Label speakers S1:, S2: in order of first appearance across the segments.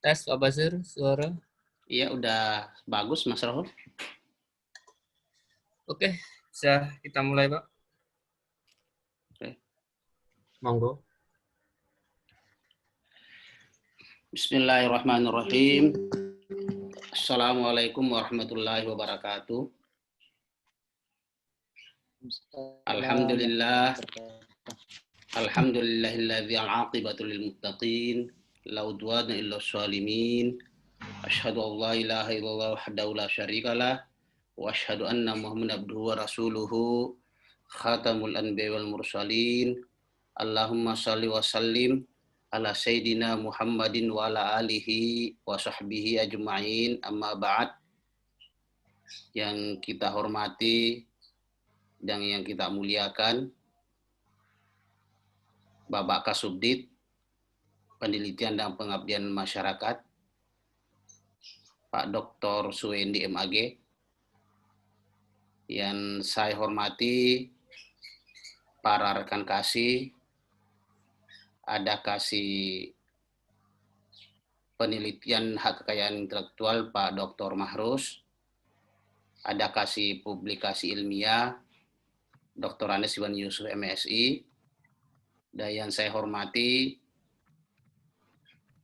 S1: Tes Pak Basir, suara.
S2: Iya, udah bagus Mas Rahul.
S1: Oke, bisa kita mulai Pak.
S2: Oke.
S1: Monggo.
S2: Bismillahirrahmanirrahim. Assalamualaikum warahmatullahi wabarakatuh. Alhamdulillah. Alhamdulillahilladzi al-'aqibatu lil muttaqin, la udwana illa shalimin. Asyhadu an la ilaha illallah wahdahu la syarikalah wa asyhadu anna Muhammadan abduhu wa rasuluhu khatamul anbiya wal mursalin. Allahumma shalli wa sallim ala sayyidina Muhammadin wa ala alihi wa sahbihi ajma'in, amma ba'd. Yang kita hormati dan yang kita muliakan Bapak Kasubdit Penelitian dan Pengabdian Masyarakat, Pak Dr. Suwendi MAG. Yang saya hormati para rekan kasih, ada kasih penelitian hak kekayaan intelektual Pak Dr. Mahrus, ada kasih publikasi ilmiah Dr. Andes Iwan Yusuf MSI, dan yang saya hormati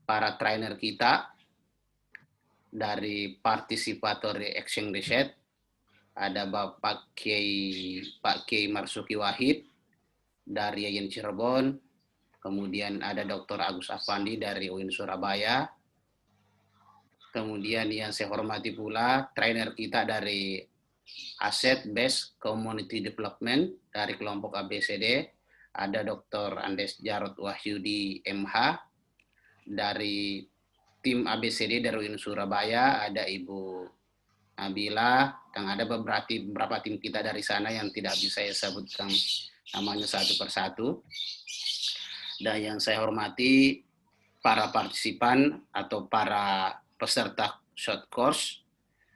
S2: para trainer kita dari Participatory Action Research, ada Pak Kiai Marsuki Wahid dari Yayan Cirebon, kemudian ada Dr. Agus Afandi dari UIN Surabaya, kemudian yang saya hormati pula trainer kita dari Asset Based Community Development dari kelompok ABCD, ada Dr. Andes Jarod Wahyudi MH dari tim ABCD dari UIN Surabaya, ada Ibu Nabila, dan ada beberapa tim kita dari sana yang tidak bisa saya sebutkan namanya satu persatu. Dan yang saya hormati para partisipan atau para peserta short course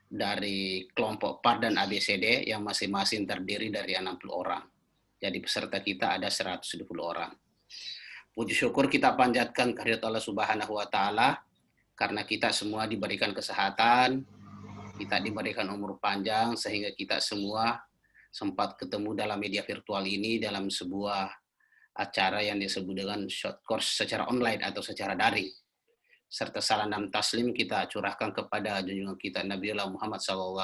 S2: dari kelompok PAR dan ABCD yang masing-masing terdiri dari 60 orang. Jadi peserta kita ada 120 orang. Puji syukur kita panjatkan kehadirat Allah Subhanahu wa Ta'ala karena kita semua diberikan kesehatan, kita diberikan umur panjang sehingga kita semua sempat ketemu dalam media virtual ini dalam sebuah acara yang disebut dengan short course secara online atau secara daring. Serta salam dan taslim kita curahkan kepada junjungan kita Nabiullah Muhammad SAW.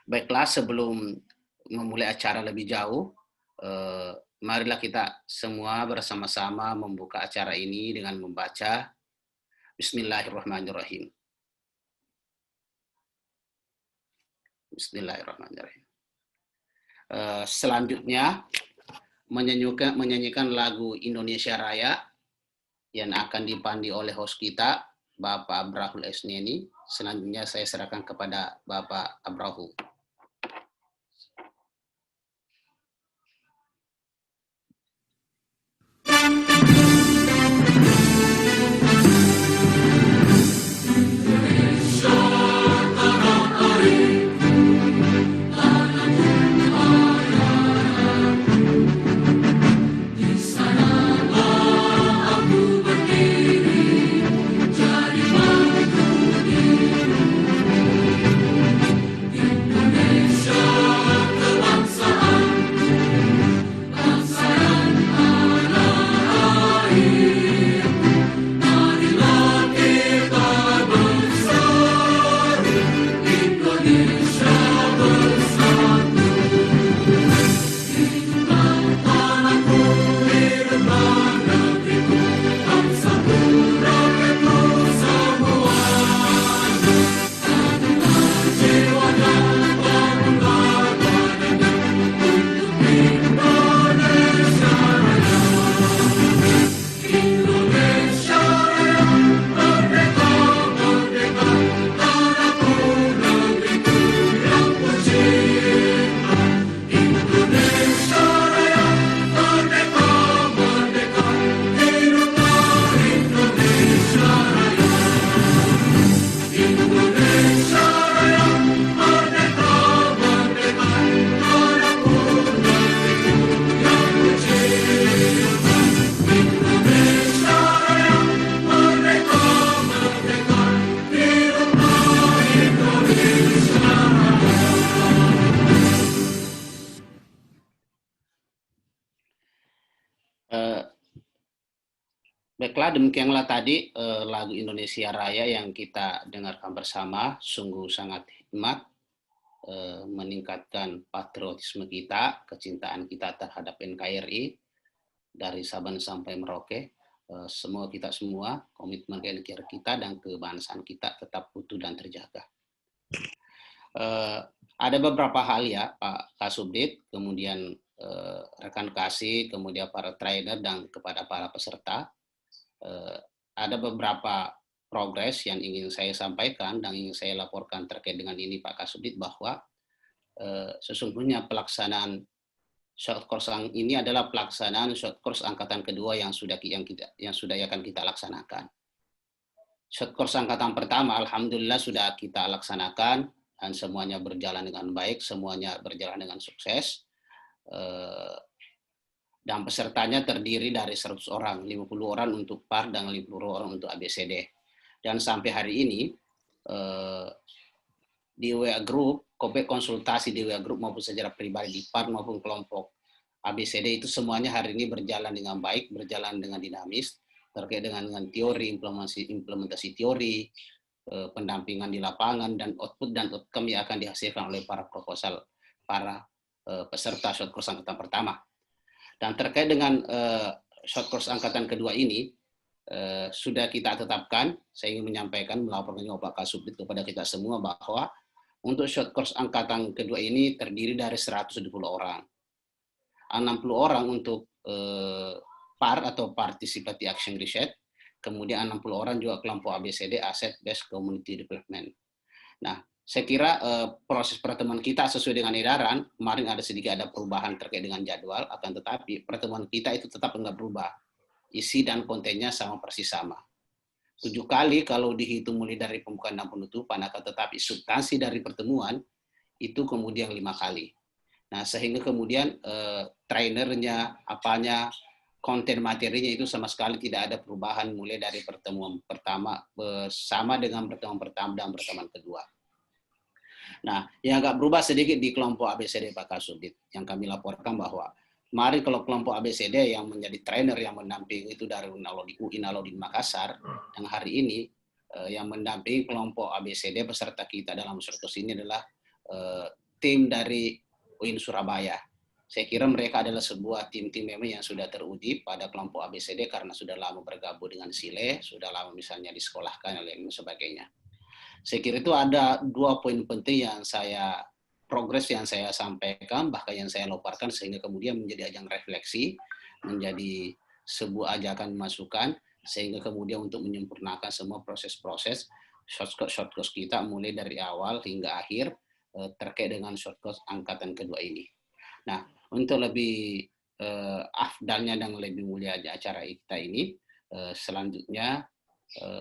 S2: Baiklah, sebelum memulai acara lebih jauh, marilah kita semua bersama-sama membuka acara ini dengan membaca Bismillahirrahmanirrahim. Bismillahirrahmanirrahim. Selanjutnya menyanyikan lagu Indonesia Raya yang akan dipandu oleh host kita, Bapak Abrahul Esneni. Selanjutnya saya serahkan kepada Bapak Abrahul.
S3: Indonesia
S2: Eh, Baiklah, demikianlah tadi lagu Indonesia Raya yang kita dengarkan bersama, sungguh sangat hikmat, meningkatkan patriotisme kita, kecintaan kita terhadap NKRI, dari Sabang sampai Merauke. Semoga kita semua, komitmen NKRI kita dan kebangsaan kita tetap utuh dan terjaga. Ada beberapa hal ya, Pak Kasubdit, kemudian rekan kasih, kemudian para trainer, dan kepada para peserta. Ada beberapa progres yang ingin saya sampaikan dan ingin saya laporkan terkait dengan ini Pak Kasubdit, bahwa sesungguhnya pelaksanaan short course ini adalah pelaksanaan short course angkatan kedua yang sudah akan kita laksanakan. Short course angkatan pertama alhamdulillah sudah kita laksanakan dan semuanya berjalan dengan baik, semuanya berjalan dengan sukses. Dan pesertanya terdiri dari 100 orang, 50 orang untuk PAR dan 50 orang untuk ABCD. Dan sampai hari ini di WA Group, konsultasi di WA Group maupun secara pribadi di PAR maupun kelompok ABCD itu semuanya hari ini berjalan dengan baik, berjalan dengan dinamis, terkait dengan teori, implementasi teori, pendampingan di lapangan, dan output dan outcome yang akan dihasilkan oleh para proposal, para peserta short course angkatan pertama. Dan terkait dengan short course angkatan kedua ini, sudah kita tetapkan, saya ingin menyampaikan, melaporkan Pak Kasubdit kepada kita semua bahwa untuk short course angkatan kedua ini terdiri dari 120 orang. 60 orang untuk PAR atau Participatory Action Research, kemudian 60 orang juga kelompok ABCD, Asset Based Community Development. Nah, saya kira proses pertemuan kita sesuai dengan edaran, kemarin ada perubahan terkait dengan jadwal, akan tetapi pertemuan kita itu tetap enggak berubah. Isi dan kontennya sama persis sama. 7 kali kalau dihitung mulai dari pembukaan dan penutupan, akan tetapi substansi dari pertemuan itu kemudian 5 kali. Nah, sehingga kemudian trainernya, konten materinya itu sama sekali tidak ada perubahan mulai dari pertemuan pertama sama dengan pertemuan pertama dan pertemuan kedua. Nah, yang agak berubah sedikit di kelompok ABCD Pak Kasubdit, yang kami laporkan bahwa kemarin kalau kelompok ABCD yang menjadi trainer yang mendampingi itu dari UI Nalodin Makassar, dan hari ini yang mendampingi kelompok ABCD peserta kita dalam surplus ini adalah tim dari UIN Surabaya. Saya kira mereka adalah sebuah tim-tim memang yang sudah teruji pada kelompok ABCD karena sudah lama bergabung dengan SILE, sudah lama misalnya disekolahkan dan sebagainya. Saya kira itu ada 2 poin penting yang progres yang saya sampaikan, bahkan yang saya loparkan, sehingga kemudian menjadi ajang refleksi, menjadi sebuah ajakan masukan, sehingga kemudian untuk menyempurnakan semua proses-proses short course kita mulai dari awal hingga akhir terkait dengan short course angkatan kedua ini. Nah, untuk lebih afdalnya dan lebih mulia acara kita ini, selanjutnya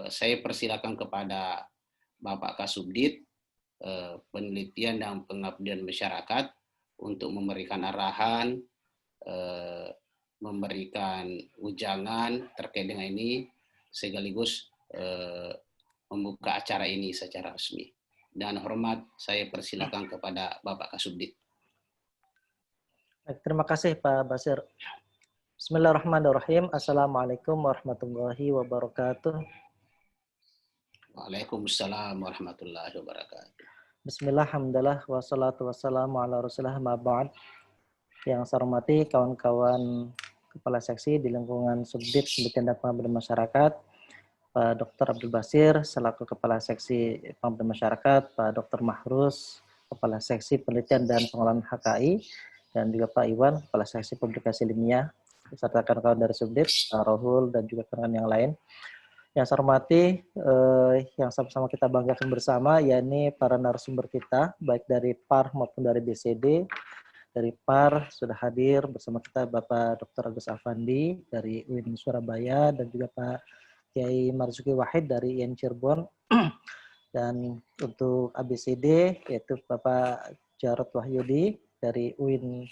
S2: saya persilakan kepada Bapak Kasubdit, penelitian dan pengabdian masyarakat untuk memberikan arahan, memberikan ujangan terkait dengan ini, sekaligus membuka acara ini secara resmi. Dan hormat, saya persilakan kepada Bapak Kasubdit.
S3: Terima kasih Pak Basir. Bismillahirrahmanirrahim. Assalamualaikum warahmatullahi wabarakatuh.
S2: Waalaikumsalam warahmatullahi wabarakatuh.
S3: Bismillah, alhamdulillah, wassalatu wassalamu ala rasulillah, ma ba'd. Yang saya hormati kawan-kawan kepala seksi di lingkungan Subdit Tindak Pengabdian Masyarakat, Pak Dr. Abdul Basir selaku Kepala Seksi Pengabdian Masyarakat, Pak Dr. Mahrus Kepala Seksi Penelitian dan Pengelolaan HKI, dan juga Pak Iwan Kepala Seksi Publikasi Ilmiah, serta kawan-kawan dari Subdit, Pak Rohul, dan juga kawan yang lain. Yang saya hormati, yang sama-sama kita banggakan bersama, yakni para narasumber kita, baik dari PAR maupun dari BCD. Dari PAR sudah hadir bersama kita Bapak Dr. Agus Afandi dari UIN Surabaya, dan juga Pak Kiai Marzuki Wahid dari IAIN Cirebon. Dan untuk ABCD, yaitu Bapak Jarod Wahyudi dari UIN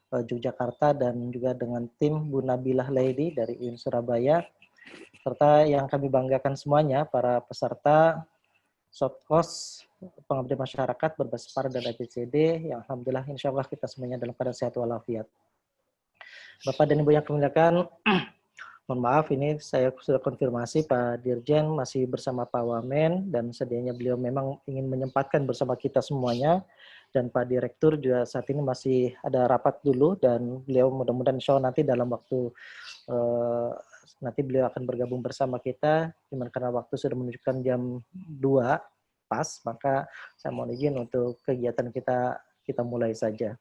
S3: Yogyakarta, dan juga dengan tim Bu Nabilah Laidi dari UIN Surabaya, serta yang kami banggakan semuanya, para peserta short course pengabdian masyarakat berbasis PAR dan ABCD, yang alhamdulillah insya Allah kita semuanya dalam keadaan sehat walafiat. Bapak dan Ibu yang kami muliakan, mohon maaf ini saya sudah konfirmasi Pak Dirjen masih bersama Pak Wamen dan sedianya beliau memang ingin menyempatkan bersama kita semuanya, dan Pak Direktur juga saat ini masih ada rapat dulu, dan beliau mudah-mudahan insya Allah nanti dalam waktu nanti beliau akan bergabung bersama kita, cuman karena waktu sudah menunjukkan jam 2 pas, maka saya mohon izin untuk kegiatan kita mulai saja.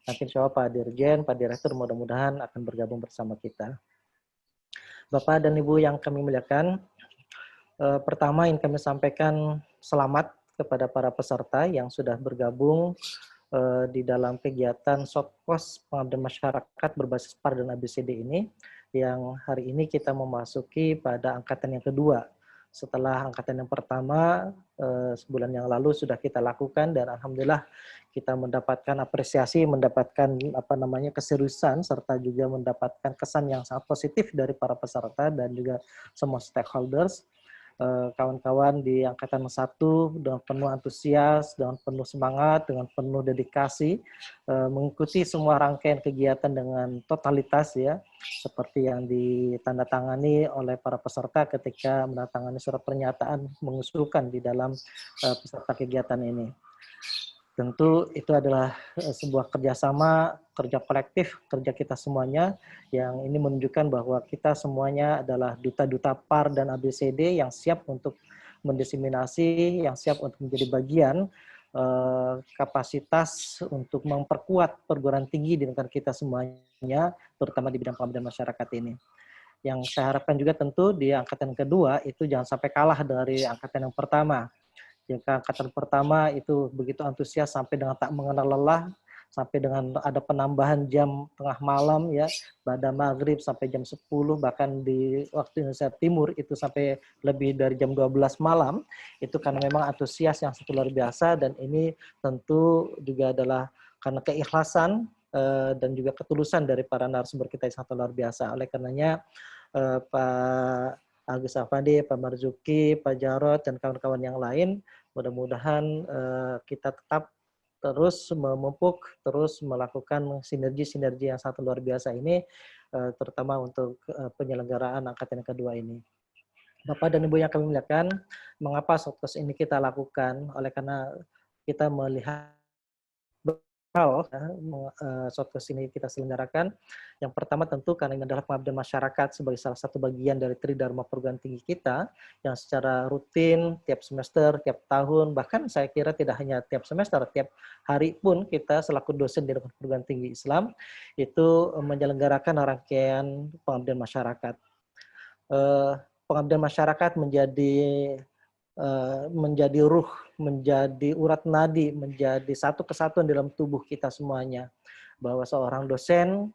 S3: Nanti insya Allah Pak Dirjen, Pak Direktur mudah-mudahan akan bergabung bersama kita. Bapak dan Ibu yang kami muliakan, pertama yang kami sampaikan selamat kepada para peserta yang sudah bergabung di dalam kegiatan Shortcourse Pengabdian Masyarakat berbasis PAR dan ABCD ini, yang hari ini kita memasuki pada angkatan yang kedua. Setelah angkatan yang pertama, sebulan yang lalu sudah kita lakukan, dan alhamdulillah kita mendapatkan apresiasi, mendapatkan keseriusan, serta juga mendapatkan kesan yang sangat positif dari para peserta dan juga semua stakeholders. Kawan-kawan di angkatan 1 dengan penuh antusias, dengan penuh semangat, dengan penuh dedikasi, mengikuti semua rangkaian kegiatan dengan totalitas ya, seperti yang ditandatangani oleh para peserta ketika menandatangani surat pernyataan mengusulkan di dalam peserta kegiatan ini. Tentu itu adalah sebuah kerjasama, kerja kolektif, kerja kita semuanya, yang ini menunjukkan bahwa kita semuanya adalah duta-duta PAR dan ABCD yang siap untuk mendiseminasi, yang siap untuk menjadi bagian kapasitas untuk memperkuat perguruan tinggi di negara kita semuanya, terutama di bidang pengabdian masyarakat ini. Yang saya harapkan juga tentu di angkatan kedua itu jangan sampai kalah dari angkatan yang pertama. Jika angkatan pertama itu begitu antusias sampai dengan tak mengenal lelah, sampai dengan ada penambahan jam tengah malam ya, pada maghrib sampai jam 10, bahkan di waktu Indonesia Timur itu sampai lebih dari jam 12 malam, itu karena memang antusias yang sangat luar biasa, dan ini tentu juga adalah karena keikhlasan dan juga ketulusan dari para narasumber kita yang sangat luar biasa. Oleh karenanya Pak Agus Afandi, Pak Marzuki, Pak Jarod, dan kawan-kawan yang lain, mudah-mudahan kita tetap terus memupuk, terus melakukan sinergi-sinergi yang sangat luar biasa ini, terutama untuk penyelenggaraan angkatan yang kedua ini. Bapak dan Ibu yang kami muliakan, mengapa Shortcourse ini kita lakukan? Oleh karena kita melihat hal Shortcourse ini kita selenggarakan. Yang pertama tentu karena ini adalah pengabdian masyarakat sebagai salah satu bagian dari Tridharma perguruan tinggi kita yang secara rutin tiap semester, tiap tahun, bahkan saya kira tidak hanya tiap semester, tiap hari pun kita selaku dosen di perguruan tinggi Islam itu menyelenggarakan rangkaian pengabdian masyarakat. Pengabdian masyarakat menjadi ruh, menjadi urat nadi, menjadi satu kesatuan dalam tubuh kita semuanya. Bahwa seorang dosen,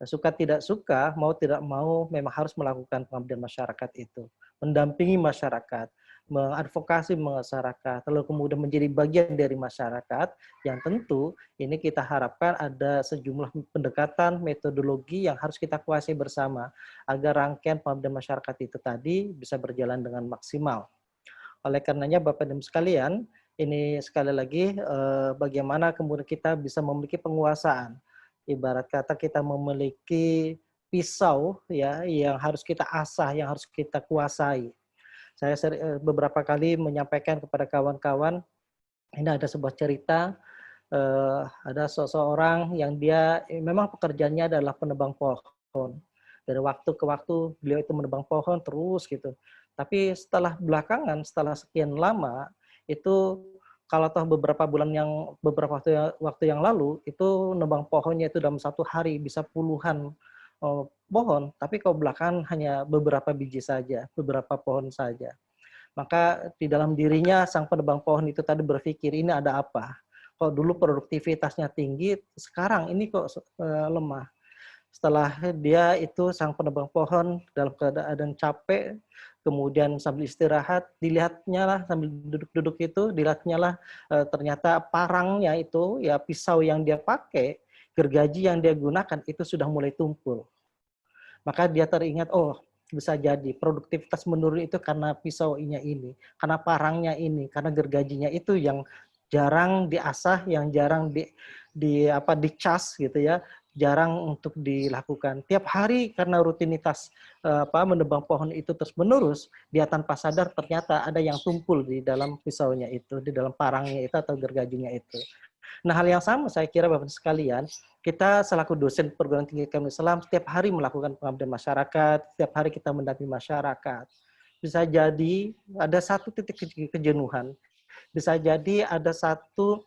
S3: suka tidak suka, mau tidak mau, memang harus melakukan pengabdian masyarakat itu. Mendampingi masyarakat, mengadvokasi masyarakat, lalu kemudian menjadi bagian dari masyarakat, yang tentu ini kita harapkan ada sejumlah pendekatan, metodologi yang harus kita kuasai bersama, agar rangkaian pengabdian masyarakat itu tadi bisa berjalan dengan maksimal. Oleh karenanya Bapak dan Ibu sekalian, ini sekali lagi bagaimana kemudian kita bisa memiliki penguasaan. Ibarat kata kita memiliki pisau ya yang harus kita asah, yang harus kita kuasai. Saya beberapa kali menyampaikan kepada kawan-kawan, ini ada sebuah cerita, ada seseorang yang dia memang pekerjaannya adalah penebang pohon. Dari waktu ke waktu beliau itu menebang pohon terus gitu. Tapi setelah belakangan, setelah sekian lama, itu kalau toh beberapa waktu yang lalu, itu nebang pohonnya itu dalam satu hari bisa puluhan pohon, tapi kalau belakangan hanya beberapa biji saja, beberapa pohon saja. Maka di dalam dirinya sang penebang pohon itu tadi berpikir, ini ada apa? Kok dulu produktivitasnya tinggi, sekarang ini kok lemah. Setelah dia itu sang penebang pohon dalam keadaan capek, kemudian sambil istirahat, dilihatnya lah sambil duduk-duduk itu, dilihatnya lah ternyata parangnya itu, ya pisau yang dia pakai, gergaji yang dia gunakan itu sudah mulai tumpul. Maka dia teringat, oh bisa jadi produktivitas menurun itu karena pisaunya ini, karena parangnya ini, karena gergajinya itu yang jarang diasah, yang jarang dicas gitu ya, jarang untuk dilakukan. Tiap hari karena rutinitas menebang pohon itu terus-menerus, dia tanpa sadar ternyata ada yang tumpul di dalam pisaunya itu, di dalam parangnya itu atau gergajinya itu. Nah, hal yang sama saya kira Bapak sekalian, kita selaku dosen perguruan tinggi agama Islam setiap hari melakukan pengabdian masyarakat, setiap hari kita mendampingi masyarakat. Bisa jadi ada satu titik kejenuhan, bisa jadi ada satu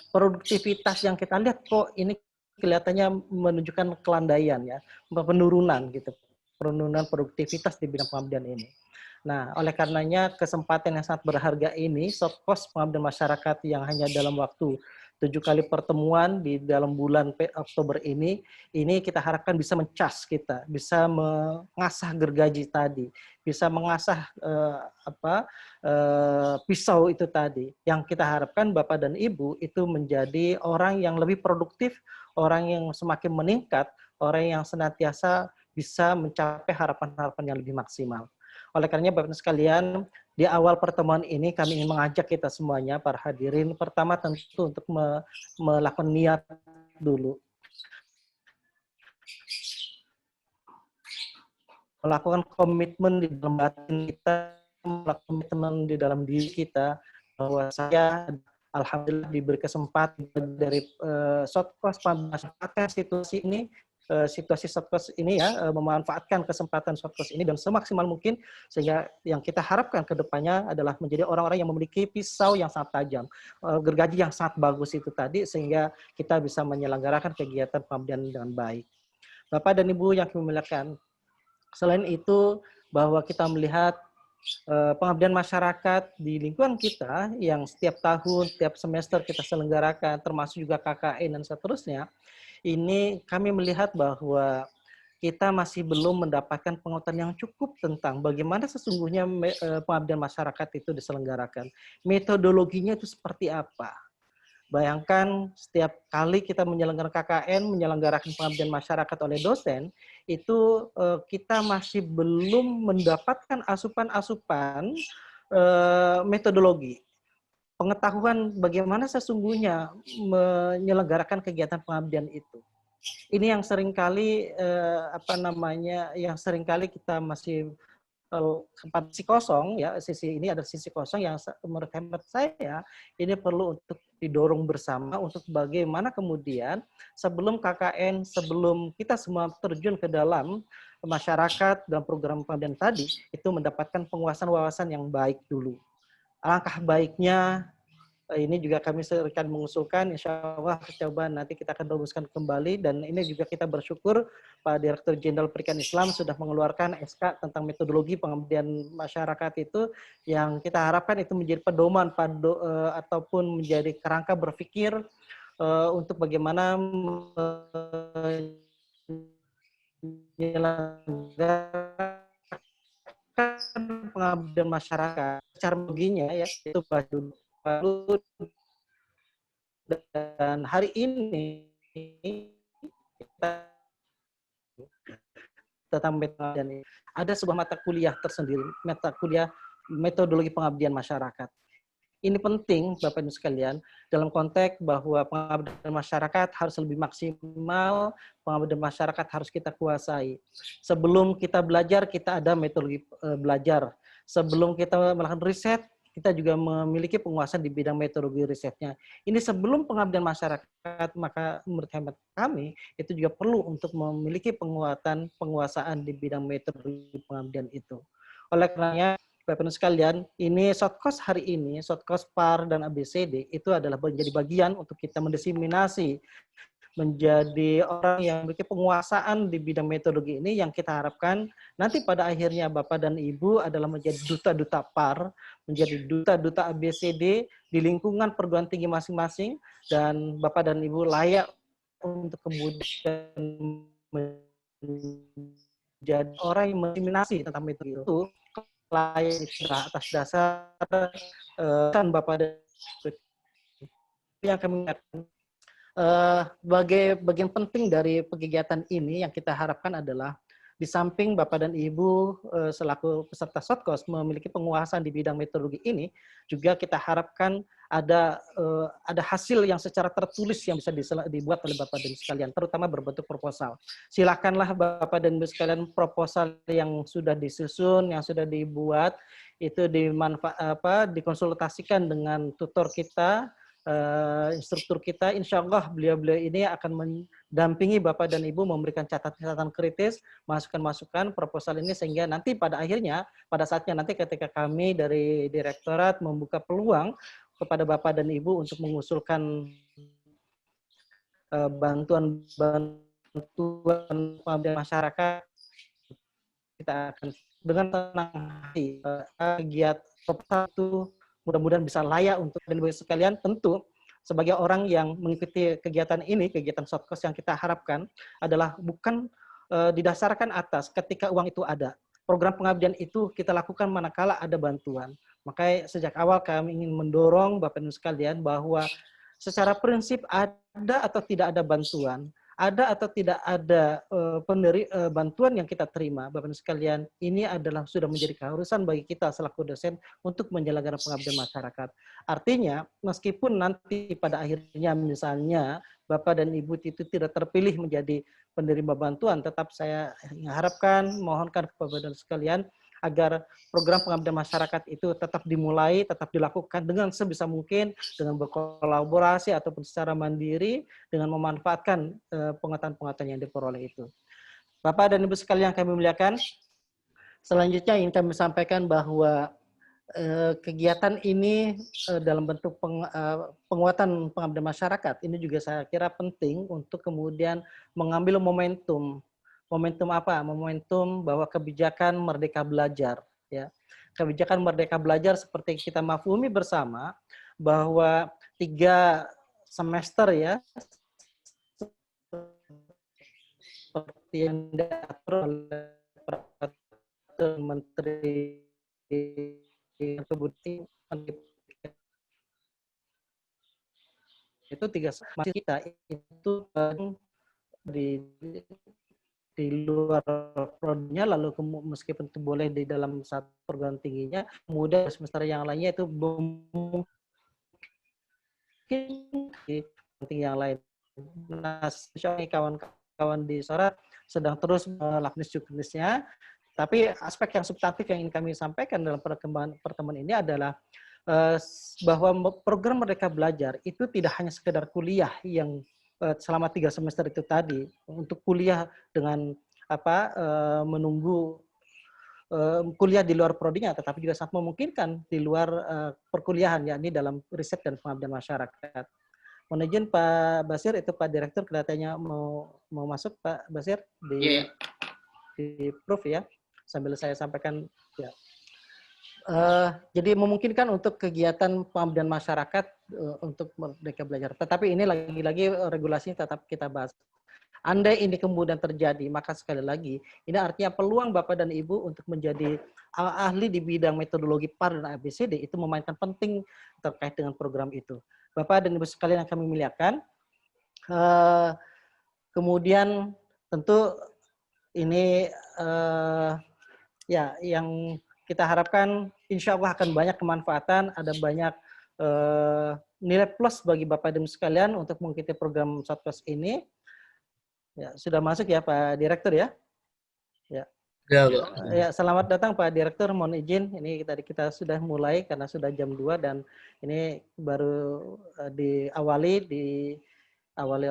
S3: produktivitas yang kita lihat kok ini kelihatannya menunjukkan kelandaian ya, penurunan gitu, penurunan produktivitas di bidang pengabdian ini. Nah, oleh karenanya kesempatan yang sangat berharga ini, soft cost pengabdian masyarakat yang hanya dalam waktu 7 kali pertemuan di dalam bulan Oktober ini kita harapkan bisa mencas kita, bisa mengasah gergaji tadi, bisa mengasah pisau itu tadi. Yang kita harapkan Bapak dan Ibu itu menjadi orang yang lebih produktif, orang yang semakin meningkat, orang yang senantiasa bisa mencapai harapan-harapan yang lebih maksimal. Oleh karenanya Bapak Ibu sekalian, di awal pertemuan ini kami ingin mengajak kita semuanya, para hadirin, pertama tentu untuk melakukan niat dulu. Melakukan komitmen di dalam batin kita, melakukan komitmen di dalam diri kita, bahwa saya alhamdulillah diberi kesempatan dari Sotkos memanfaatkan situasi ini, situasi Sotkos ini ya, memanfaatkan kesempatan Sotkos ini dan semaksimal mungkin, sehingga yang kita harapkan ke depannya adalah menjadi orang-orang yang memiliki pisau yang sangat tajam, gergaji yang sangat bagus itu tadi, sehingga kita bisa menyelenggarakan kegiatan pengabdian dengan baik. Bapak dan Ibu yang kami muliakan, selain itu bahwa kita melihat pengabdian masyarakat di lingkungan kita yang setiap tahun, setiap semester kita selenggarakan, termasuk juga KKN dan seterusnya, ini kami melihat bahwa kita masih belum mendapatkan pengetahuan yang cukup tentang bagaimana sesungguhnya pengabdian masyarakat itu diselenggarakan. Metodologinya itu seperti apa? Bayangkan setiap kali kita menyelenggarakan KKN, menyelenggarakan pengabdian masyarakat oleh dosen, itu kita masih belum mendapatkan asupan-asupan metodologi, pengetahuan bagaimana sesungguhnya menyelenggarakan kegiatan pengabdian itu. Ini yang seringkali yang seringkali kita masih sempat sisi kosong ya, sisi ini ada sisi kosong yang menurut hemat saya ini perlu untuk didorong bersama untuk bagaimana kemudian sebelum KKN, sebelum kita semua terjun ke dalam masyarakat dalam program pengabdian tadi itu mendapatkan penguasaan wawasan yang baik dulu. Alangkah baiknya ini juga kami akan mengusulkan, insya Allah coba nanti kita akan rumuskan kembali, dan ini juga kita bersyukur Pak Direktur Jenderal Perikanan Islam sudah mengeluarkan SK tentang metodologi pengabdian masyarakat itu, yang kita harapkan itu menjadi pedoman ataupun menjadi kerangka berpikir untuk bagaimana menyelenggarakan pengabdian masyarakat. Cara baginya ya itu baru, dan hari ini kita tentang metode ada sebuah mata kuliah tersendiri, mata kuliah metodologi pengabdian masyarakat. Ini penting Bapak Ibu sekalian dalam konteks bahwa pengabdian masyarakat harus lebih maksimal, pengabdian masyarakat harus kita kuasai. Sebelum kita belajar, kita ada metodologi belajar. Sebelum kita melakukan riset, kita juga memiliki penguasaan di bidang metodologi risetnya. Ini sebelum pengabdian masyarakat, maka menurut hemat kami, itu juga perlu untuk memiliki penguasaan di bidang metodologi pengabdian itu. Oleh karenanya, Bapak Ibu sekalian, ini Sotkos hari ini, Sotkos PAR dan ABCD, itu adalah menjadi bagian untuk kita mendiseminasi, menjadi orang yang memiliki penguasaan di bidang metodologi ini, yang kita harapkan nanti pada akhirnya Bapak dan Ibu adalah menjadi duta-duta PAR, menjadi duta-duta ABCD di lingkungan perguruan tinggi masing-masing, dan Bapak dan Ibu layak untuk kemudian menjadi orang yang mendiseminasi tentang metode itu, layak atas dasar kan Bapak dan yang kami ingatkan. Bagian penting dari kegiatan ini yang kita harapkan adalah di samping Bapak dan Ibu selaku peserta Shortcourse memiliki penguasaan di bidang metodologi ini, juga kita harapkan ada hasil yang secara tertulis yang bisa dibuat oleh Bapak dan Ibu sekalian, terutama berbentuk proposal. Silakanlah Bapak dan Ibu sekalian, proposal yang sudah disusun, yang sudah dibuat itu dikonsultasikan dengan tutor kita, instruktur kita. Insya Allah beliau-beliau ini akan mendampingi Bapak dan Ibu, memberikan catatan-catatan kritis, masukan-masukan proposal ini, sehingga nanti pada akhirnya, pada saatnya nanti ketika kami dari Direktorat membuka peluang kepada Bapak dan Ibu untuk mengusulkan bantuan-bantuan pengabdian masyarakat, kita akan dengan tenang hati kegiatan proposal itu mudah-mudahan bisa layak untuk dan Ibu sekalian. Tentu sebagai orang yang mengikuti kegiatan ini, kegiatan Shortcourse yang kita harapkan adalah bukan didasarkan atas ketika uang itu ada. Program pengabdian itu kita lakukan manakala ada bantuan. Makanya sejak awal kami ingin mendorong Bapak Ibu sekalian bahwa secara prinsip ada atau tidak ada bantuan, ada atau tidak ada bantuan yang kita terima, Bapak Ibu sekalian, ini adalah sudah menjadi keharusan bagi kita selaku dosen untuk menyelenggarakan pengabdian masyarakat. Artinya, meskipun nanti pada akhirnya misalnya Bapak dan Ibu itu tidak terpilih menjadi penerima bantuan, tetap saya harapkan, mohonkan kepada Bapak dan sekalian, agar program pengabdian masyarakat itu tetap dimulai, tetap dilakukan dengan sebisa mungkin, dengan berkolaborasi ataupun secara mandiri, dengan memanfaatkan pengetahuan-pengetahuan yang diperoleh itu. Bapak dan Ibu sekalian yang kami muliakan, selanjutnya ingin kami sampaikan bahwa kegiatan ini dalam bentuk penguatan pengabdian masyarakat, ini juga saya kira penting untuk kemudian mengambil momentum. Momentum apa? Momentum bahwa kebijakan Merdeka Belajar, ya. Kebijakan Merdeka Belajar seperti kita mafhumi bersama bahwa 3 semester, ya, seperti yang diatur oleh Peraturan Menteri Kebudayaan itu 3 semester kita itu di luar prodinya, lalu meskipun itu boleh di dalam satu perguruan tingginya, kemudian semester yang lainnya itu mungkin di tinggi yang lain. Nah, kawan-kawan di Sora sedang terus melakukan juknisnya, tapi aspek yang substantif yang ingin kami sampaikan dalam pertemuan ini adalah bahwa program Merdeka Belajar itu tidak hanya sekedar kuliah yang selama 3 semester itu tadi, untuk kuliah dengan menunggu kuliah di luar prodinya, tetapi juga sangat memungkinkan di luar perkuliahan, yakni dalam riset dan pengabdian masyarakat. Mohon izin Pak Basir, itu Pak Direktur kelihatannya mau masuk, Pak Basir, di proof ya, sambil saya sampaikan ya. Jadi memungkinkan untuk kegiatan pengabdian masyarakat untuk Merdeka Belajar. Tetapi ini lagi-lagi regulasinya tetap kita bahas. Andai ini kemudian terjadi, maka sekali lagi ini artinya peluang Bapak dan Ibu untuk menjadi ahli di bidang metodologi PAR dan ABCD itu memainkan penting terkait dengan program itu. Bapak dan Ibu sekalian yang kami muliakan, kemudian tentu ini ya yang kita harapkan insya Allah akan banyak kemanfaatan, ada banyak nilai plus bagi Bapak dan Ibu sekalian untuk mengikuti program Shortcourse ini. Ya, sudah masuk ya Pak Direktur ya? Ya. Ya, selamat datang Pak Direktur, mohon izin, ini tadi kita sudah mulai karena sudah jam 2 dan ini baru diawali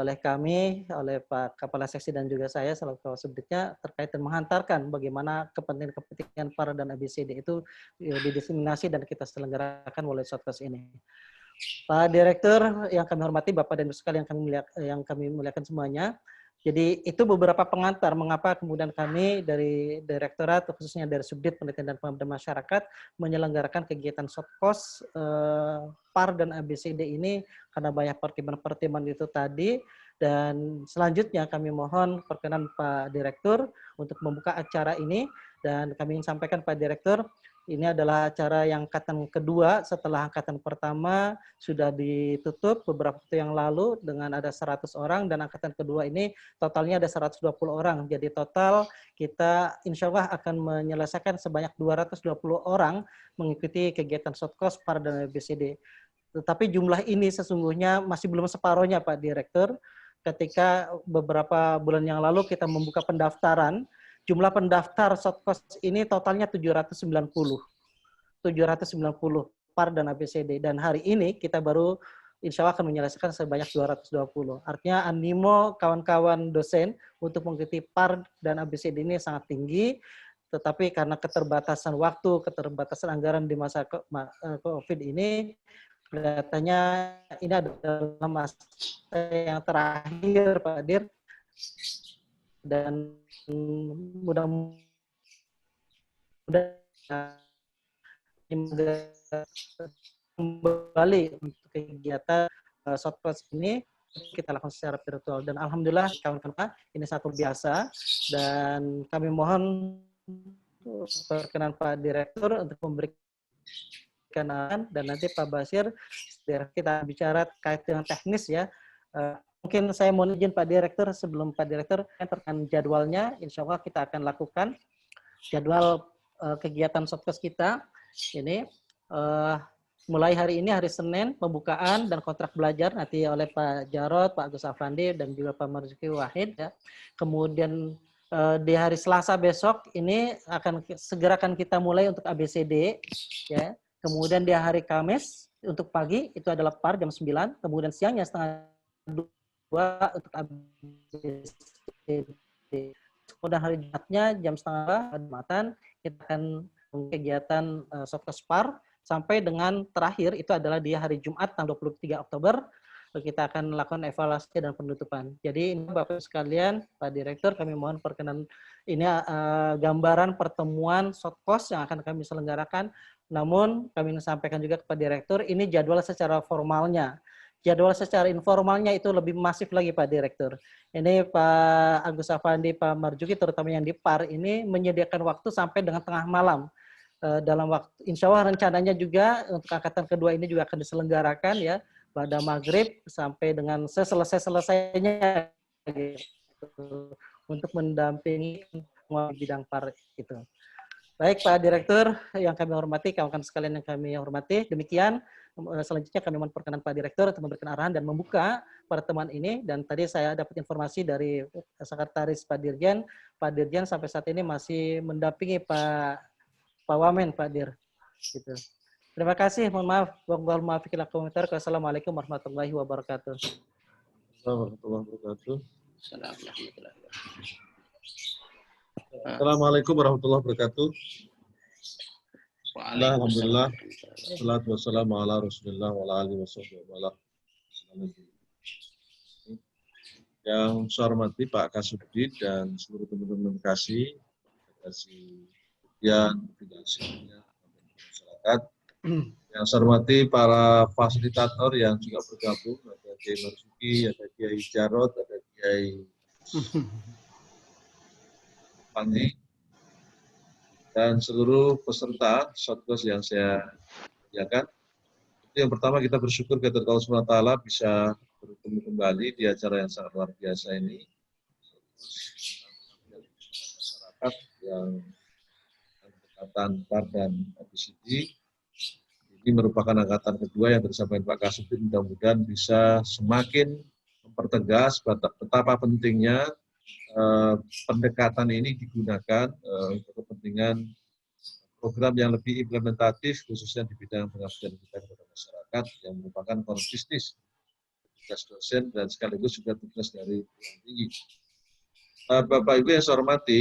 S3: oleh kami, oleh Pak Kepala Seksi dan juga saya selaku Kepala Subditnya terkait dan menghantarkan bagaimana kepentingan PAR dan ABCD itu didiseminasi dan kita selenggarakan oleh Shortcourse ini. Pak Direktur yang kami hormati, Bapak dan Ibu sekalian yang kami muliakan semuanya. Jadi itu beberapa pengantar mengapa kemudian kami dari Direktorat, khususnya dari Subdit Penelitian dan Pengabdian Masyarakat, menyelenggarakan kegiatan Shortcourse PAR dan ABCD ini karena banyak pertimbangan-pertimbangan itu tadi. Dan selanjutnya kami mohon perkenan Pak Direktur untuk membuka acara ini, dan kami ingin sampaikan Pak Direktur, Ini adalah acara yang angkatan kedua setelah angkatan pertama sudah ditutup beberapa waktu yang lalu dengan ada 100 orang dan angkatan kedua ini totalnya ada 120 orang. Jadi total kita insya Allah akan menyelesaikan sebanyak 220 orang mengikuti kegiatan Sotkos, PAR, dan ABCD. Tetapi jumlah ini sesungguhnya masih belum separohnya Pak Direktur. Ketika beberapa bulan yang lalu kita membuka pendaftaran, jumlah pendaftar Sotkos ini totalnya 790 PAR dan ABCD. Dan hari ini kita baru insya Allah akan menyelesaikan sebanyak 220. Artinya animo kawan-kawan dosen untuk mengikuti PAR dan ABCD ini sangat tinggi. Tetapi karena keterbatasan waktu, keterbatasan anggaran di masa COVID ini, kelihatannya ini adalah masa yang terakhir Pak Dir. Dan mudah-mudahan kembali untuk kegiatan Sotkos ini kita lakukan secara virtual. Dan alhamdulillah kawan-kawan ini satu biasa dan kami mohon perkenan Pak Direktur untuk memberikan arahan dan nanti Pak Basir kita bicara terkait dengan teknis ya. Mungkin saya mohon izin Pak Direktur sebelum Pak Direktur terkait jadwalnya, insya Allah kita akan lakukan jadwal kegiatan Sotkos kita ini mulai hari ini hari Senin pembukaan dan kontrak belajar nanti oleh Pak Jarod, Pak Agus Afandi dan juga Pak Marzuki Wahid ya. Kemudian di hari Selasa besok ini segera akan kita mulai untuk ABCD ya. Kemudian di hari Kamis untuk pagi itu adalah PAR jam 9, kemudian siangnya setengah 2 untuk ABCD. Kemudian hari Jumatnya jam setengah Jumatan kita akan kegiatan Sotkos PAR sampai dengan terakhir itu adalah di hari Jumat tanggal 23 Oktober kita akan melakukan evaluasi dan penutupan. Jadi ini Bapak sekalian, Pak Direktur kami mohon perkenan ini gambaran pertemuan Sotkos yang akan kami selenggarakan. Namun kami sampaikan juga kepada Direktur ini jadwal secara formalnya. Jadwal secara informalnya itu lebih masif lagi Pak Direktur. Ini Pak Agus Afandi, Pak Marzuki terutama yang di PAR ini menyediakan waktu sampai dengan tengah malam. Dalam waktu, insya Allah rencananya juga untuk angkatan kedua ini juga akan diselenggarakan ya pada maghrib sampai dengan selesai-selesainya gitu, untuk mendampingi bidang PAR itu. Baik Pak Direktur yang kami hormati, kawan-kawan sekalian yang kami hormati, demikian selanjutnya kami mohon perkenan Pak Direktur untuk memberikan arahan dan membuka pertemuan ini. Dan tadi saya dapat informasi dari Sekretaris Pak Dirjen sampai saat ini masih mendampingi Pak Wamen, Pak Dir. Gitu. Terima kasih, mohon maaf. Wassalamualaikum warahmatullahi wabarakatuh.
S4: Assalamualaikum warahmatullahi wabarakatuh. Alhamdulillah. Wassalatu wassalamu ala Rasulillah wa ala alihi wasallam. Yang saya hormati Pak Kasubdit dan seluruh teman-teman Kasih yang tidak asingnya masyarakat. Yang saya hormati para fasilitator yang juga bergabung, ada Kiai Marzuki, ada Kiai Jarod, ada Kiai Pandi, dan seluruh peserta Sotkos yang saya muliakan. Yang pertama kita bersyukur kepada Allah SWT bisa bertemu kembali di acara yang sangat luar biasa ini. Masyarakat yang angkatan PAR dan ABCD ini merupakan angkatan kedua yang disampaikan Pak Kasubdit, mudah-mudahan bisa semakin mempertegas betapa pentingnya pendekatan ini digunakan untuk kepentingan program yang lebih implementatif khususnya di bidang pengabdian kita kepada masyarakat yang merupakan core bisnis tugas dosen dan sekaligus juga tugas dari perguruan tinggi. Bapak Ibu yang saya hormati,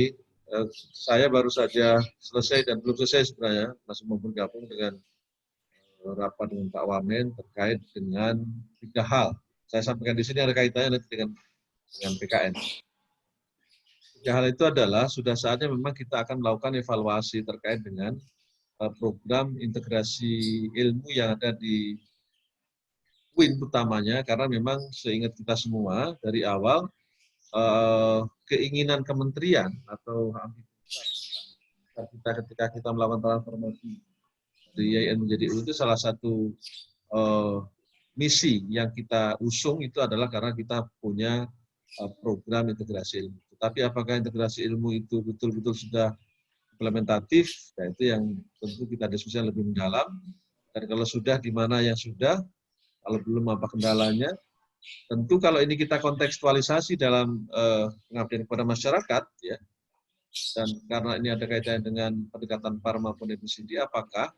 S4: saya baru saja selesai dan belum selesai sebenarnya, masih mau bergabung dengan rapat dengan Pak Wamen terkait dengan 3 hal. Saya sampaikan di sini ada kaitannya nanti dengan PKN. 3 hal itu adalah sudah saatnya memang kita akan melakukan evaluasi terkait dengan program integrasi ilmu yang ada di UIN utamanya, karena memang seingat kita semua dari awal keinginan kementerian atau kita ketika kita melakukan transformasi dari IAIN menjadi UI itu salah satu misi yang kita usung itu adalah karena kita punya program integrasi ilmu. Tapi apakah integrasi ilmu itu betul-betul sudah implementatif? Nah, itu yang tentu kita diskusikan lebih mendalam. Dan kalau sudah, di mana yang sudah? Kalau belum, apa kendalanya? Tentu kalau ini kita kontekstualisasi dalam pengabdian kepada masyarakat, ya, dan karena ini ada kaitannya dengan pendekatan PAR maupun EBCD, apakah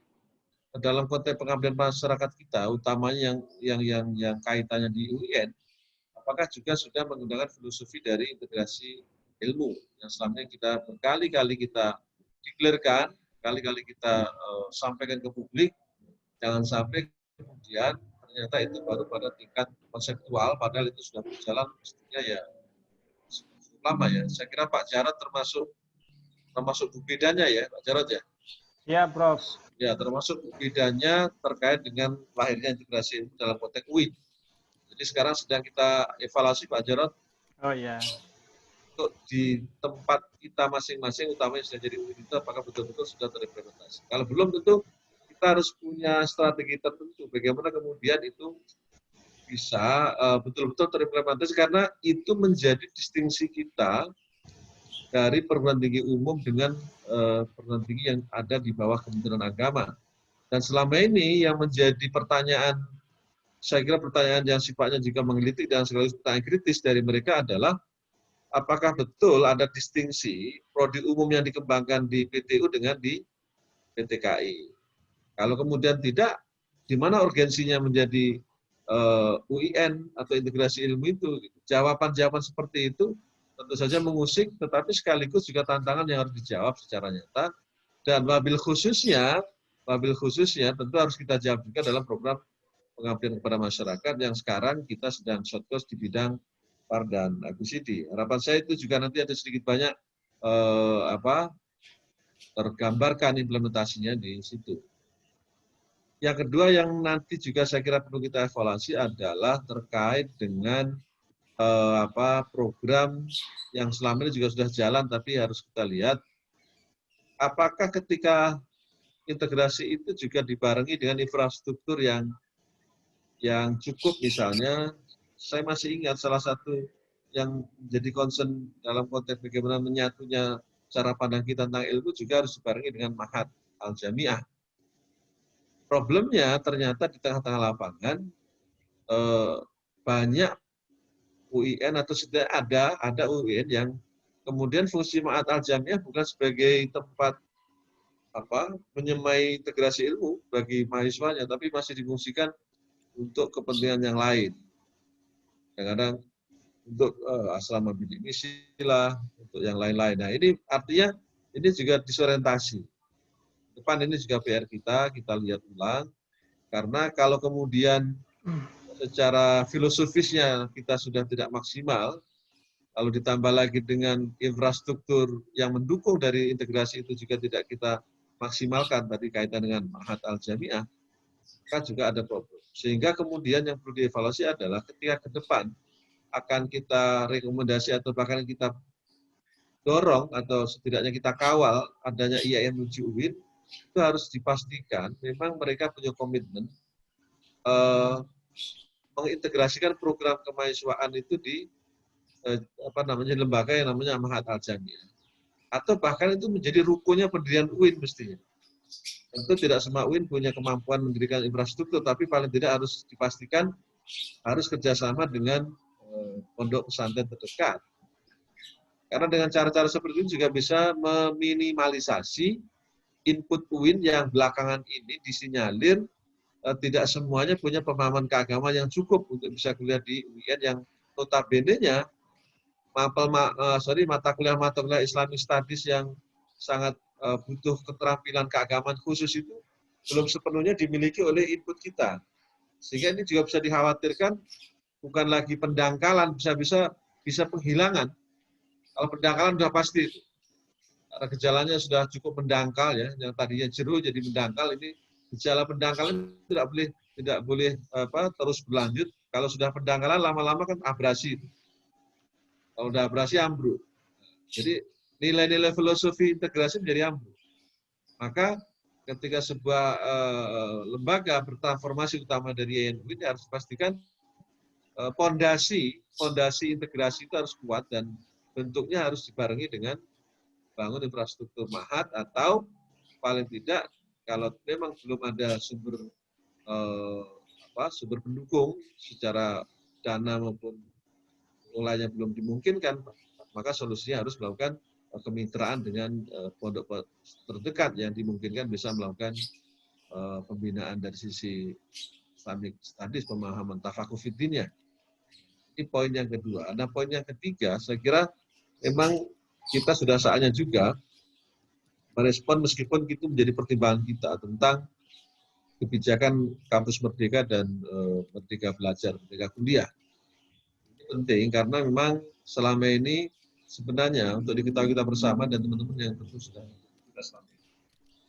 S4: dalam konteks pengabdian masyarakat kita, utamanya yang kaitannya di UIN, apakah juga sudah menggunakan filosofi dari integrasi ilmu yang selama ini kita berkali-kali kita declare-kan, kali-kali kita sampaikan ke publik, jangan sampai kemudian ternyata itu baru pada tingkat konseptual, padahal itu sudah berjalan mestinya ya lama ya. Saya kira Pak Jarod termasuk bedanya ya, Pak Jarod ya.
S5: Ya, Prof.
S4: Ya, termasuk bedanya terkait dengan lahirnya integrasi ilmu dalam konteks UIN. Jadi sekarang sedang kita evaluasi Pak Jarod.
S5: Oh ya.
S4: Untuk di tempat kita masing-masing, utamanya sudah jadi UIN itu, apakah betul-betul sudah terimplementasi. Kalau belum, tentu kita harus punya strategi tertentu. Bagaimana kemudian itu bisa betul-betul terimplementasi, karena itu menjadi distingsi kita dari perguruan tinggi umum dengan perguruan tinggi yang ada di bawah Kementerian Agama. Dan selama ini yang menjadi pertanyaan, saya kira pertanyaan yang sifatnya juga menggelitik dan sekaligus pertanyaan kritis dari mereka adalah, apakah betul ada distingsi prodi umum yang dikembangkan di PTU dengan di PTKI? Kalau kemudian tidak, di mana urgensinya menjadi UIN atau integrasi ilmu itu? Jawaban-jawaban seperti itu tentu saja mengusik, tetapi sekaligus juga tantangan yang harus dijawab secara nyata. Dan wabil khususnya tentu harus kita jawab juga dalam program pengabdian kepada masyarakat yang sekarang kita sedang short course di bidang PAR dan ABCD. Harapan saya itu juga nanti ada sedikit banyak tergambarkan implementasinya di situ. Yang kedua yang nanti juga saya kira perlu kita evaluasi adalah terkait dengan program yang selama ini juga sudah jalan, tapi harus kita lihat apakah ketika integrasi itu juga dibarengi dengan infrastruktur yang cukup. Misalnya saya masih ingat salah satu yang menjadi concern dalam konteks bagaimana menyatunya cara pandang kita tentang ilmu juga harus dibarengi dengan Ma'had Al-Jami'ah. Problemnya ternyata di tengah-tengah lapangan banyak UIN atau sudah ada UIN yang kemudian fungsi Ma'had Al-Jami'ah bukan sebagai tempat menyemai integrasi ilmu bagi mahasiswanya, tapi masih difungsikan untuk kepentingan yang lain. Kadang-kadang untuk asrama bidik misi lah, untuk yang lain-lain. Nah, ini artinya ini juga disorientasi. Depan ini juga PR kita lihat ulang, karena kalau kemudian secara filosofisnya kita sudah tidak maksimal, lalu ditambah lagi dengan infrastruktur yang mendukung dari integrasi itu juga tidak kita maksimalkan, tadi kaitan dengan Ma'had Al-Jami'ah, kan juga ada problem. Sehingga kemudian yang perlu dievaluasi adalah ketika ke depan akan kita rekomendasi atau bahkan kita dorong atau setidaknya kita kawal adanya IAIN menuju UIN, itu harus dipastikan memang mereka punya komitmen mengintegrasikan program kemahasiswaan itu di lembaga yang namanya Ma'had Al-Jami'ah, atau bahkan itu menjadi rukunnya pendirian UIN mestinya. Tentu tidak semua UIN punya kemampuan mendirikan infrastruktur, tapi paling tidak harus dipastikan harus kerjasama dengan pondok pesantren terdekat. Karena dengan cara-cara seperti ini juga bisa meminimalisasi input UIN yang belakangan ini disinyalir tidak semuanya punya pemahaman keagamaan yang cukup untuk bisa kuliah di UIN yang notabene-nya mata kuliah Islamic Studies yang sangat butuh keterampilan keagamaan khusus itu belum sepenuhnya dimiliki oleh input kita. Sehingga ini juga bisa dikhawatirkan bukan lagi pendangkalan, bisa penghilangan. Kalau pendangkalan sudah pasti itu. Karena gejalanya sudah cukup mendangkal ya, yang tadinya jeru jadi mendangkal, ini gejala pendangkalan tidak boleh terus berlanjut. Kalau sudah pendangkalan lama-lama kan abrasi. Kalau sudah abrasi ambruk. Jadi nilai-nilai filosofi integrasi menjadi ambruk. Maka ketika sebuah lembaga bertransformasi utama dari INU ini harus dipastikan fondasi integrasi itu harus kuat dan bentuknya harus dibarengi dengan bangun infrastruktur mahat atau paling tidak kalau memang belum ada sumber sumber pendukung secara dana maupun mulainya belum dimungkinkan, maka solusinya harus melakukan kemitraan dengan pondok terdekat yang dimungkinkan bisa melakukan pembinaan dari sisi Islamic Studies, pemahaman tafakuh fiddinnya. Ini poin yang kedua. Nah, poin yang ketiga, saya kira memang kita sudah saatnya juga merespon meskipun itu menjadi pertimbangan kita tentang kebijakan kampus merdeka dan merdeka belajar, merdeka kuliah. Ini penting karena memang selama ini sebenarnya untuk diketahui kita bersama dan teman-teman yang tentu sudah kita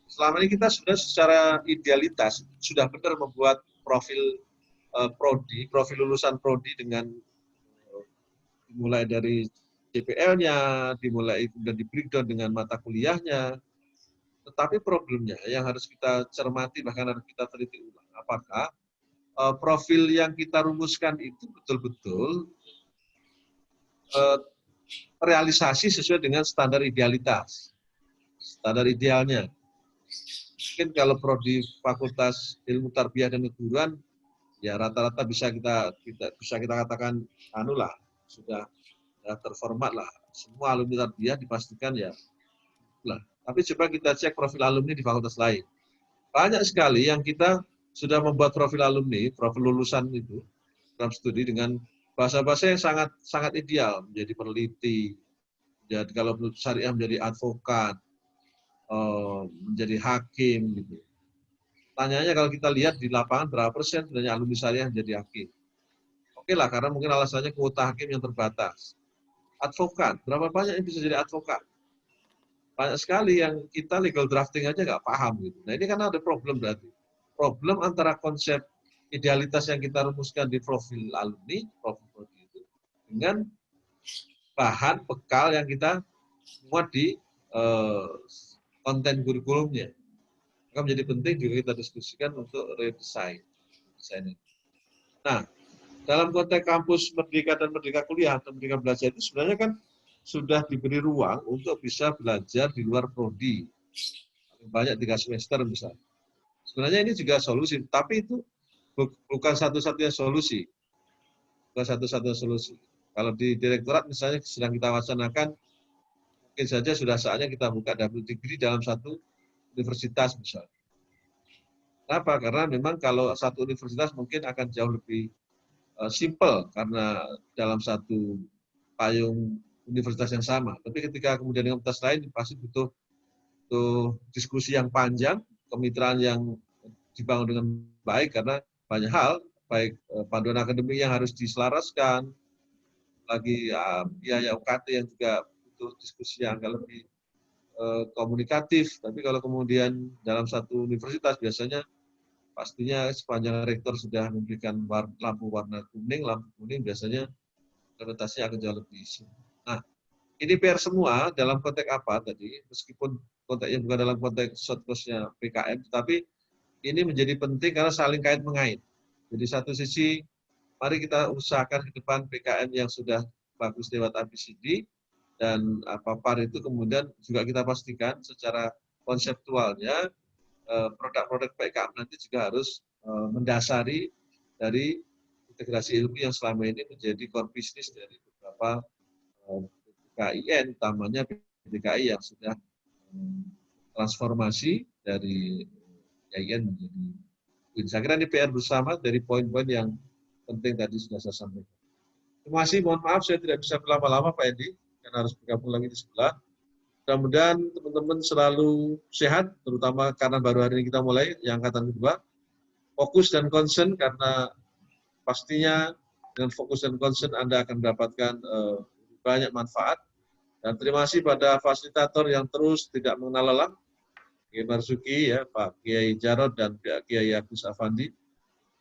S4: selama ini kita sudah secara idealitas sudah benar membuat profil prodi, profil lulusan prodi dengan dimulai dari CPL-nya, dimulai kemudian di breakdown dengan mata kuliahnya. Tetapi problemnya yang harus kita cermati, bahkan harus kita teliti ulang, apakah profil yang kita rumuskan itu betul-betul realisasi sesuai dengan standar idealitas, standar idealnya. Mungkin kalau prodi Fakultas Ilmu Tarbiyah dan Keguruan, ya rata-rata bisa kita katakan sudah terformat lah. Semua alumni tarbiyah dipastikan ya. Lah. Tapi coba kita cek profil alumni di fakultas lain. Banyak sekali yang kita sudah membuat profil alumni, profil lulusan itu dalam studi dengan bahasa-bahasa yang sangat ideal, menjadi peneliti, jadi kalau menurut syariah menjadi advokat, menjadi hakim gitu. Tanyanya kalau kita lihat di lapangan berapa persen sebenarnya alumni syariah menjadi hakim? Oke lah, karena mungkin alasannya kuota hakim yang terbatas. Advokat, berapa banyak yang bisa jadi advokat? Banyak sekali yang kita legal drafting aja nggak paham gitu. Nah ini kan ada problem berarti. Problem antara konsep idealitas yang kita rumuskan di profil alumni, profil prodi itu, dengan bahan bekal yang kita muat di konten kurikulumnya. Maka menjadi penting juga kita diskusikan untuk redesign. Nah, dalam konteks kampus merdeka dan merdeka kuliah atau merdeka belajar itu sebenarnya kan sudah diberi ruang untuk bisa belajar di luar prodi. Banyak 3 semester misalnya. Sebenarnya ini juga solusi, tapi itu bukan satu-satunya solusi. Bukan satu-satunya solusi. Kalau di direktorat misalnya sedang kita wacanakan, mungkin saja sudah saatnya kita buka double degree dalam satu universitas misalnya. Kenapa? Karena memang kalau satu universitas mungkin akan jauh lebih simple karena dalam satu payung universitas yang sama. Tapi ketika kemudian universitas lain pasti butuh diskusi yang panjang, kemitraan yang dibangun dengan baik karena banyak hal, baik panduan akademik yang harus diselaraskan, lagi biaya UKT yang juga butuh diskusi yang agak lebih komunikatif. Tapi kalau kemudian dalam satu universitas biasanya pastinya sepanjang rektor sudah memberikan lampu warna kuning, lampu kuning biasanya implementasinya akan jauh lebih simpel. Nah, ini PR semua dalam konteks apa tadi, meskipun konteksnya bukan dalam konteks short course-nya PKM, tetapi ini menjadi penting karena saling kait mengait. Jadi satu sisi, mari kita usahakan ke depan PKM yang sudah bagus lewat ABCD, dan PAR itu kemudian juga kita pastikan secara konseptualnya, produk-produk PKM nanti juga harus mendasari dari integrasi ilmu yang selama ini menjadi core business dari beberapa PKIN, utamanya PDKI yang sudah transformasi dari PKIN menjadi UIN. Saya kira ini PR bersama dari poin-poin yang penting tadi sudah saya sampaikan. Terima kasih, mohon maaf saya tidak bisa berlama-lama Pak Edi, karena harus bergabung lagi di sebelah. Mudah-mudahan teman-teman selalu sehat, terutama karena baru hari ini kita mulai yang angkatan kedua. Fokus dan concern karena pastinya dengan fokus dan concern Anda akan mendapatkan banyak manfaat. Dan terima kasih pada fasilitator yang terus tidak mengenal lelah, Kiai Marzuki, ya, Pak Kiai Jarod dan Pak Kiai Agus Afandi.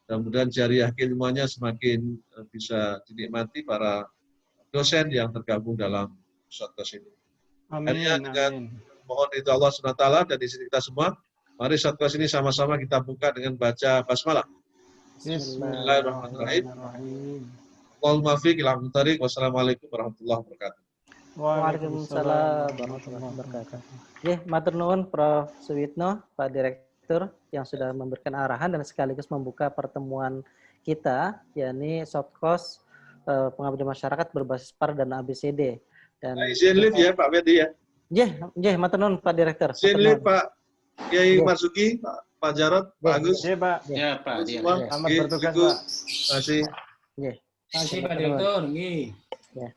S4: Mudah-mudahan jariah keilmuannya semakin bisa dinikmati para dosen yang tergabung dalam shortcast ini.
S5: Amin, amin.
S4: mohon itu Allah SWT dan izin kita semua. Mari saat kelas ini sama-sama kita buka dengan baca basmalah. Bismillahirrahmanirrahim. Allahumma fiq ila mutariq. Wassalamualaikum warahmatullahi wabarakatuh.
S3: Waalaikumsalam warahmatullahi wabarakatuh. Oke, matur nuwun Prof. Suwitno, Pak Direktur yang sudah memberikan arahan dan sekaligus membuka pertemuan kita, yakni short course pengabdian masyarakat berbasis PAR dan ABCD. Dan
S4: izin live ya Pak Fendi ya.
S3: Nggih, matur nuwun Pak Direktur.
S4: Izin live Pak Kiai Marzuki, Pak Jarod, Pak Agus.
S5: Iya, Pak.
S2: Ya, Pak.
S5: Selamat bertugas,
S4: Ibu.
S5: Pak.
S4: Terima kasih.
S3: Nggih.
S5: Terima kasih, Pak Direktur. Nggih.
S3: Ya.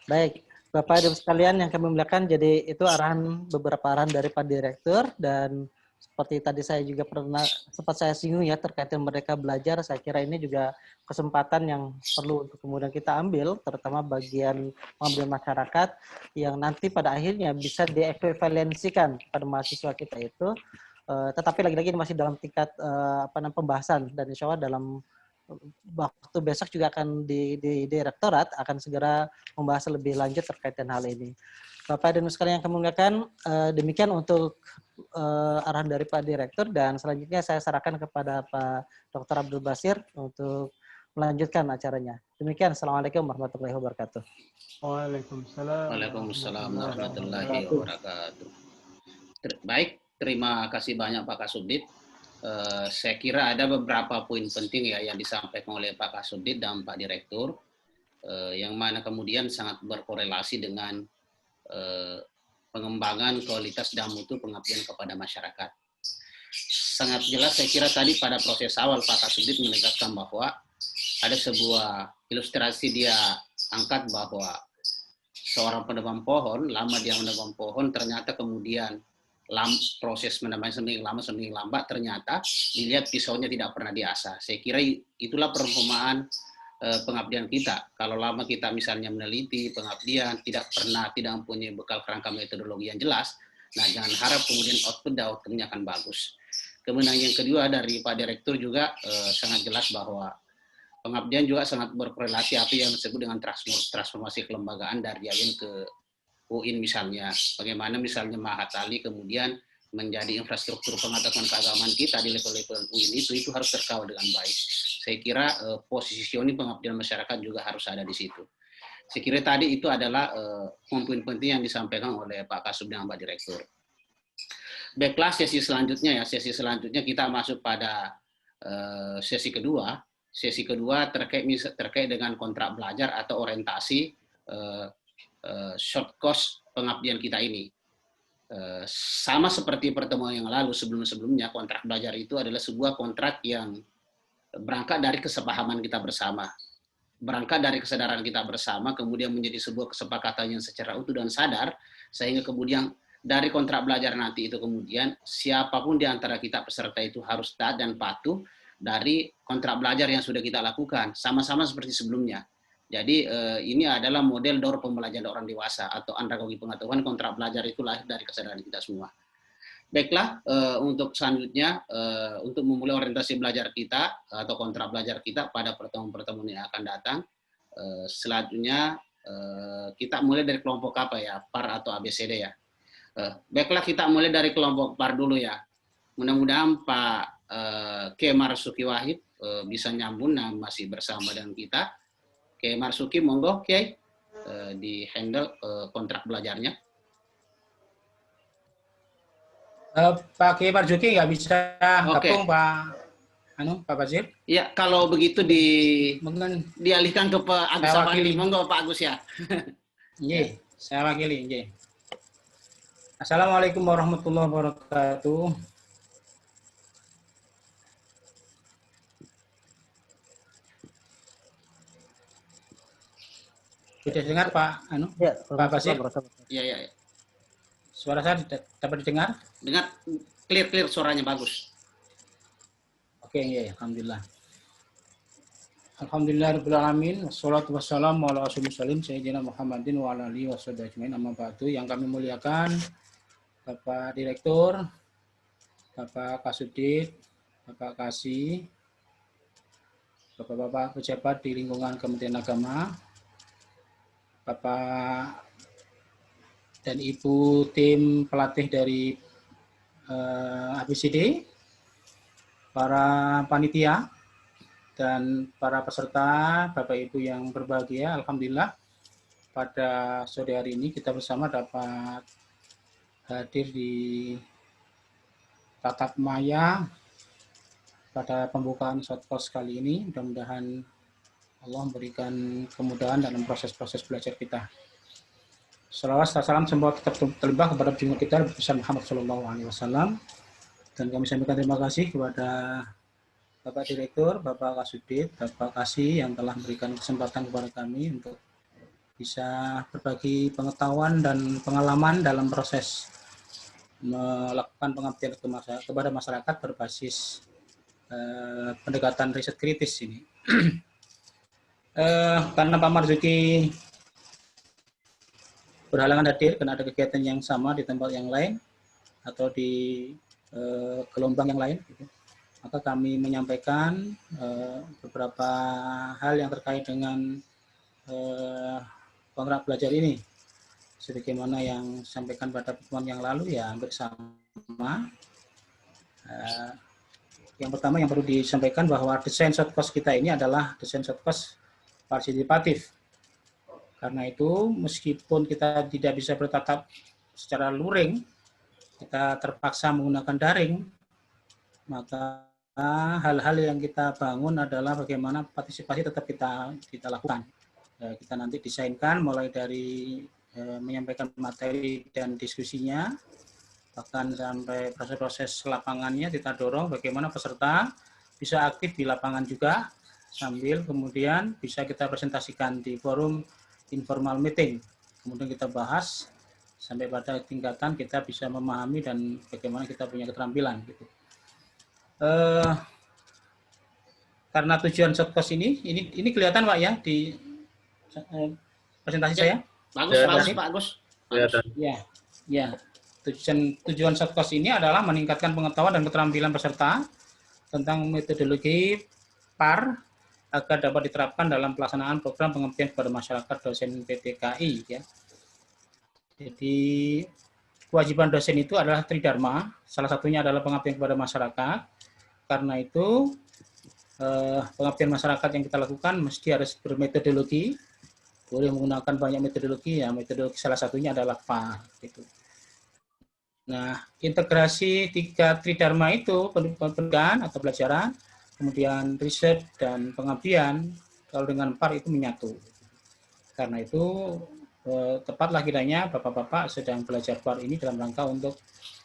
S3: Baik, Bapak Ibu sekalian yang kami muliakan, jadi itu beberapa arahan dari Pak Direktur, dan seperti tadi saya juga sempat saya singgung ya terkait dengan mereka belajar. Saya kira ini juga kesempatan yang perlu untuk kemudian kita ambil, terutama bagian pengabdian masyarakat yang nanti pada akhirnya bisa diekvivalensikan pada mahasiswa kita itu. Tetapi lagi-lagi ini masih dalam tingkat pembahasan, dan insya Allah dalam waktu besok juga akan di direktorat akan segera membahas lebih lanjut terkait dengan hal ini. Bapak dan Ibu sekalian yang kami muliakan, demikian untuk arahan dari Pak Direktur, dan selanjutnya saya serahkan kepada Pak Dr. Abdul Basir untuk melanjutkan acaranya. Demikian, Assalamualaikum warahmatullahi wabarakatuh.
S5: Waalaikumsalam.
S2: Waalaikumsalam warahmatullahi wabarakatuh. Baik, terima kasih banyak Pak Kasubdit. Saya kira ada beberapa poin penting ya yang disampaikan oleh Pak Kasubdit dan Pak Direktur, yang mana kemudian sangat berkorelasi dengan pengembangan kualitas dan mutu pengabdian kepada masyarakat. Sangat jelas saya kira tadi pada proses awal Pak Kasubdit menegaskan bahwa ada sebuah ilustrasi dia angkat bahwa seorang penebang pohon, lama dia menebang pohon, ternyata kemudian proses menebang semakin lama semakin lambat, ternyata dilihat pisaunya tidak pernah diasah. Saya kira itulah perumpamaan pengabdian kita. Kalau lama kita misalnya meneliti pengabdian, tidak mempunyai bekal kerangka metodologi yang jelas, nah jangan harap kemudian outputnya akan bagus. Kemudian yang kedua dari Pak Direktur juga sangat jelas bahwa pengabdian juga sangat berkorelasi apa yang disebut dengan transformasi kelembagaan dari IAIN ke UIN misalnya. Bagaimana misalnya Mahat Ali kemudian menjadi infrastruktur pengetahuan keagamaan kita di level-level UIN itu harus terkawal dengan baik. Saya kira positioning pengabdian masyarakat juga harus ada di situ. Saya kira tadi itu adalah poin penting yang disampaikan oleh Pak Kasub dan Pak Direktur. Baiklah, sesi selanjutnya kita masuk pada sesi kedua. Sesi kedua terkait dengan kontrak belajar atau orientasi short course pengabdian kita ini. Sama seperti pertemuan yang lalu sebelumnya, kontrak belajar itu adalah sebuah kontrak yang berangkat dari kesepahaman kita bersama, berangkat dari kesadaran kita bersama, kemudian menjadi sebuah kesepakatan yang secara utuh dan sadar, sehingga kemudian dari kontrak belajar nanti itu kemudian siapapun di antara kita peserta itu harus taat dan patuh dari kontrak belajar yang sudah kita lakukan, sama-sama seperti sebelumnya. Jadi ini adalah model daur pembelajaran orang dewasa atau andragogi pengetahuan. Kontrak belajar itu lahir dari kesadaran kita semua. Baiklah, untuk selanjutnya, untuk memulai orientasi belajar kita atau kontrak belajar kita pada pertemuan-pertemuan yang akan datang, selanjutnya kita mulai dari kelompok apa ya, PAR atau ABCD ya. Baiklah, kita mulai dari kelompok PAR dulu ya. Mudah-mudahan Pak Kiai Marzuki Wahid bisa nyambung dan masih bersama dengan kita. Kiai Marzuki, monggo Kiai di handle kontrak belajarnya.
S5: Pak Kiai Marzuki nggak bisa gabung, Pak Basir?
S2: Ya, kalau begitu dialihkan ke Pak Agus Sabandi. Monggo Pak Agus ya.
S5: Iya, saya wakili. Iya. Assalamualaikum warahmatullahi wabarakatuh. Sudah dengar Pak
S3: Ya,
S5: Pak Basir?
S2: Iya.
S5: Suara saya dapat didengar?
S2: Dengar clear suaranya bagus.
S5: Oke, ya, alhamdulillah. Alhamdulillahirabbil alamin, wassalatu wassalamu ala asyrofil sayyidina Muhammadin wa ala alihi washabihi ajmain, amma ba'du. Yang kami muliakan Bapak Direktur, Bapak Kasubdit, Bapak Kasih, Bapak-bapak pejabat di lingkungan Kementerian Agama, Bapak dan Ibu tim pelatih dari ABCD, para panitia, dan para peserta, Bapak Ibu yang berbahagia. Alhamdulillah pada sore hari ini kita bersama dapat hadir di tatap maya pada pembukaan short course kali ini. Mudah-mudahan Allah memberikan kemudahan dalam proses-proses belajar kita. Salawat salam semoga tetap terlimpah kepada junjungan kita besar Muhammad SAW. Dan kami sampaikan terima kasih kepada Bapak Direktur, Bapak Kasubdit, Bapak Kasih yang telah memberikan kesempatan kepada kami untuk bisa berbagi pengetahuan dan pengalaman dalam proses melakukan pengabdian kepada masyarakat berbasis pendekatan riset kritis ini. Karena Pak Marzuki berhalangan hadir karena ada kegiatan yang sama di tempat yang lain atau di gelombang yang lain, gitu, maka kami menyampaikan beberapa hal yang terkait dengan kontrak belajar ini. Sebagaimana yang disampaikan pada pertemuan yang lalu, ya hampir sama. Yang pertama yang perlu disampaikan bahwa desain short course kita ini adalah desain short course partisipatif. Karena itu, meskipun kita tidak bisa bertatap secara luring, kita terpaksa menggunakan daring, maka hal-hal yang kita bangun adalah bagaimana partisipasi tetap kita lakukan. Kita nanti desainkan mulai dari menyampaikan materi dan diskusinya, bahkan sampai proses-proses lapangannya kita dorong bagaimana peserta bisa aktif di lapangan juga, sambil kemudian bisa kita presentasikan di forum informal meeting. Kemudian kita bahas sampai pada tingkatan kita bisa memahami dan bagaimana kita punya keterampilan. Gitu. Karena tujuan short course ini kelihatan Pak ya di presentasi saya.
S2: Bagus Pak Agus.
S5: Ya. Tujuan short course ini adalah meningkatkan pengetahuan dan keterampilan peserta tentang metodologi PAR agar dapat diterapkan dalam pelaksanaan program pengabdian kepada masyarakat dosen PTKI. Ya. Jadi kewajiban dosen itu adalah tridharma, salah satunya adalah pengabdian kepada masyarakat. Karena itu pengabdian masyarakat yang kita lakukan mesti harus bermetodologi, boleh menggunakan banyak metodologi, ya metodologi salah satunya adalah PAR. Gitu. Nah, integrasi tiga tridharma itu, pendidikan atau pelajaran, kemudian riset dan pengabdian, kalau dengan PAR itu menyatu. Karena itu tepatlah kiranya Bapak-Bapak sedang belajar PAR ini dalam rangka untuk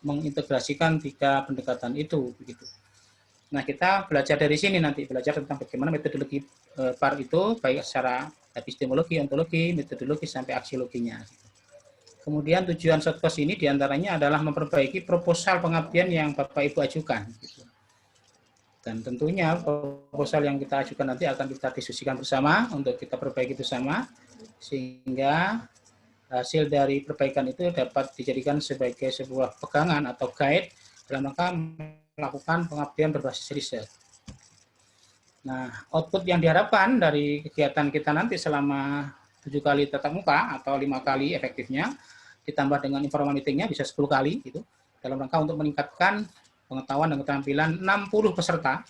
S5: mengintegrasikan tiga pendekatan itu. Begitu. Nah, kita belajar dari sini nanti, belajar tentang bagaimana metodologi PAR itu, baik secara epistemologi, ontologi, metodologi, sampai aksiologinya. Kemudian tujuan short course ini diantaranya adalah memperbaiki proposal pengabdian yang Bapak Ibu ajukan. Dan tentunya proposal yang kita ajukan nanti akan kita diskusikan bersama untuk kita perbaiki bersama, sehingga hasil dari perbaikan itu dapat dijadikan sebagai sebuah pegangan atau guide dalam rangka melakukan pengabdian berbasis riset. Nah, output yang diharapkan dari kegiatan kita nanti selama 7 kali tatap muka atau 5 kali efektifnya, ditambah dengan informal meetingnya bisa 10 kali, gitu, dalam rangka untuk meningkatkan pengetahuan dan keterampilan 60 peserta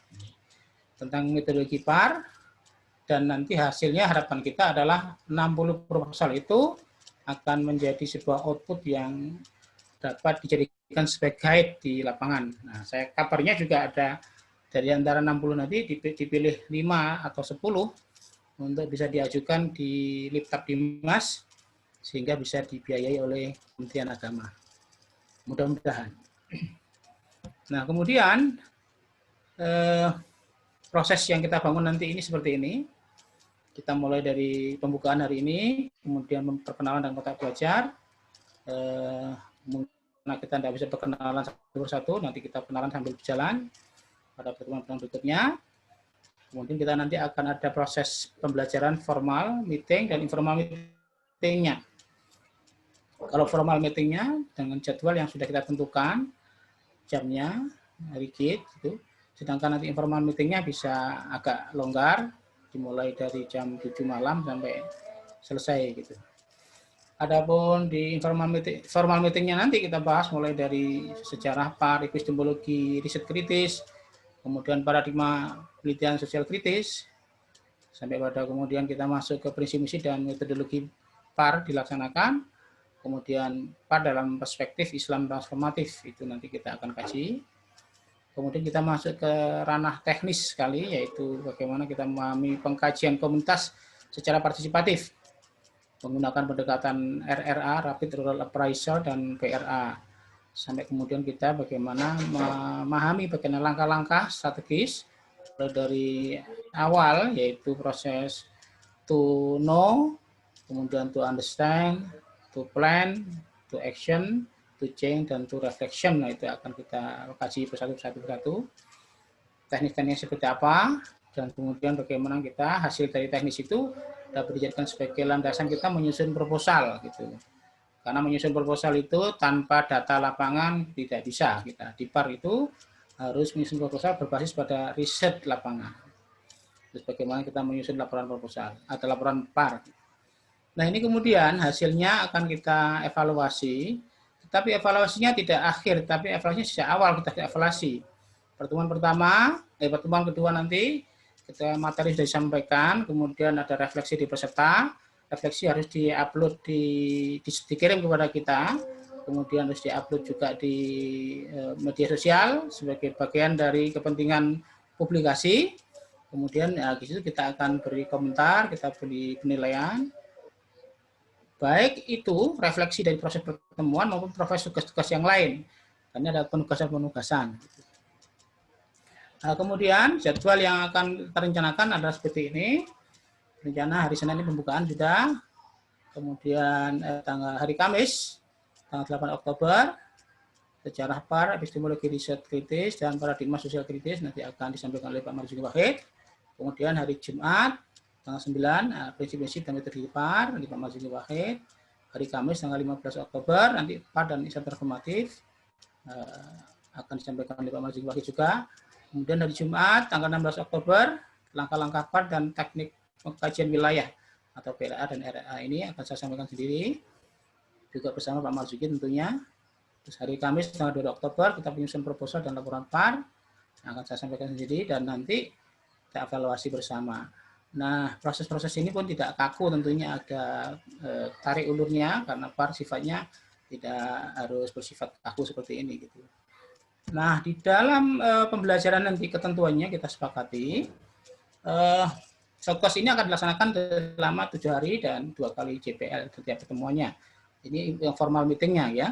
S5: tentang metodologi PAR, dan nanti hasilnya harapan kita adalah 60 proposal itu akan menjadi sebuah output yang dapat dijadikan sebagai guide di lapangan. Nah, saya kabarnya juga ada dari antara 60 nanti dipilih 5 atau 10 untuk bisa diajukan di Liptab Dimas sehingga bisa dibiayai oleh Kementerian Agama. Mudah-mudahan. Nah, kemudian proses yang kita bangun nanti ini seperti ini. Kita mulai dari pembukaan hari ini, kemudian perkenalan dan kotak belajar. Nah, kita tidak bisa perkenalan satu persatu, nanti kita kenalan sambil berjalan pada pertemuan berikutnya. Kemudian kita nanti akan ada proses pembelajaran formal, meeting, dan informal meetingnya. Kalau formal meetingnya dengan jadwal yang sudah kita tentukan, jamnya, rigid, gitu. Sedangkan nanti informal meetingnya bisa agak longgar, dimulai dari jam 7 malam sampai selesai. Gitu. Adapun di formal meetingnya nanti kita bahas mulai dari sejarah PAR, epistemologi, riset kritis, kemudian paradigma penelitian sosial kritis, sampai pada kemudian kita masuk ke prinsip misi dan metodologi PAR dilaksanakan, kemudian PAR dalam perspektif Islam transformatif, itu nanti kita akan kaji. Kemudian kita masuk ke ranah teknis sekali, yaitu bagaimana kita memahami pengkajian komunitas secara partisipatif, menggunakan pendekatan RRA, Rapid Rural Appraisal, dan PRA. Sampai kemudian kita bagaimana memahami bagaimana langkah-langkah strategis dari awal, yaitu proses to know, kemudian to understand, to plan, to action, to change, dan to reflection. Nah, itu akan kita kaji persatu. Teknik-tekniknya seperti apa, dan kemudian bagaimana kita hasil dari teknis itu dapat dijadikan sebagai landasan kita menyusun proposal gitu. Karena menyusun proposal itu tanpa data lapangan tidak bisa kita. Di PAR itu harus menyusun proposal berbasis pada riset lapangan. Terus bagaimana kita menyusun laporan proposal atau laporan PAR. Nah, ini kemudian hasilnya akan kita evaluasi, tapi evaluasinya tidak akhir, tapi evaluasinya sejak awal kita evaluasi. Pertemuan kedua nanti ketika materi sudah disampaikan, kemudian ada refleksi di peserta, refleksi harus diupload dikirim kepada kita, kemudian harus diupload juga di media sosial sebagai bagian dari kepentingan publikasi. Kemudian di situ kita akan beri komentar, kita beri penilaian, baik itu refleksi dari proses pertemuan maupun proses tugas-tugas yang lain. Karena ada penugasan-penugasan. Nah, kemudian jadwal yang akan terencanakan adalah seperti ini. Rencana hari Senin ini pembukaan sudah. Kemudian hari Kamis, tanggal 8 Oktober, sejarah PAR, epistemologi riset kritis, dan paradigma sosial kritis nanti akan disampaikan oleh Pak Marzuki Wahid. Kemudian hari Jumat, tanggal 9, prinsip-prinsip dan metode PAR, dari Pak Marzuki Wahid. Hari Kamis, tanggal 15 Oktober, nanti PAR dan Islam transformatif akan disampaikan oleh Pak Marzuki Wahid juga. Kemudian hari Jumat, tanggal 16 Oktober, langkah-langkah PAR dan teknik pengkajian wilayah atau PLA dan RA ini akan saya sampaikan sendiri, juga bersama Pak Marzuki tentunya. Terus hari Kamis, tanggal 2 Oktober, kita menyusun proposal dan laporan PAR, yang akan saya sampaikan sendiri, dan nanti kita evaluasi bersama. Nah, proses-proses ini pun tidak kaku, tentunya ada tarik ulurnya, karena PAR sifatnya tidak harus bersifat kaku seperti ini gitu. Nah, di dalam pembelajaran nanti ketentuannya kita sepakati, shortcourse ini akan dilaksanakan selama 7 hari dan 2 kali JPL setiap pertemuannya. Ini yang formal meetingnya ya.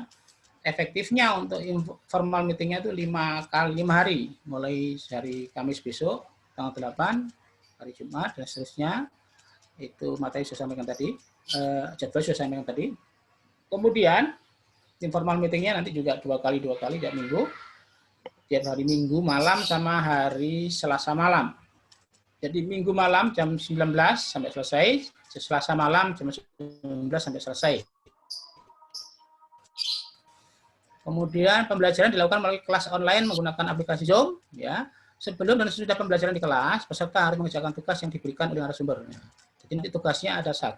S5: Efektifnya untuk formal meetingnya itu 5 hari, mulai hari Kamis besok, tanggal 8, hari Jumat, dan seterusnya. Itu materi saya sampaikan tadi, jadwal saya sampaikan tadi. Kemudian, informal meetingnya nanti juga 2 kali tiap minggu. Tiap hari Minggu malam sama hari Selasa malam. Jadi Minggu malam jam 19 sampai selesai, Selasa malam jam 19 sampai selesai. Kemudian pembelajaran dilakukan melalui kelas online menggunakan aplikasi Zoom. Ya. Sebelum dan sesudah pembelajaran di kelas, peserta harus mengerjakan tugas yang diberikan oleh narasumber. Jadi nanti tugasnya ada 1,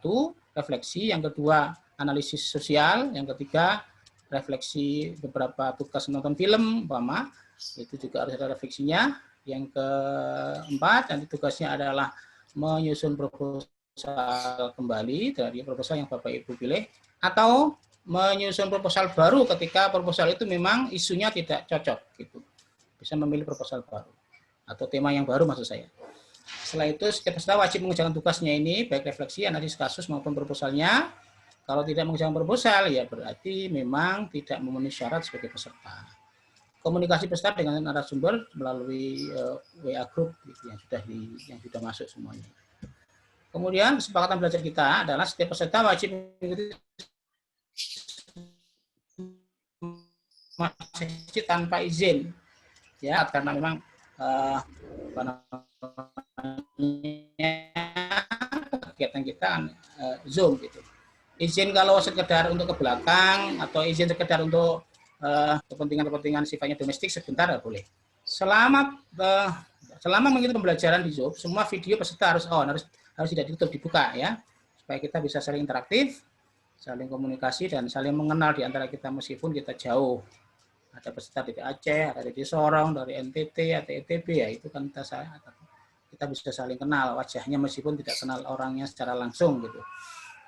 S5: refleksi, yang kedua analisis sosial, yang ketiga refleksi beberapa tugas menonton film, umpama. Itu juga harus ada refleksinya. Yang keempat, nanti tugasnya adalah menyusun proposal kembali dari proposal yang Bapak Ibu pilih, atau menyusun proposal baru ketika proposal itu memang isunya tidak cocok gitu. Bisa memilih proposal baru atau tema yang baru maksud saya. Setelah itu setiap peserta wajib mengerjakan tugasnya ini, baik refleksi, analisis kasus maupun proposalnya. Kalau tidak mengerjakan proposal ya berarti memang tidak memenuhi syarat sebagai peserta. Komunikasi peserta dengan narasumber melalui WA group gitu, yang sudah masuk semuanya. Kemudian kesepakatan belajar kita adalah setiap peserta wajib mengikuti sesi tanpa izin, ya karena memang kegiatan kita Zoom gitu. Izin kalau sekedar untuk ke belakang atau izin sekedar untuk kepentingan sifatnya domestik sebentar boleh. Selama mengikuti pembelajaran di Zoom, semua video peserta harus on, harus tidak ditutup, dibuka ya, supaya kita bisa saling interaktif. saling komunikasi dan saling mengenal di antara kita meskipun kita jauh. Ada peserta dari Aceh, ada dari Sorong, dari NTT, atau ETB, ya itu kan kita bisa saling kenal wajahnya meskipun tidak kenal orangnya secara langsung gitu.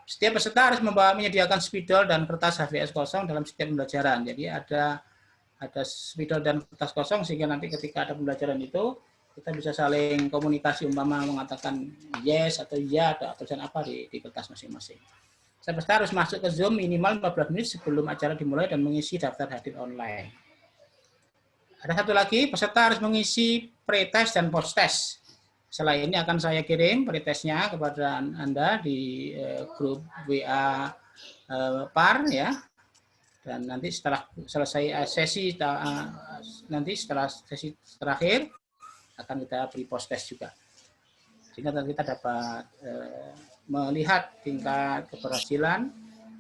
S5: Setiap peserta harus menyediakan spidol dan kertas HVS kosong dalam setiap pembelajaran. Jadi ada spidol dan kertas kosong sehingga nanti ketika ada pembelajaran itu kita bisa saling komunikasi, umpama mengatakan yes atau ya atau tulisan apa di kertas masing-masing. Peserta harus masuk ke Zoom minimal 15 menit sebelum acara dimulai dan mengisi daftar hadir online. Ada satu lagi, peserta harus mengisi pretest dan post-test. Setelah ini akan saya kirim pretestnya kepada Anda di grup WA PAR ya. Dan nanti setelah selesai sesi, nanti setelah sesi terakhir akan kita beri post-test juga. Sehingga kita dapat melihat tingkat keberhasilan,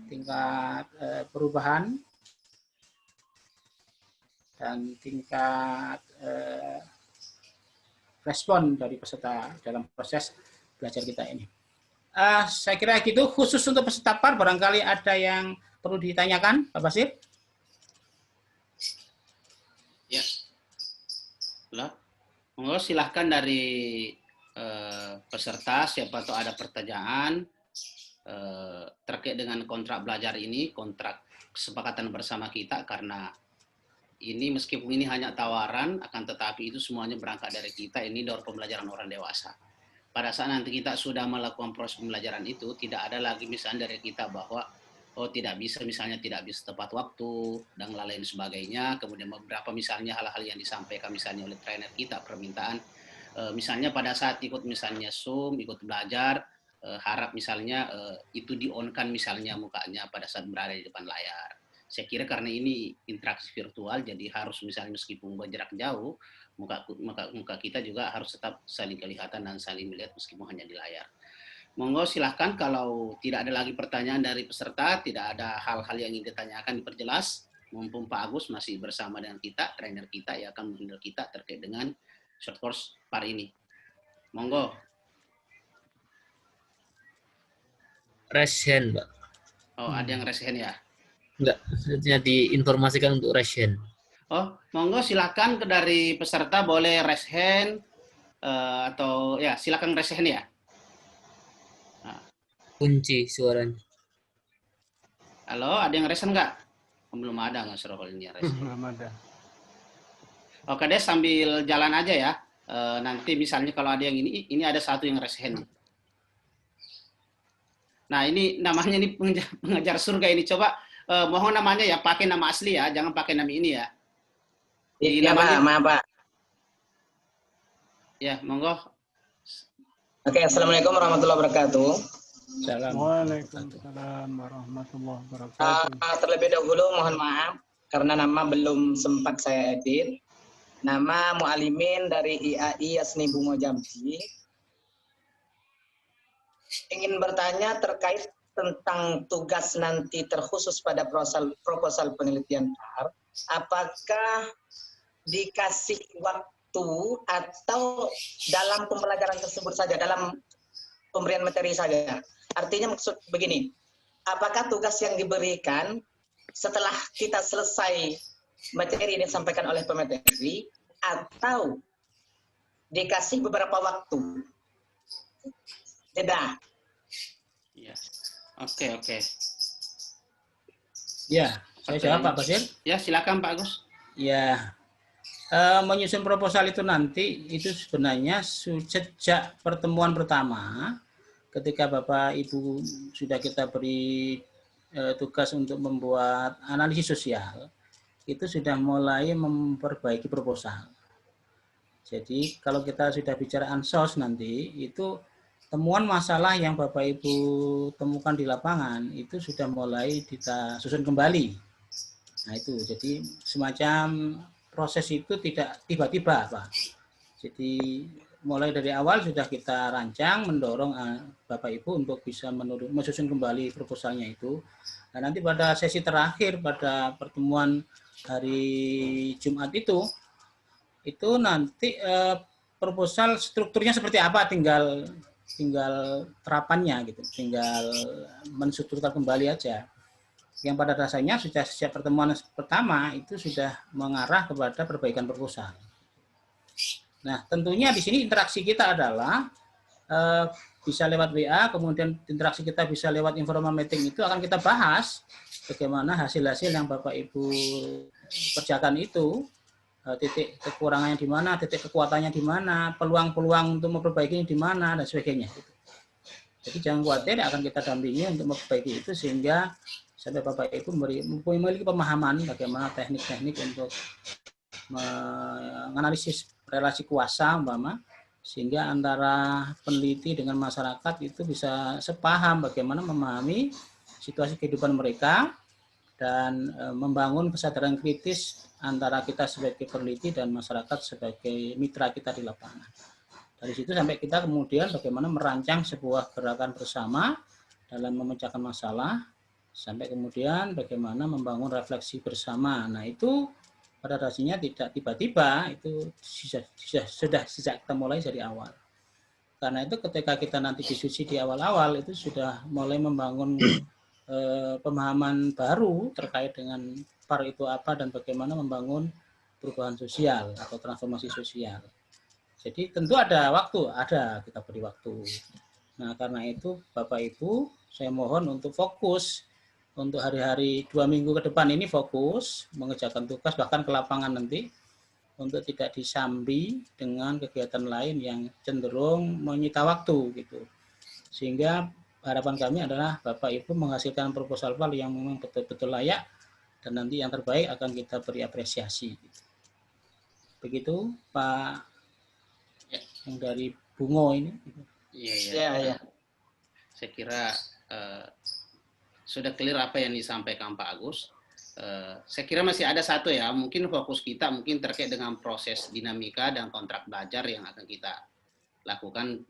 S5: tingkat perubahan, dan tingkat respon dari peserta dalam proses belajar kita ini. Saya kira gitu, khusus untuk peserta PAR, barangkali ada yang perlu ditanyakan, Pak Basir?
S2: Ya. Monggo silahkan dari peserta, siapa tahu ada pertanyaan terkait dengan kontrak belajar ini, kontrak kesepakatan bersama kita, karena ini meskipun ini hanya tawaran, akan tetapi itu semuanya berangkat dari kita, ini dari pembelajaran orang dewasa. Pada saat nanti kita sudah melakukan proses pembelajaran itu, tidak ada lagi misalnya dari kita bahwa oh tidak bisa, misalnya tidak bisa tepat waktu, dan lain sebagainya, kemudian beberapa misalnya hal-hal yang disampaikan misalnya oleh trainer kita, permintaan, misalnya pada saat ikut misalnya Zoom, ikut belajar, harap misalnya itu di-on-kan misalnya mukanya pada saat berada di depan layar. Saya kira karena ini interaksi virtual, jadi harus misalnya meskipun berjarak jauh, muka kita juga harus tetap saling kelihatan dan saling melihat meskipun hanya di layar. Monggo silahkan kalau tidak ada lagi pertanyaan dari peserta, tidak ada hal-hal yang ingin ditanyakan diperjelas, mumpung Pak Agus masih bersama dengan kita, trainer kita yang akan menghindar kita terkait dengan short course PAR ini. Monggo.
S1: Raise hand, Pak.
S2: Oh, ada yang raise hand ya?
S1: Enggak, seharusnya diinformasikan untuk raise hand.
S2: Oh, monggo silakan dari peserta boleh raise hand atau ya silakan raise hand ya.
S1: Kunci suaranya.
S2: Halo, ada yang raise hand nggak? Belum ada nggak suruh ini raise hand.
S6: Belum ada.
S2: Oke deh, sambil jalan aja ya. Nanti misalnya kalau ada yang ini ada satu yang raise hand. Nah ini namanya ini pengejar surga ini. Coba mohon namanya ya pakai nama asli ya, jangan pakai nama ini ya.
S7: Iya Pak, maaf Pak.
S2: Ya, monggo.
S7: Oke, Assalamualaikum warahmatullahi wabarakatuh.
S6: Waalaikumsalam warahmatullahi wabarakatuh.
S7: Terlebih dahulu mohon maaf karena nama belum sempat saya edit. Nama Mualimin dari IAI Yasni Bungo Jambi. Ingin bertanya terkait tentang tugas nanti terkhusus pada proposal penelitian PAR. Apakah dikasih waktu atau dalam pembelajaran tersebut saja, dalam pemberian materi saja? Artinya maksud begini, apakah tugas yang diberikan setelah kita selesai materi yang disampaikan oleh pemateri atau dikasih beberapa waktu? Jeda.
S2: Ya. Oke.
S5: Ya, saya jawab Pak Basir.
S2: Ya, silakan Pak Agus.
S5: Ya, menyusun proposal itu nanti itu sebenarnya sejak pertemuan pertama, ketika Bapak Ibu sudah kita beri tugas untuk membuat analisis sosial, itu sudah mulai memperbaiki proposal. Jadi kalau kita sudah bicara ansos nanti, itu temuan masalah yang Bapak Ibu temukan di lapangan itu sudah mulai kita susun kembali. Nah itu, jadi semacam proses itu tidak tiba-tiba, Pak. Jadi mulai dari awal sudah kita rancang, mendorong Bapak Ibu untuk bisa menyusun kembali proposalnya itu. Nah nanti pada sesi terakhir, pada pertemuan hari Jumat itu nanti proposal strukturnya seperti apa tinggal tinggal terapannya gitu, tinggal menstrukturkan kembali aja. Yang pada dasarnya sudah sejak pertemuan pertama itu sudah mengarah kepada perbaikan proposal. Nah, tentunya di sini interaksi kita adalah bisa lewat WA, kemudian interaksi kita bisa lewat informal meeting, itu akan kita bahas bagaimana hasil-hasil yang Bapak Ibu kerjakan itu, titik kekurangannya di mana, titik kekuatannya di mana, peluang-peluang untuk memperbaikinya di mana, dan sebagainya. Jadi jangan khawatir, akan kita dampingi untuk memperbaiki itu sehingga sampai Bapak Ibu memiliki pemahaman bagaimana teknik-teknik untuk menganalisis relasi kuasa umpama, sehingga antara peneliti dengan masyarakat itu bisa sepaham bagaimana memahami situasi kehidupan mereka dan membangun kesadaran kritis antara kita sebagai peneliti dan masyarakat sebagai mitra kita di lapangan. Dari situ sampai kita kemudian bagaimana merancang sebuah gerakan bersama dalam memecahkan masalah, sampai kemudian bagaimana membangun refleksi bersama. Nah, itu pada dasarnya tidak tiba-tiba, itu sudah sejak kita mulai dari awal. Karena itu ketika kita nanti diskusi di awal-awal itu sudah mulai membangun pemahaman baru terkait dengan PAR itu apa dan bagaimana membangun perubahan sosial atau transformasi sosial. Jadi tentu ada waktu, kita beri waktu. Nah, karena itu Bapak Ibu, saya mohon untuk fokus untuk hari-hari 2 minggu ke depan ini, fokus mengerjakan tugas bahkan ke lapangan nanti, untuk tidak disambi dengan kegiatan lain yang cenderung menyita waktu gitu. Sehingga harapan kami adalah Bapak Ibu menghasilkan proposal PAR yang memang betul-betul layak dan nanti yang terbaik akan kita beri apresiasi. Begitu Pak yang dari Bungo ini.
S2: Iya. Saya kira sudah clear apa yang disampaikan Pak Agus. Saya kira masih ada satu ya, mungkin fokus kita mungkin terkait dengan proses dinamika dan kontrak belajar yang akan kita lakukan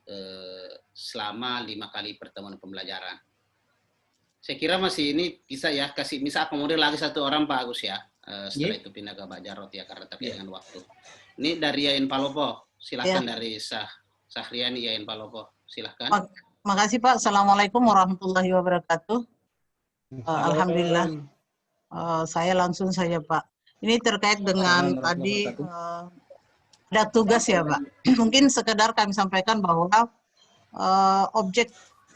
S2: selama 5 kali pertemuan pembelajaran. Saya kira masih ini bisa ya, bisa akomodir lagi 1 orang Pak Agus ya, setelah itu pindah ke Pak Jarot ya, karena terkait dengan waktu. Ini dari Yain Palopo, silahkan dari Sahriani Yain Palopo, silahkan.
S8: Makasih Pak, Assalamualaikum warahmatullahi wabarakatuh. Alhamdulillah, saya langsung saja Pak. Ini terkait dengan tadi ada tugas ya Pak. Mungkin sekedar kami sampaikan bahwa objek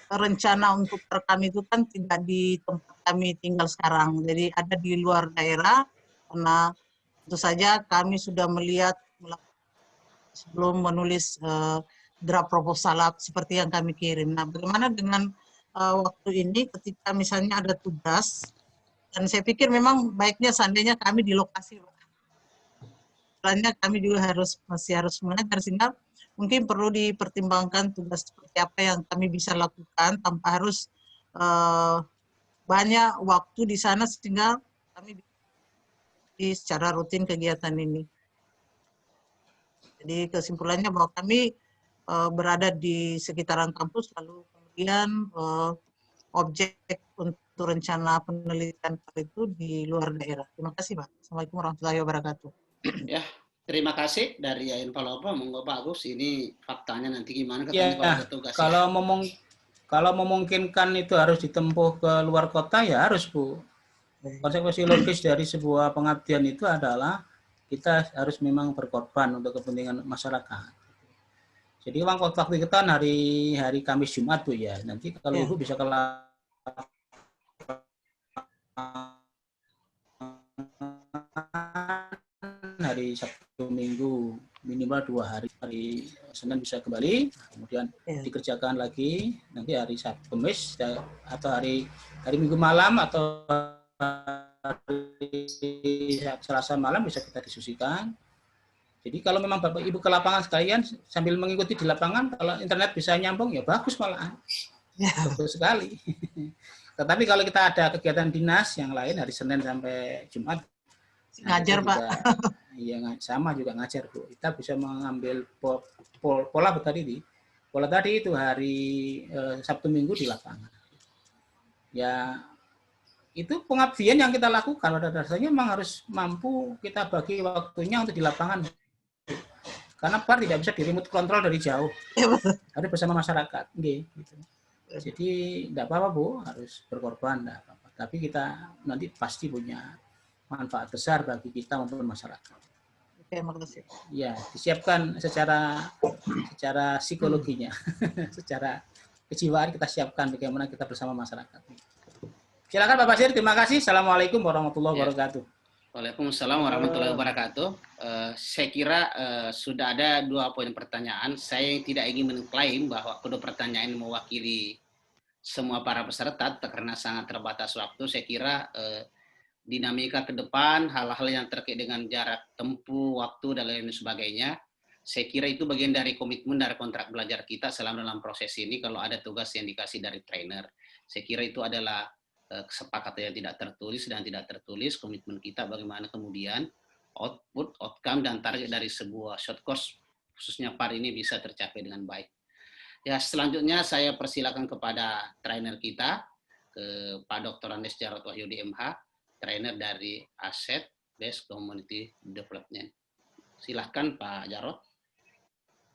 S8: rencana untuk kami itu kan tidak di tempat kami tinggal sekarang. Jadi ada di luar daerah, karena tentu saja kami sudah melihat sebelum menulis draft proposal seperti yang kami kirim. Nah, bagaimana dengan waktu ini ketika misalnya ada tugas, dan saya pikir memang baiknya seandainya kami di lokasi, karena kami juga masih harus mengajar, sehingga mungkin perlu dipertimbangkan tugas seperti apa yang kami bisa lakukan tanpa harus banyak waktu di sana, sehingga kami secara rutin kegiatan ini. Jadi kesimpulannya bahwa kami berada di sekitaran kampus, lalu kemudian objek untuk rencana penelitian itu di luar daerah. Terima kasih Pak. Assalamualaikum warahmatullahi wabarakatuh.
S2: Ya, terima kasih dari Yain Palopo. Monggo Pak Agus, ini faktanya nanti gimana
S5: Ya,
S2: kalau ada tugas?
S5: Kalau memungkinkan itu harus ditempuh ke luar kota ya harus Bu. Konsekuensi logis dari sebuah pengabdian itu adalah kita harus memang berkorban untuk kepentingan masyarakat. Jadi waktu kita hari Kamis Jumat Bu ya. Nanti kalau Ibu bisa ke hari Sabtu Minggu minimal 2 hari, hari Senin bisa kembali, kemudian dikerjakan lagi nanti hari Sabtu Kamis atau hari Minggu malam atau hari Selasa malam bisa kita diskusikan. Jadi kalau memang Bapak Ibu ke lapangan sekalian sambil mengikuti di lapangan, kalau internet bisa nyambung ya bagus malahan. Bagus sekali. Tetapi kalau kita ada kegiatan dinas yang lain hari Senin sampai Jumat,
S8: ngajar Pak.
S5: Iya sama juga ngajar Bu. Kita bisa mengambil pola tadi. Pola tadi itu hari Sabtu Minggu di lapangan. Ya itu pengabdian yang kita lakukan pada dasarnya memang harus mampu kita bagi waktunya untuk di lapangan. Karena PAR tidak bisa di remote control dari jauh. Harus bersama masyarakat. Gitu. Jadi tidak apa-apa Bu, harus berkorban, tidak apa-apa. Tapi kita nanti pasti punya manfaat besar bagi kita maupun masyarakat.
S8: Oke, makasih.
S5: Ya, disiapkan secara psikologinya, secara kejiwaan kita siapkan bagaimana kita bersama masyarakat. Silakan Pak Basir, terima kasih. Assalamualaikum warahmatullahi wabarakatuh.
S2: Waalaikumsalam warahmatullahi wabarakatuh. Saya kira sudah ada 2 poin pertanyaan. Saya tidak ingin mengklaim bahwa kedua pertanyaan mewakili semua para peserta karena sangat terbatas waktu. Saya kira dinamika ke depan, hal-hal yang terkait dengan jarak tempuh, waktu, dan lain sebagainya, saya kira itu bagian dari komitmen dari kontrak belajar kita selama dalam proses ini. Kalau ada tugas yang dikasih dari trainer, saya kira itu adalah kesepakatan yang tidak tertulis dan tidak tertulis, komitmen kita bagaimana kemudian output, outcome, dan target dari sebuah short course, khususnya PAR ini bisa tercapai dengan baik. Ya, selanjutnya saya persilakan kepada trainer kita, ke Pak Dr. Andes Jarot Wahyudi MH, trainer dari Asset Based Community Development. Silahkan Pak Jarot.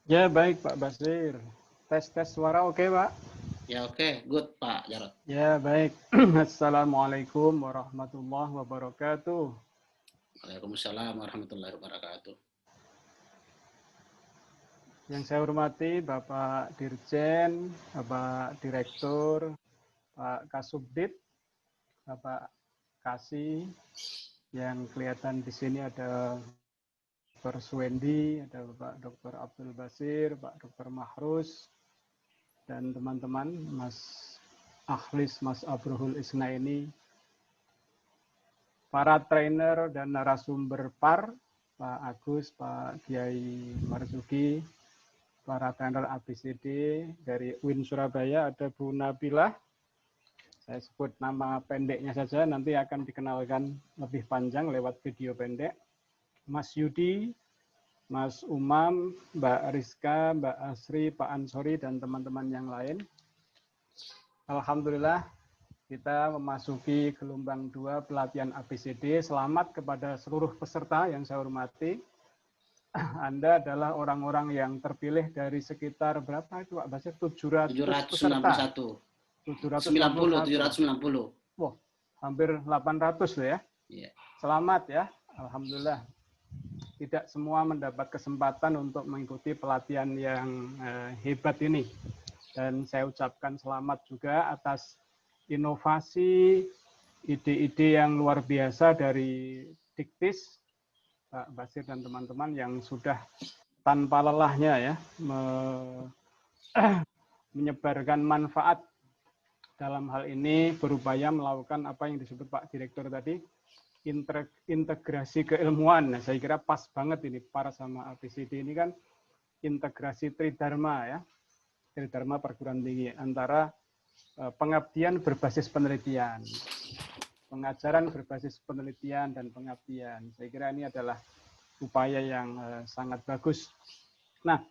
S6: Ya, baik Pak Basir. Tes suara oke, Pak?
S2: Ya, oke. Good Pak Jarot.
S6: Ya, baik. Assalamualaikum warahmatullahi wabarakatuh.
S2: Waalaikumsalam warahmatullahi wabarakatuh.
S6: Yang saya hormati Bapak Dirjen, Bapak Direktur, Pak Kasubdit, Bapak Kasih, yang kelihatan di sini ada Dr. Suwendi, ada Bapak Dr. Abdul Basir, Pak Dr. Mahrus, dan teman-teman, Mas Akhlis, Mas Abruhul Isnaini, para trainer dan narasumber PAR, Pak Agus, Pak Kiai Marzuki, para trainer ABCD dari UIN Surabaya, ada Bu Nabilah. Saya sebut nama pendeknya saja, nanti akan dikenalkan lebih panjang lewat video pendek. Mas Yudi, Mas Umam, Mbak Rizka, Mbak Asri, Pak Ansori, dan teman-teman yang lain. Alhamdulillah, kita memasuki gelombang 2 pelatihan ABCD. Selamat kepada seluruh peserta yang saya hormati. Anda adalah orang-orang yang terpilih dari sekitar berapa itu Pak Basir? 700 peserta.
S2: 790.
S6: Wah, hampir 800 loh ya.
S2: Yeah.
S6: Selamat ya, alhamdulillah. Tidak semua mendapat kesempatan untuk mengikuti pelatihan yang hebat ini. Dan saya ucapkan selamat juga atas inovasi, ide-ide yang luar biasa dari Diktis, Pak Basir dan teman-teman yang sudah tanpa lelahnya ya menyebarkan manfaat. Dalam hal ini berupaya melakukan apa yang disebut Pak Direktur tadi, integrasi keilmuan. Nah, saya kira pas banget ini PAR sama ABCD ini kan integrasi tridharma ya, tridharma perguruan tinggi antara pengabdian berbasis penelitian, pengajaran berbasis penelitian dan pengabdian. Saya kira ini adalah upaya yang sangat bagus. Nah,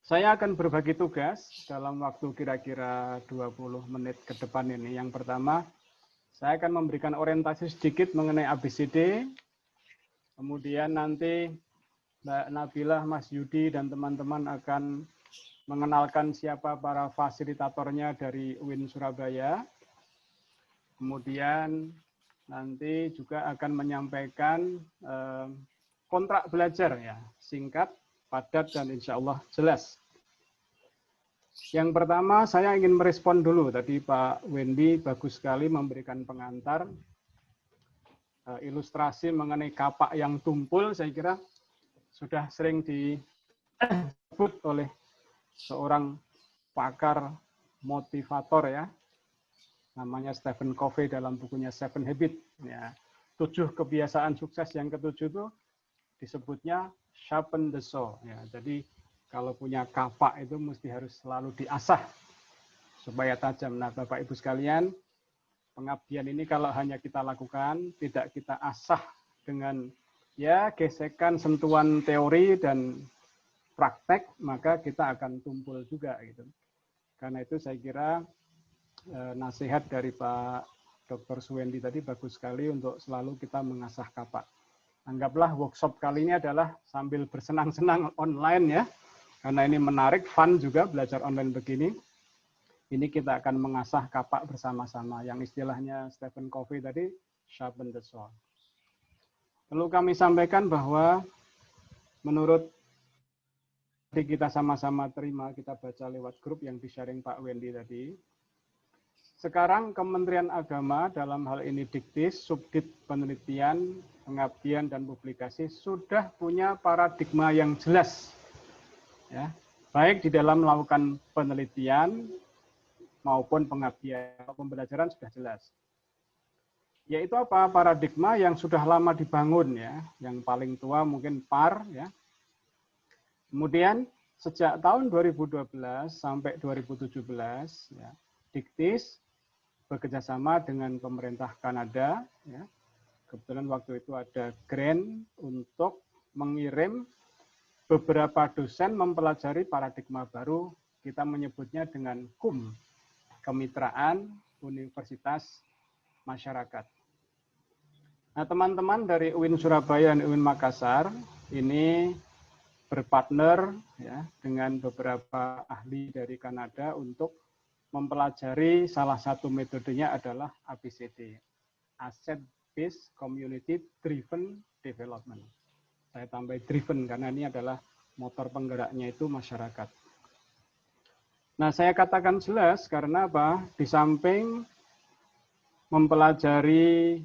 S6: saya akan berbagi tugas dalam waktu kira-kira 20 menit ke depan ini. Yang pertama, saya akan memberikan orientasi sedikit mengenai ABCD. Kemudian nanti Mbak Nabilah, Mas Yudi, dan teman-teman akan mengenalkan siapa para fasilitatornya dari UIN Surabaya. Kemudian nanti juga akan menyampaikan kontrak belajar ya, singkat, padat, dan insya Allah jelas. Yang pertama, saya ingin merespon dulu. Tadi Pak Wendy bagus sekali memberikan pengantar, ilustrasi mengenai kapak yang tumpul, saya kira sudah sering disebut oleh seorang pakar motivator ya, namanya Stephen Covey dalam bukunya Seven Habits. Ya, 7 kebiasaan sukses yang ke-7 itu disebutnya sharpen the saw. Ya, jadi kalau punya kapak itu mesti harus selalu diasah supaya tajam. Nah, Bapak Ibu sekalian, pengabdian ini kalau hanya kita lakukan, tidak kita asah dengan ya gesekan, sentuhan teori dan praktek, maka kita akan tumpul juga gitu. Karena itu saya kira nasihat dari Pak Dr. Suwendi tadi bagus sekali untuk selalu kita mengasah kapak. Anggaplah workshop kali ini adalah sambil bersenang-senang online ya. Karena ini menarik, fun juga belajar online begini. Ini kita akan mengasah kapak bersama-sama. Yang istilahnya Stephen Covey tadi, sharpen the sword. Perlu kami sampaikan bahwa menurut kita sama-sama terima, kita baca lewat grup yang di-sharing Pak Wendy tadi. Sekarang Kementerian Agama dalam hal ini Diktis, Subdit Penelitian, Pengabdian, dan Publikasi sudah punya paradigma yang jelas. Ya, baik di dalam melakukan penelitian maupun pengabdian, pembelajaran sudah jelas. Yaitu apa? Paradigma yang sudah lama dibangun ya, yang paling tua mungkin PAR ya. Kemudian sejak tahun 2012 sampai 2017 ya, Diktis bekerjasama dengan pemerintah Kanada ya. Kebetulan waktu itu ada grant untuk mengirim beberapa dosen mempelajari paradigma baru, kita menyebutnya dengan KUM, Kemitraan Universitas Masyarakat. Nah, teman-teman dari UIN Surabaya dan UIN Makassar ini berpartner ya, dengan beberapa ahli dari Kanada untuk mempelajari salah satu metodenya adalah ABCD, Asset Based Community Driven Development. Saya tambah driven karena ini adalah motor penggeraknya itu masyarakat. Nah, saya katakan jelas karena apa? Di samping mempelajari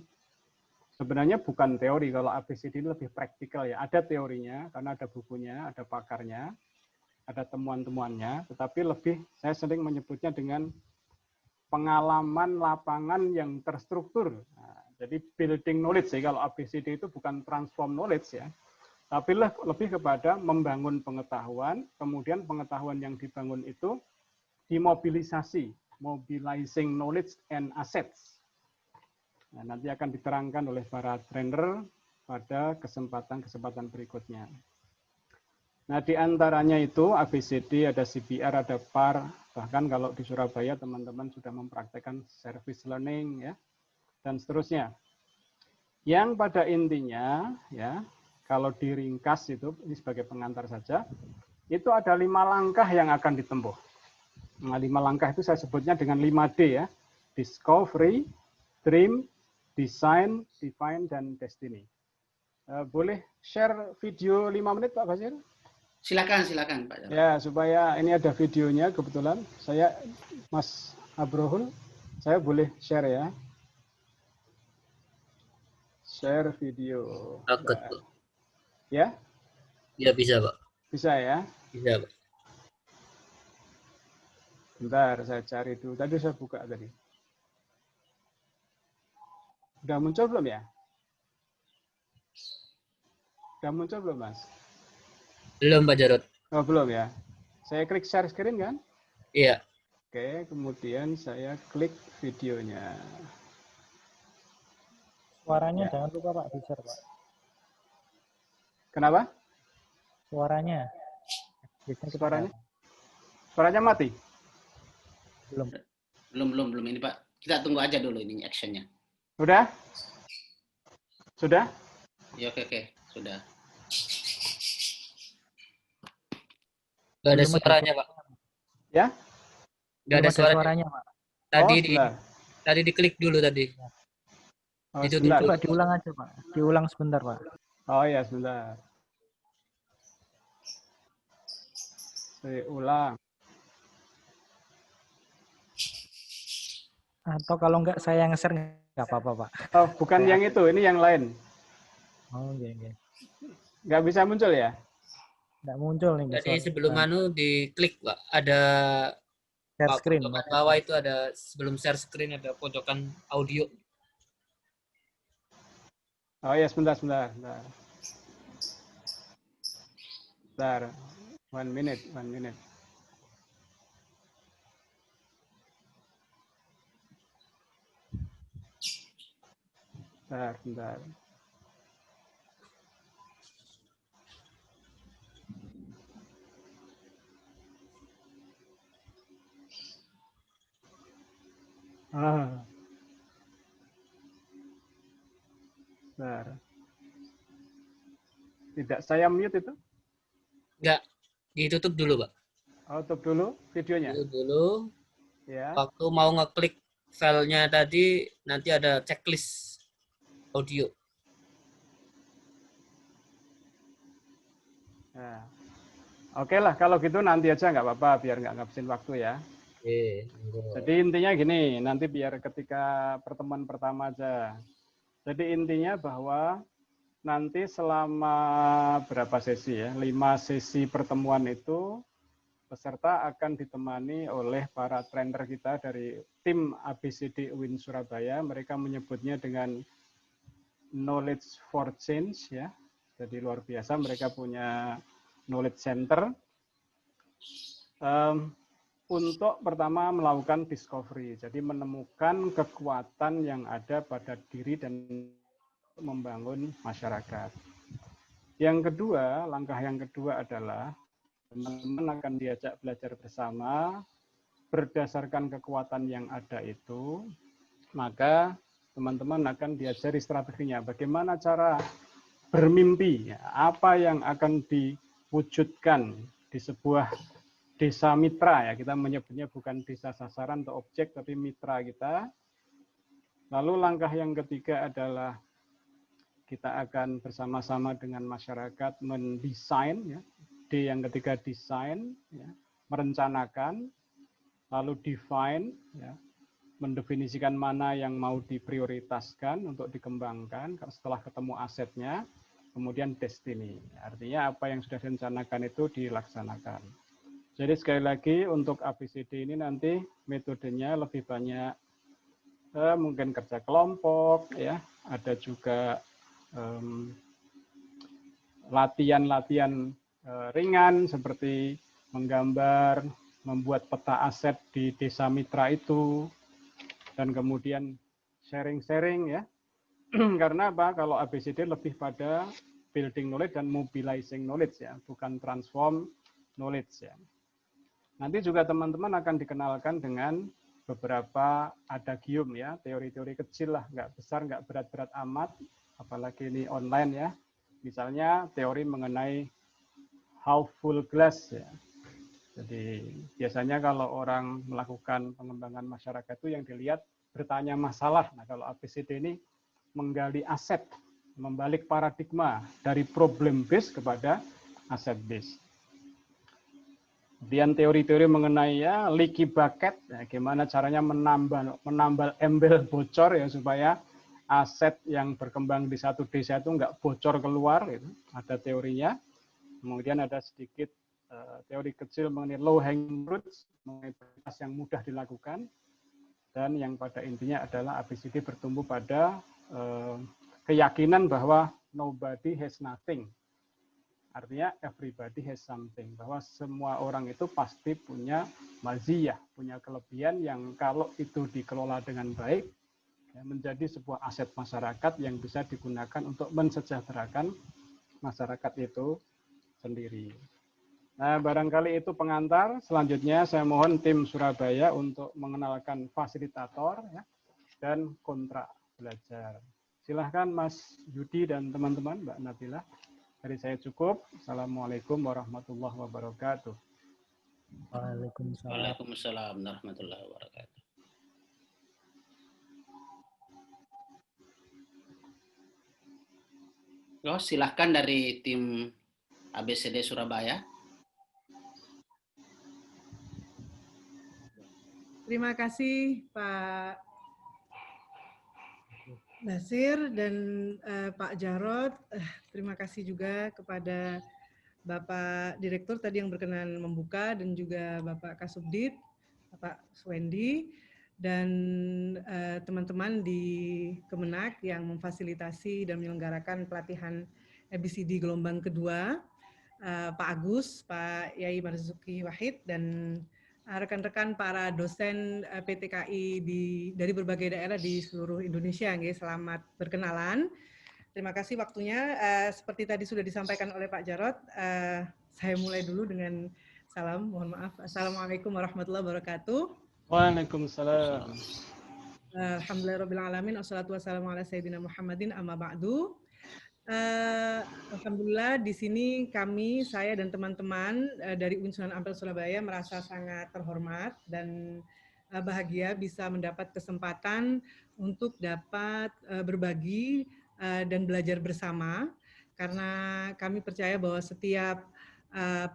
S6: sebenarnya bukan teori, kalau ABCD ini lebih praktikal ya. Ada teorinya karena ada bukunya, ada pakarnya, ada temuan-temuannya, tetapi lebih saya sering menyebutnya dengan pengalaman lapangan yang terstruktur. Nah, jadi building knowledge ya, kalau ABCD itu bukan transform knowledge ya, tapi lebih kepada membangun pengetahuan, kemudian pengetahuan yang dibangun itu dimobilisasi, mobilizing knowledge and assets. Nah, nanti akan diterangkan oleh para trainer pada kesempatan-kesempatan berikutnya. Nah, di antaranya itu ABCD, ada CPR, ada PAR, bahkan kalau di Surabaya teman-teman sudah mempraktekkan service learning ya, dan seterusnya. Yang pada intinya ya, kalau diringkas itu, ini sebagai pengantar saja, itu ada 5 langkah yang akan ditempuh. Nah, 5 langkah itu saya sebutnya dengan 5D ya, discovery, dream, design, define, dan destiny. Boleh share video 5 menit Pak Basir?
S2: Silakan Pak.
S6: Ya, supaya ini ada videonya kebetulan. Saya, Mas Abrohul, saya boleh share ya. Share video.
S1: Takut, Pak.
S6: Ya?
S1: Ya, bisa, Pak.
S6: Bisa ya?
S1: Bisa, Pak.
S6: Bentar, saya cari dulu. Tadi saya buka tadi. Udah muncul belum ya? Udah muncul belum, Mas?
S1: Belum, Pak Jarod.
S6: Oh, belum ya? Saya klik share screen kan?
S1: Iya.
S6: Oke, kemudian saya klik videonya.
S3: Suaranya
S6: Ya.
S3: jangan lupa Pak, di-share Pak.
S6: Kenapa?
S3: Suaranya. Biasanya kita
S6: Suaranya?
S3: tahu.
S6: Suaranya mati?
S2: Belum ini Pak. Kita tunggu aja dulu ini actionnya.
S6: Udah? Sudah?
S2: Ya, oke, sudah.
S1: Nggak ada
S3: Belum
S1: suaranya, Pak.
S6: Ya?
S1: Nggak ada
S3: suaranya Pak.
S1: Tadi diklik dulu tadi.
S6: Oh,
S1: Itu
S6: sebentar.
S3: Coba diulang aja Pak. Diulang sebentar Pak.
S6: Oh ya, sebentar. Saya ulang.
S3: Atau kalau enggak saya yang share enggak apa-apa Pak.
S6: Oh, bukan yang itu, ini yang lain.
S3: Oh iya.
S6: Nggak bisa muncul ya?
S3: Enggak muncul nih.
S1: Jadi sebelum diklik, Pak, ada
S3: share screen.
S1: Pojokan bawah itu ada, sebelum share screen ada pojokan audio.
S6: Oh ya, sebentar. Bentar. 1 minute. Bentar. Bentar. Tidak saya mute itu?
S1: Enggak, ditutup dulu, Pak.
S6: Oh, tutup dulu videonya.
S1: Ditutup dulu.
S6: Ya.
S1: Waktu mau ngeklik filenya tadi, nanti ada checklist audio.
S6: Nah. Oke lah, kalau gitu nanti aja nggak apa-apa, biar nggak ngabisin waktu ya.
S1: Oke.
S6: Jadi intinya gini, nanti biar ketika pertemuan pertama aja. Jadi intinya bahwa nanti selama berapa sesi ya, 5 sesi pertemuan itu, peserta akan ditemani oleh para trainer kita dari tim ABCD UIN Surabaya. Mereka menyebutnya dengan Knowledge for Change ya. Jadi luar biasa, mereka punya knowledge center untuk pertama melakukan discovery. Jadi menemukan kekuatan yang ada pada diri dan membangun masyarakat. Yang kedua, langkah yang kedua adalah teman-teman akan diajak belajar bersama berdasarkan kekuatan yang ada itu, maka teman-teman akan diajari strateginya. Bagaimana cara bermimpi, apa yang akan diwujudkan di sebuah desa mitra ya, kita menyebutnya bukan desa sasaran atau objek, tapi mitra kita. Lalu langkah yang ketiga adalah kita akan bersama-sama dengan masyarakat mendesain ya. D yang ketiga desain, ya, merencanakan, lalu define, ya, mendefinisikan mana yang mau diprioritaskan untuk dikembangkan setelah ketemu asetnya, kemudian destiny. Artinya apa yang sudah direncanakan itu dilaksanakan. Jadi sekali lagi untuk ABCD ini nanti metodenya lebih banyak mungkin kerja kelompok, ya, ada juga latihan-latihan ringan seperti menggambar, membuat peta aset di desa mitra itu, dan kemudian sharing-sharing ya. Karena apa? Kalau ABCD lebih pada building knowledge dan mobilizing knowledge ya, bukan transform knowledge ya. Nanti juga teman-teman akan dikenalkan dengan beberapa adagium ya, teori-teori kecil lah, nggak besar, nggak berat-berat amat, apalagi ini online ya. Misalnya teori mengenai how full glass ya. Jadi biasanya kalau orang melakukan pengembangan masyarakat itu yang dilihat bertanya masalah. Nah kalau ABCD ini menggali aset, membalik paradigma dari problem base kepada aset base. Kemudian teori-teori mengenai ya leaky bucket, ya, gimana caranya menambal embel bocor ya supaya aset yang berkembang di satu desa itu nggak bocor keluar, gitu. Ada teorinya. Kemudian ada sedikit teori kecil mengenai low hanging fruits, mengenai prioritas yang mudah dilakukan, dan yang pada intinya adalah ABCD bertumbuh pada keyakinan bahwa nobody has nothing. Artinya everybody has something, bahwa semua orang itu pasti punya maziyah, punya kelebihan yang kalau itu dikelola dengan baik, ya, menjadi sebuah aset masyarakat yang bisa digunakan untuk mensejahterakan masyarakat itu sendiri. Nah, barangkali itu pengantar. Selanjutnya saya mohon tim Surabaya untuk mengenalkan fasilitator ya, dan kontrak belajar. Silahkan Mas Yudi dan teman-teman, Mbak Nabila. Dari saya cukup. Assalamualaikum warahmatullahi wabarakatuh.
S2: Waalaikumsalam warahmatullahi wabarakatuh. Oh, silahkan dari tim ABCD Surabaya.
S9: Terima kasih Pak Nasir dan Pak Jarod. Terima kasih juga kepada Bapak Direktur tadi yang berkenan membuka dan juga Bapak Kasubdit, Bapak Swendi, dan teman-teman di Kemenak yang memfasilitasi dan menyelenggarakan pelatihan ABCD gelombang kedua, Pak Agus, Pak Yai Marzuki Wahid, dan rekan-rekan para dosen PTKI dari berbagai daerah di seluruh Indonesia. Selamat berkenalan. Terima kasih waktunya. Seperti tadi sudah disampaikan oleh Pak Jarod, saya mulai dulu dengan salam. Mohon maaf. Assalamualaikum warahmatullahi wabarakatuh.
S6: Waalaikumsalam.
S9: Alhamdulillahirabbil alamin. Wassalatu wassalamu ala sayyidina Muhammadin amma ba'du. Alhamdulillah di sini saya dan teman-teman dari UIN Sunan Ampel Surabaya merasa sangat terhormat dan bahagia bisa mendapat kesempatan untuk dapat berbagi dan belajar bersama, karena kami percaya bahwa setiap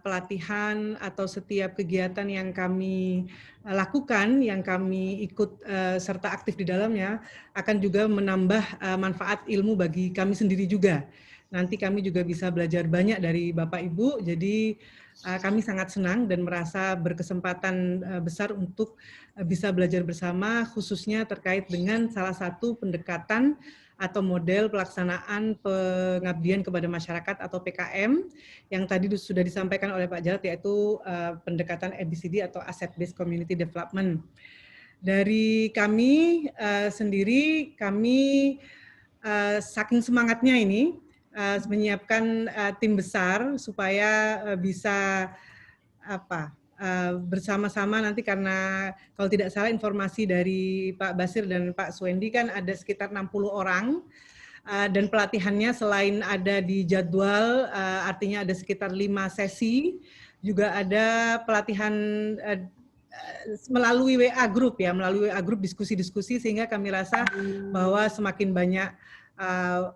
S9: pelatihan atau setiap kegiatan yang kami lakukan, yang kami ikut serta aktif di dalamnya, akan juga menambah manfaat ilmu bagi kami sendiri juga. Nanti kami juga bisa belajar banyak dari Bapak Ibu, jadi kami sangat senang dan merasa berkesempatan besar untuk bisa belajar bersama, khususnya terkait dengan salah satu pendekatan atau model pelaksanaan pengabdian kepada masyarakat atau PKM yang tadi sudah disampaikan oleh Pak Jarod, yaitu pendekatan ABCD atau Asset Based Community Development. Dari kami sendiri, kami saking semangatnya ini menyiapkan tim besar supaya bisa bersama-sama nanti, karena kalau tidak salah informasi dari Pak Basir dan Pak Suwendi kan ada sekitar 60 orang dan pelatihannya selain ada di jadwal, artinya ada sekitar 5 sesi, juga ada pelatihan melalui WA Group ya, melalui WA Group diskusi-diskusi, sehingga kami rasa bahwa semakin banyak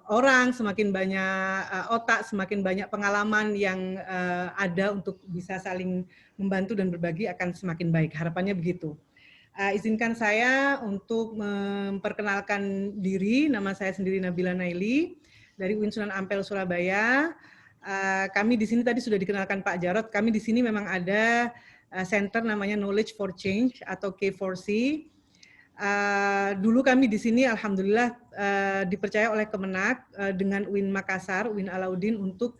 S9: orang, semakin banyak otak, semakin banyak pengalaman yang ada untuk bisa saling membantu dan berbagi akan semakin baik. Harapannya begitu. Izinkan saya untuk memperkenalkan diri. Nama saya sendiri Nabila Naili dari UIN Sunan Ampel Surabaya. Kami di sini tadi sudah dikenalkan Pak Jarod. Kami di sini memang ada center namanya Knowledge for Change atau K4C. Dulu kami di sini alhamdulillah dipercaya oleh Kemenak dengan UIN Makassar, UIN Alauddin untuk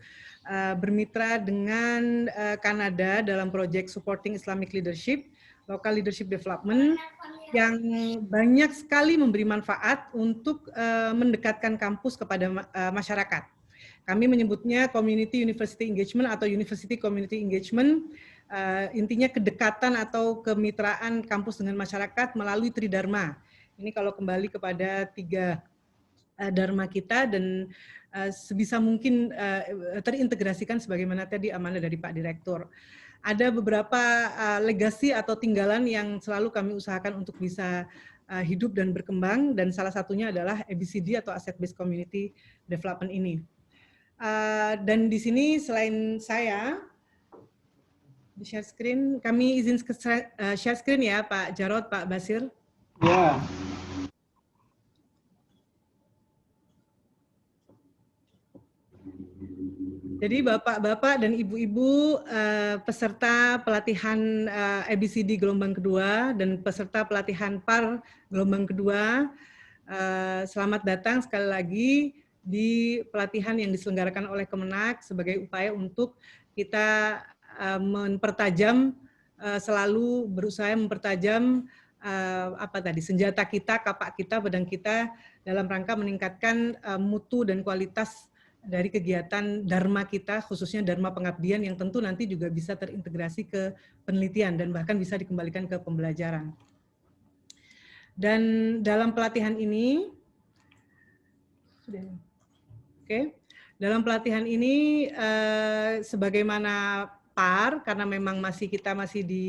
S9: bermitra dengan Kanada dalam proyek Supporting Islamic Leadership, Local Leadership Development, yang banyak sekali memberi manfaat untuk mendekatkan kampus kepada masyarakat. Kami menyebutnya Community University Engagement atau University Community Engagement. Intinya kedekatan atau kemitraan kampus dengan masyarakat melalui Tridharma. Ini kalau kembali kepada 3 dharma kita dan sebisa mungkin terintegrasikan sebagaimana tadi amanah dari Pak Direktur. Ada beberapa legasi atau tinggalan yang selalu kami usahakan untuk bisa hidup dan berkembang, dan salah satunya adalah ABCD atau Asset Based Community Development ini. Dan di sini selain saya, di share screen, kami izin share screen ya Pak Jarod, Pak Basir.
S6: Ya.
S9: Jadi Bapak-Bapak dan Ibu-Ibu peserta pelatihan ABCD gelombang kedua dan peserta pelatihan PAR gelombang kedua, selamat datang sekali lagi di pelatihan yang diselenggarakan oleh Kemenak sebagai upaya untuk kita mempertajam, selalu berusaha mempertajam senjata kita, kapak kita, pedang kita dalam rangka meningkatkan mutu dan kualitas dari kegiatan dharma kita, khususnya dharma pengabdian yang tentu nanti juga bisa terintegrasi ke penelitian dan bahkan bisa dikembalikan ke pembelajaran. Dan dalam pelatihan ini, dalam pelatihan ini sebagaimana PAR, karena memang kita masih di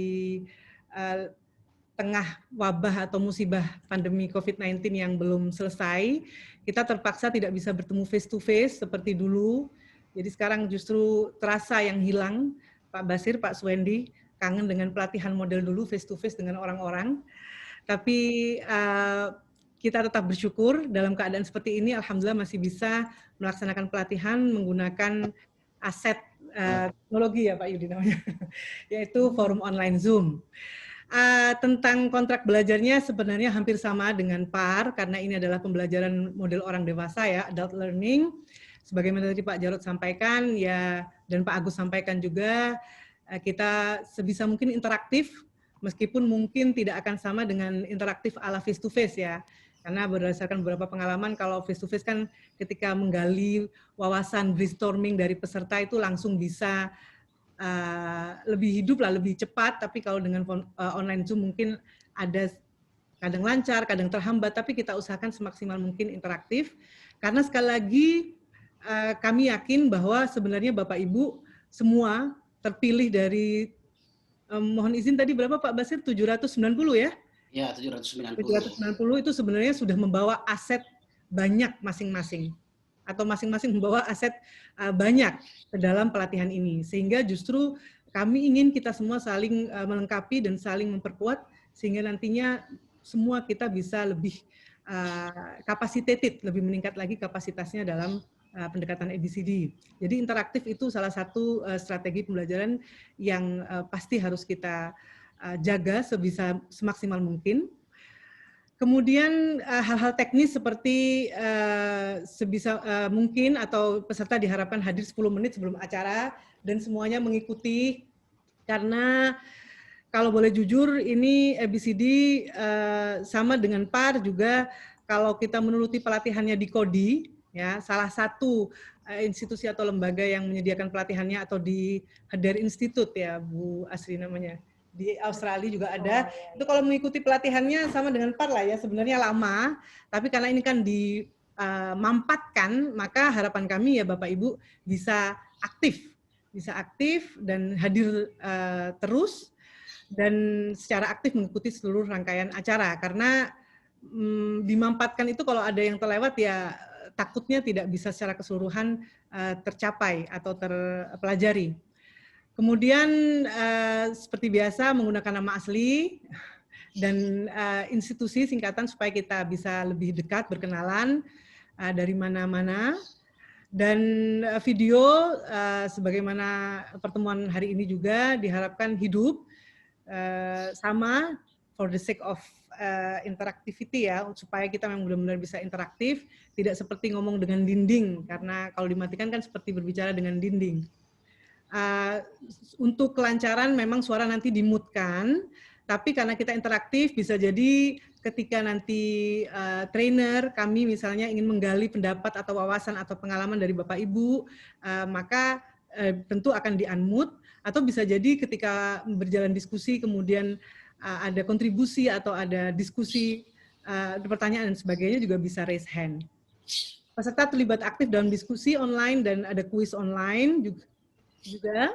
S9: tengah wabah atau musibah pandemi COVID-19 yang belum selesai, kita terpaksa tidak bisa bertemu face to face seperti dulu. Jadi sekarang justru terasa yang hilang, Pak Basir, Pak Suwendi, kangen dengan pelatihan model dulu face to face dengan orang-orang. Tapi kita tetap bersyukur dalam keadaan seperti ini, alhamdulillah masih bisa melaksanakan pelatihan menggunakan aset teknologi ya Pak Yudi namanya, yaitu forum online Zoom. Tentang kontrak belajarnya sebenarnya hampir sama dengan PAR, karena ini adalah pembelajaran model orang dewasa ya, adult learning. Sebagaimana tadi Pak Jarod sampaikan ya, dan Pak Agus sampaikan juga, kita sebisa mungkin interaktif, meskipun mungkin tidak akan sama dengan interaktif ala face to face ya. Karena berdasarkan beberapa pengalaman, kalau face to face kan ketika menggali wawasan brainstorming dari peserta itu langsung bisa lebih hidup lah, lebih cepat. Tapi kalau dengan online Zoom mungkin ada kadang lancar, kadang terhambat, tapi kita usahakan semaksimal mungkin interaktif. Karena sekali lagi kami yakin bahwa sebenarnya Bapak Ibu semua terpilih dari, mohon izin tadi berapa Pak Basir? 790 ya?
S2: Ya, 790.
S9: 790 itu sebenarnya sudah membawa aset banyak masing-masing. Atau masing-masing membawa aset banyak ke dalam pelatihan ini. Sehingga justru kami ingin kita semua saling melengkapi dan saling memperkuat, sehingga nantinya semua kita bisa lebih capacitated, lebih meningkat lagi kapasitasnya dalam pendekatan ABCD. Jadi interaktif itu salah satu strategi pembelajaran yang pasti harus kita jaga semaksimal mungkin. Kemudian hal-hal teknis seperti sebisa mungkin atau peserta diharapkan hadir 10 menit sebelum acara dan semuanya mengikuti, karena kalau boleh jujur ini ABCD sama dengan PAR juga, kalau kita menuruti pelatihannya di Kodi, ya salah satu institusi atau lembaga yang menyediakan pelatihannya, atau di Hader Institute ya Bu Asri namanya, di Australia juga ada. Itu kalau mengikuti pelatihannya sama dengan PAR lah ya, sebenarnya lama, tapi karena ini kan dimampatkan, maka harapan kami ya Bapak Ibu bisa aktif dan hadir terus dan secara aktif mengikuti seluruh rangkaian acara, karena dimampatkan itu kalau ada yang terlewat ya takutnya tidak bisa secara keseluruhan tercapai atau terpelajari. Kemudian seperti biasa menggunakan nama asli dan institusi singkatan supaya kita bisa lebih dekat berkenalan dari mana-mana. Dan video sebagaimana pertemuan hari ini juga diharapkan hidup, sama for the sake of interactivity ya, supaya kita memang benar-benar bisa interaktif, tidak seperti ngomong dengan dinding, karena kalau dimatikan kan seperti berbicara dengan dinding. Untuk kelancaran memang suara nanti dimutkan, tapi karena kita interaktif bisa jadi ketika nanti trainer kami misalnya ingin menggali pendapat atau wawasan atau pengalaman dari Bapak Ibu, maka tentu akan di-unmute, atau bisa jadi ketika berjalan diskusi kemudian ada kontribusi atau ada diskusi, pertanyaan dan sebagainya juga bisa raise hand. Peserta terlibat aktif dalam diskusi online dan ada kuis online juga.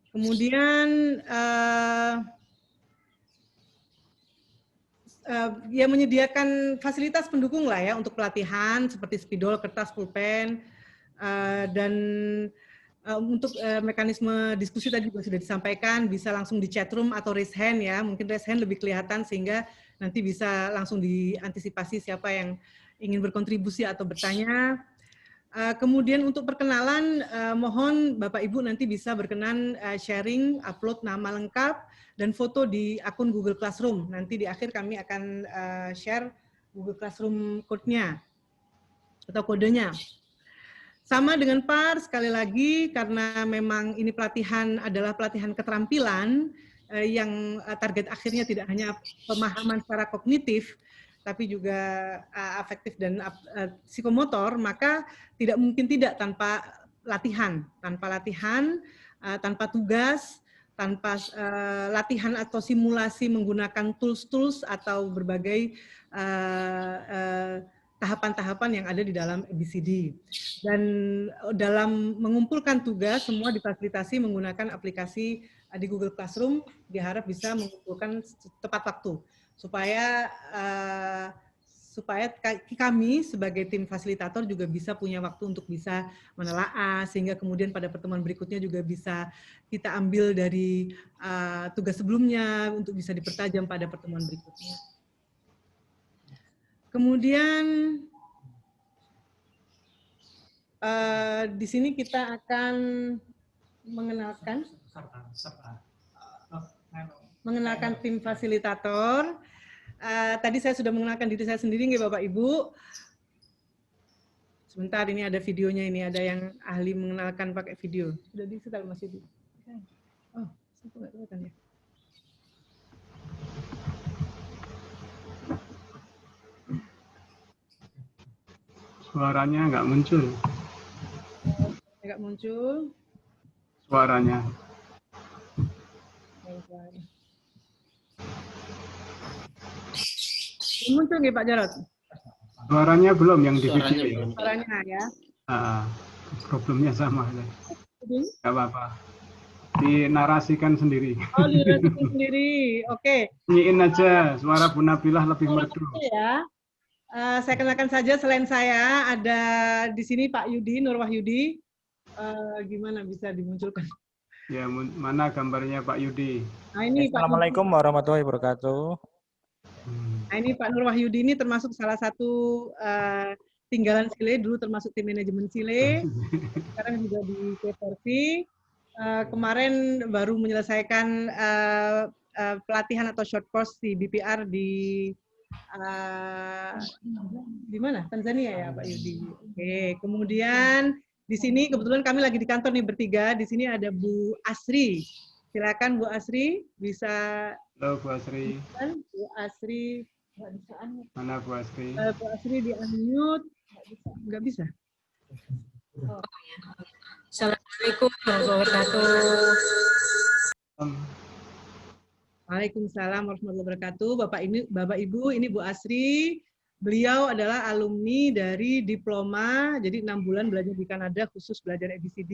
S9: Kemudian ya menyediakan fasilitas pendukung lah ya untuk pelatihan seperti spidol, kertas, pulpen, dan untuk mekanisme diskusi tadi juga sudah disampaikan, bisa langsung di chat room atau raise hand ya, mungkin raise hand lebih kelihatan sehingga nanti bisa langsung diantisipasi siapa yang ingin berkontribusi atau bertanya. Kemudian untuk perkenalan, mohon Bapak Ibu nanti bisa berkenan sharing, upload nama lengkap dan foto di akun Google Classroom. Nanti di akhir kami akan share Google Classroom code-nya atau kodenya. Sama dengan PAR, sekali lagi karena memang ini pelatihan adalah pelatihan keterampilan yang target akhirnya tidak hanya pemahaman secara kognitif, tapi juga afektif dan psikomotor, maka tidak mungkin tidak tanpa latihan, tanpa tugas, tanpa latihan atau simulasi menggunakan tools-tools atau berbagai tahapan-tahapan yang ada di dalam ABCD. Dan dalam mengumpulkan tugas, semua difasilitasi menggunakan aplikasi di Google Classroom, diharap bisa mengumpulkan tepat waktu. Supaya kami sebagai tim fasilitator juga bisa punya waktu untuk bisa menelaah, sehingga kemudian pada pertemuan berikutnya juga bisa kita ambil dari tugas sebelumnya untuk bisa dipertajam pada pertemuan berikutnya. Kemudian di sini kita akan mengenalkan tim fasilitator. Tadi saya sudah mengenalkan diri saya sendiri, nggih Bapak Ibu. Sebentar, ini ada videonya, ini ada yang ahli mengenalkan pakai video. Sudah di-setel Mas Yudi? Oh, saya nggak kelihatan ya.
S6: Suaranya nggak muncul.
S9: Nggak muncul.
S6: Suaranya.
S9: Muncul nggih Pak Jarot?
S6: Suaranya belum yang di
S2: Suaranya
S6: video.
S2: belum.
S9: Suaranya ya.
S6: Problemnya sama. Nggak apa-apa. Dinarasikan sendiri.
S9: Oh, dinarasikan sendiri. Oke.
S6: Nyiin aja, suara Bu Nabilah lebih merdu.
S9: Ya. Saya kenalkan saja, selain saya ada di sini Pak Yudi, Nur Wahyudi. Gimana bisa dimunculkan?
S6: Ya, mana gambarnya Pak Yudi?
S9: Nah, ini
S10: Assalamualaikum warahmatullahi wabarakatuh.
S9: Nah, ini Pak Nur Wahyudi ini termasuk salah satu tinggalan Sile, dulu termasuk tim manajemen Sile, sekarang juga di P4V. Kemarin baru menyelesaikan pelatihan atau short course di BPR di mana? Tanzania ya Pak Yudi. Oke, kemudian di sini kebetulan kami lagi di kantor nih bertiga. Di sini ada Bu Asri. Silakan Bu Asri, bisa.
S6: Halo Bu Asri.
S9: Bu Asri.
S6: Mana Bu Asri?
S9: Bu Asri di unmute. Nggak bisa. Oh.
S11: Assalamualaikum warahmatullahi wabarakatuh.
S9: Waalaikumsalam warahmatullahi wabarakatuh. Bapak Ibu, ini Bu Asri. Beliau adalah alumni dari diploma, jadi 6 bulan belajar di Kanada khusus belajar ABCD.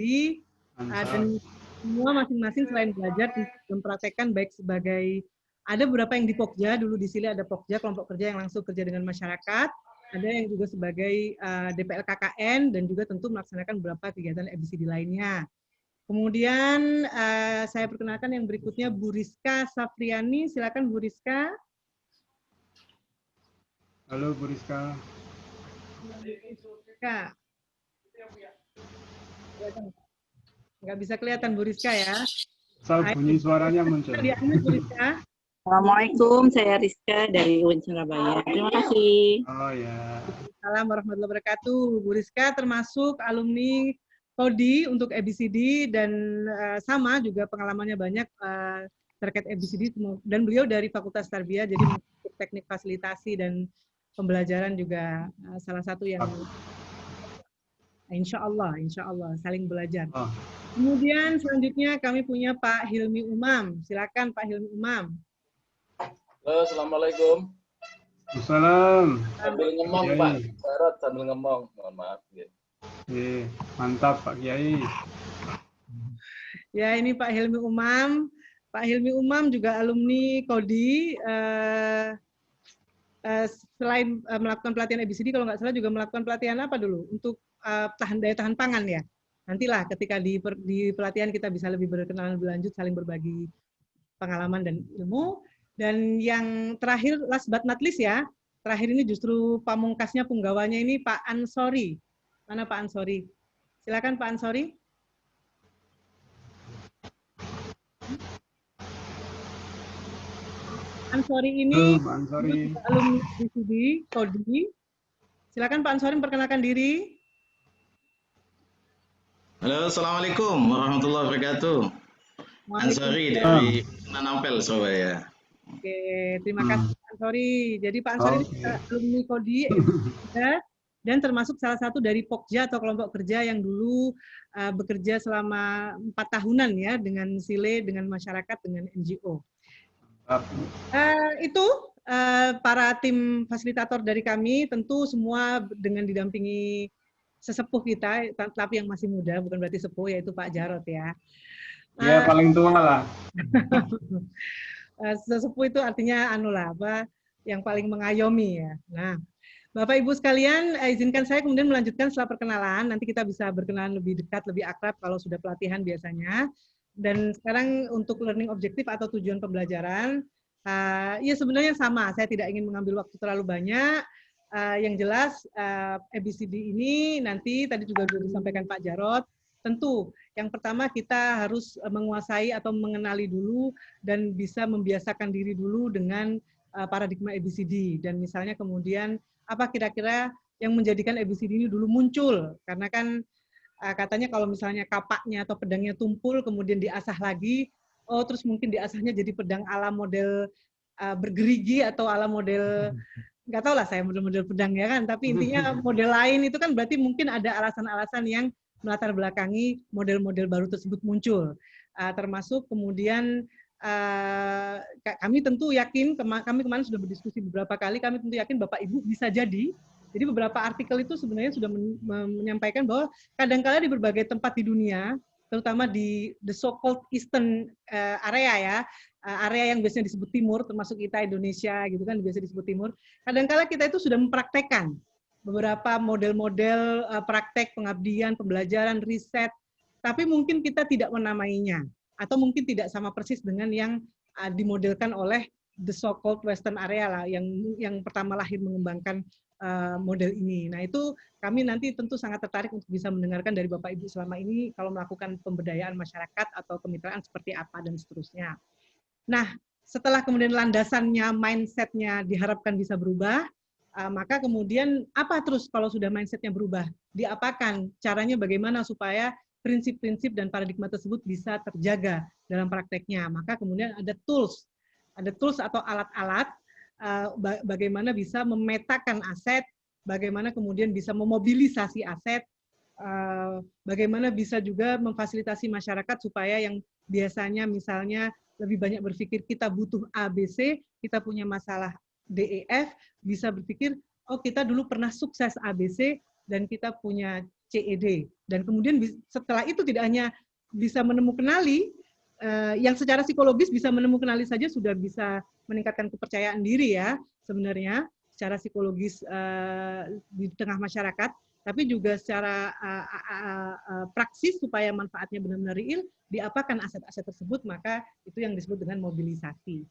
S9: Dan semua masing-masing selain belajar mempraktekkan baik sebagai, ada beberapa yang di Pokja, dulu di sini ada Pokja, kelompok kerja yang langsung kerja dengan masyarakat. Ada yang juga sebagai DPL KKN dan juga tentu melaksanakan beberapa kegiatan ABCD lainnya. Kemudian saya perkenalkan yang berikutnya Bu Rizka Safriani. Silakan Bu Rizka.
S6: Halo Bu Rizka.
S9: Nggak bisa kelihatan Bu Rizka ya.
S6: Asal bunyi suaranya muncul.
S9: Bu Rizka.
S12: Assalamualaikum, saya Rizka dari UIN Surabaya. Terima kasih.
S6: Oh ya.
S9: Assalamualaikum warahmatullahi wabarakatuh. Bu Rizka termasuk alumni Kodi untuk ABCD dan sama juga pengalamannya banyak terkait ABCD dan beliau dari Fakultas Tarbiyah, jadi teknik fasilitasi dan pembelajaran juga salah satu yang insya Allah saling belajar.
S6: Oh.
S9: Kemudian selanjutnya kami punya Pak Hilmi Umam. Silakan Pak Hilmi Umam.
S13: Halo, assalamualaikum.
S6: Assalam.
S13: Sambil ngomong Pak Jarot, sambil ngomong. Mohon maaf.
S6: Mantap Pak Kiai.
S9: Ya, ini Pak Hilmi Umam. Pak Hilmi Umam juga alumni Kodi. Selain melakukan pelatihan ABCD, kalau nggak salah juga melakukan pelatihan apa dulu? Untuk daya tahan pangan ya. Nantilah ketika di pelatihan kita bisa lebih berkenalan lebih lanjut, saling berbagi pengalaman dan ilmu. Dan yang terakhir, last but not least ya, terakhir ini justru pamungkasnya punggawanya ini Pak Ansori. Mana Pak Ansori? Silakan Pak Ansori. Ansori ini alumni ABCD, Kodi. Silakan Pak Ansori memperkenalkan diri.
S14: Halo, assalamualaikum warahmatullahi wabarakatuh. Ansori dari Nanampel, Surabaya.
S9: Oke, terima kasih Pak Ansori. Jadi Pak Ansori ini alumni Kodi dan termasuk salah satu dari Pokja atau kelompok kerja yang dulu bekerja selama 4 tahunan ya dengan Sile, dengan masyarakat, dengan NGO. Itu para tim fasilitator dari kami, tentu semua dengan didampingi sesepuh kita, tapi yang masih muda, bukan berarti sepuh, yaitu Pak Jarot ya.
S6: Iya, paling tua lah.
S9: Sesepuh itu artinya yang paling mengayomi ya. Nah, Bapak Ibu sekalian, izinkan saya kemudian melanjutkan setelah perkenalan. Nanti kita bisa berkenalan lebih dekat, lebih akrab kalau sudah pelatihan biasanya. Dan sekarang untuk learning objektif atau tujuan pembelajaran, ya sebenarnya sama. Saya tidak ingin mengambil waktu terlalu banyak. Yang jelas ABCD ini nanti tadi juga sudah disampaikan Pak Jarot. Tentu yang pertama kita harus menguasai atau mengenali dulu dan bisa membiasakan diri dulu dengan paradigma ABCD. Dan misalnya kemudian apa kira-kira yang menjadikan ABCD ini dulu muncul. Karena kan katanya kalau misalnya kapaknya atau pedangnya tumpul kemudian diasah lagi, terus mungkin diasahnya jadi pedang ala model bergerigi atau ala model, nggak tahu lah saya model-model pedang ya kan, tapi intinya model lain itu kan berarti mungkin ada alasan-alasan yang melatar belakangi model-model baru tersebut muncul. Termasuk kemudian kami tentu yakin, kami kemarin sudah berdiskusi beberapa kali, kami tentu yakin Bapak Ibu bisa jadi Jadi beberapa artikel itu sebenarnya sudah menyampaikan bahwa kadang-kala di berbagai tempat di dunia, terutama di the so-called Eastern area ya, area yang biasanya disebut timur, termasuk kita Indonesia gitu kan, biasa disebut timur. Kadang-kala kita itu sudah mempraktekkan beberapa model-model praktek pengabdian, pembelajaran, riset, tapi mungkin kita tidak menamainya, atau mungkin tidak sama persis dengan yang dimodelkan oleh the so-called Western area lah, yang pertama lahir mengembangkan model ini. Nah itu kami nanti tentu sangat tertarik untuk bisa mendengarkan dari Bapak Ibu selama ini kalau melakukan pemberdayaan masyarakat atau kemitraan seperti apa dan seterusnya. Nah setelah kemudian landasannya, mindsetnya diharapkan bisa berubah, maka kemudian apa terus kalau sudah mindsetnya berubah? Diapakan? Caranya bagaimana supaya prinsip-prinsip dan paradigma tersebut bisa terjaga dalam prakteknya? Maka kemudian ada tools atau alat-alat bagaimana bisa memetakan aset, bagaimana kemudian bisa memobilisasi aset, bagaimana bisa juga memfasilitasi masyarakat supaya yang biasanya misalnya lebih banyak berpikir kita butuh ABC, kita punya masalah DEF, bisa berpikir, oh kita dulu pernah sukses ABC dan kita punya CED. Dan kemudian setelah itu tidak hanya bisa menemukanali, yang secara psikologis bisa menemukanali saja sudah bisa meningkatkan kepercayaan diri ya sebenarnya secara psikologis di tengah masyarakat, tapi juga secara praksis supaya manfaatnya benar-benar real, diapakan aset-aset tersebut, maka itu yang disebut dengan mobilisasi.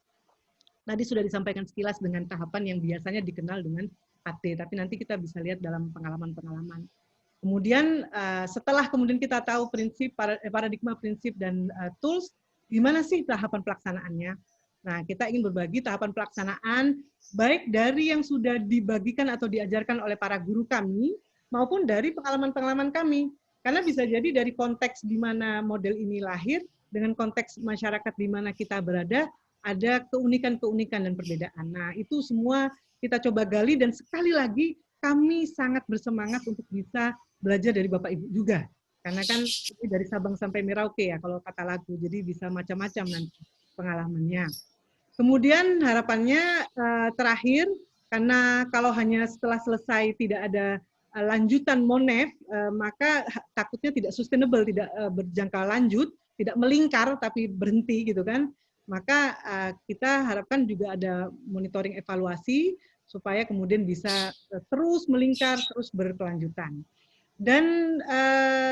S9: Tadi sudah disampaikan sekilas dengan tahapan yang biasanya dikenal dengan 4D, tapi nanti kita bisa lihat dalam pengalaman-pengalaman. Kemudian setelah kemudian kita tahu prinsip, paradigma prinsip dan tools, gimana sih tahapan pelaksanaannya? Nah, kita ingin berbagi tahapan pelaksanaan baik dari yang sudah dibagikan atau diajarkan oleh para guru kami maupun dari pengalaman-pengalaman kami. Karena bisa jadi dari konteks di mana model ini lahir dengan konteks masyarakat di mana kita berada ada keunikan-keunikan dan perbedaan. Nah, itu semua kita coba gali dan sekali lagi kami sangat bersemangat untuk bisa belajar dari Bapak Ibu juga. Karena kan ini dari Sabang sampai Merauke ya kalau kata lagu, jadi bisa macam-macam nanti pengalamannya. Kemudian harapannya terakhir, karena kalau hanya setelah selesai tidak ada lanjutan MONEF, maka takutnya tidak sustainable, tidak berjangka lanjut, tidak melingkar tapi berhenti gitu kan. Maka kita harapkan juga ada monitoring evaluasi supaya kemudian bisa terus melingkar, terus berkelanjutan. Dan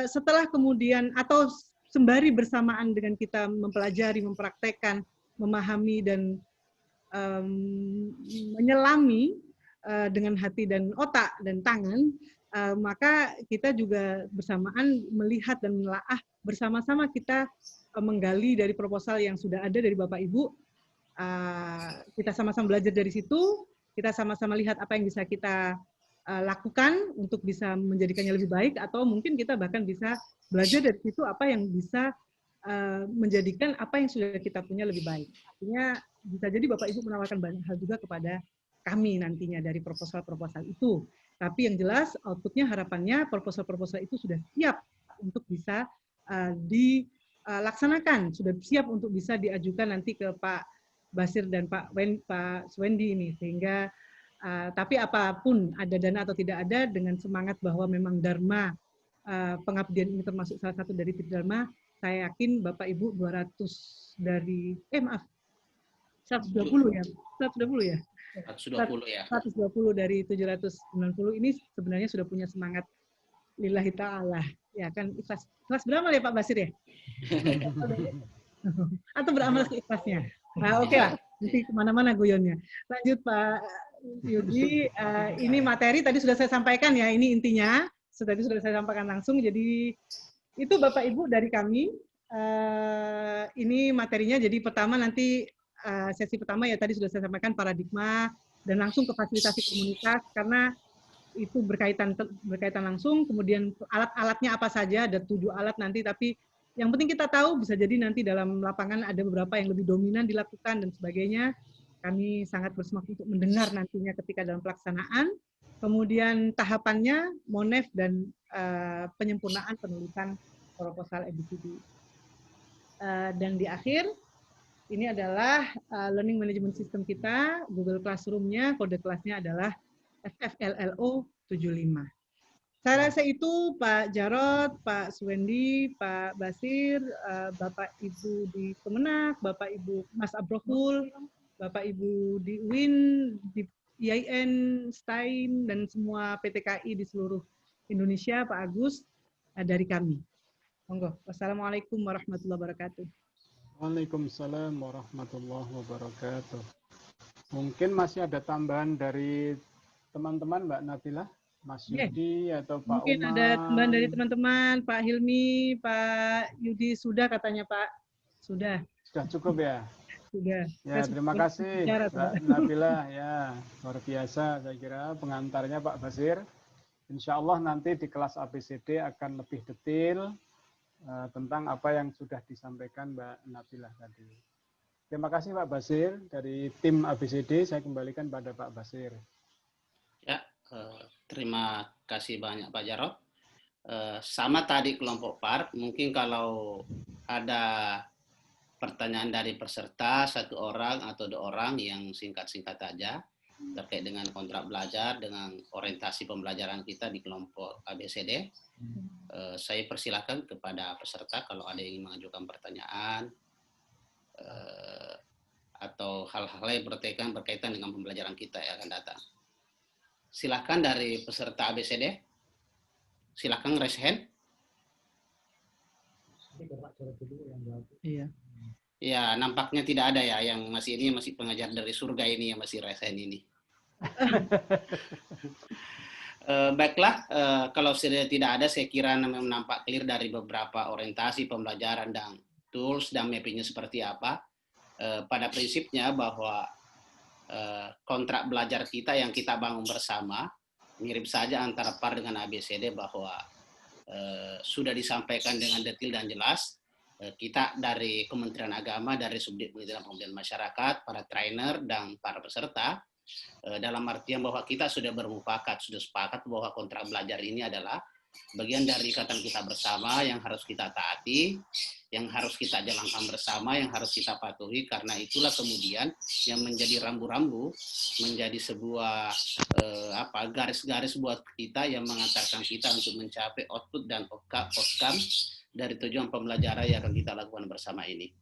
S9: setelah kemudian atau sembari bersamaan dengan kita mempelajari, mempraktekkan, memahami dan menyelami dengan hati dan otak dan tangan, maka kita juga bersamaan melihat dan menelaah bersama-sama kita menggali dari proposal yang sudah ada dari Bapak Ibu. Kita sama-sama belajar dari situ, kita sama-sama lihat apa yang bisa kita lakukan untuk bisa menjadikannya lebih baik, atau mungkin kita bahkan bisa belajar dari situ apa yang bisa menjadikan apa yang sudah kita punya lebih baik. Artinya bisa jadi Bapak Ibu menawarkan banyak hal juga kepada kami nantinya dari proposal-proposal itu. Tapi yang jelas outputnya harapannya proposal-proposal itu sudah siap untuk bisa dilaksanakan, sudah siap untuk bisa diajukan nanti ke Pak Basir dan Pak Swendi ini, sehingga tapi apapun ada dana atau tidak ada, dengan semangat bahwa memang Dharma pengabdian ini termasuk salah satu dari Dharma, saya yakin Bapak Ibu 200 dari 120 ya, 120 ya.
S2: 120 ya.
S9: 120 dari 790 ini sebenarnya sudah punya semangat lillahi ta'ala. Ya kan, ikhlas. Ikhlas beramal ya Pak Basir ya? Atau beramal seikhlasnya? Nah, oke lah, nanti kemana-mana guyonnya. Lanjut Pak Yudi, ini materi tadi sudah saya sampaikan ya, ini intinya. Tadi sudah saya sampaikan langsung, jadi itu Bapak Ibu dari kami. Ini materinya, jadi pertama nanti sesi pertama ya tadi sudah saya sampaikan paradigma dan langsung ke fasilitasi komunitas karena itu berkaitan langsung. Kemudian alat-alatnya apa saja, ada 7 alat nanti, tapi yang penting kita tahu bisa jadi nanti dalam lapangan ada beberapa yang lebih dominan dilakukan dan sebagainya. Kami sangat bersemangat untuk mendengar nantinya ketika dalam pelaksanaan. Kemudian tahapannya MONEF dan penyempurnaan penulisan proposal ABCD. Dan di akhir ini adalah learning management system kita, Google Classroom-nya, kode kelasnya adalah FFLLO Saya rasa itu Pak Jarot, Pak Suwendi, Pak Basir, Bapak Ibu di Kemenak, Bapak Ibu Mas Abrohul, Bapak Ibu di UIN, di IAIN, STAIN, dan semua PTKI di seluruh Indonesia, Pak Agus, dari kami. Monggo. Wassalamualaikum warahmatullahi wabarakatuh.
S6: Waalaikumsalam warahmatullahi wabarakatuh. Mungkin masih ada tambahan dari teman-teman Mbak Nabila, Mas Yudi atau Pak
S9: Mungkin
S6: Umar.
S9: ada tambahan dari teman-teman, Pak Hilmi, Pak Yudi, sudah katanya Pak. Sudah.
S6: Sudah cukup ya?
S9: Sudah.
S6: Ya, terima kasih Mbak Nabila. Ya, luar biasa saya kira pengantarnya Pak Basir. Insya Allah nanti di kelas ABCD akan lebih detail tentang apa yang sudah disampaikan Mbak Nabila tadi. Terima kasih Pak Basir. Dari tim ABCD saya kembalikan pada Pak Basir.
S2: Ya, terima kasih banyak Pak Jarot. Sama tadi kelompok PAR, mungkin kalau ada pertanyaan dari peserta, 1 orang atau 2 orang yang singkat-singkat saja terkait dengan kontrak belajar, dengan orientasi pembelajaran kita di kelompok ABCD, saya persilahkan kepada peserta kalau ada yang mengajukan pertanyaan atau hal-hal yang berkaitan dengan pembelajaran kita yang akan datang. Silakan dari peserta ABCD. Silakan raise hand.
S9: Iya.
S2: Ya, nampaknya tidak ada ya yang masih pengajar dari surga ini yang masih raise hand ini. Baiklah, kalau sudah tidak ada, saya kira memang nampak clear dari beberapa orientasi pembelajaran dan tools dan mappingnya seperti apa. Pada prinsipnya bahwa kontrak belajar kita yang kita bangun bersama mirip saja antara PAR dengan ABCD bahwa sudah disampaikan dengan detail dan jelas. Kita dari Kementerian Agama, dari Subdit Pendidikan Pemberdayaan Masyarakat, para trainer dan para peserta, dalam artian bahwa kita sudah bermufakat, sudah sepakat bahwa kontrak belajar ini adalah bagian dari ikatan kita bersama yang harus kita taati, yang harus kita jalankan bersama, yang harus kita patuhi, karena itulah kemudian yang menjadi rambu-rambu, menjadi sebuah garis-garis buat kita yang mengantarkan kita untuk mencapai output dan outcome dari tujuan pembelajaran yang akan kita lakukan bersama ini.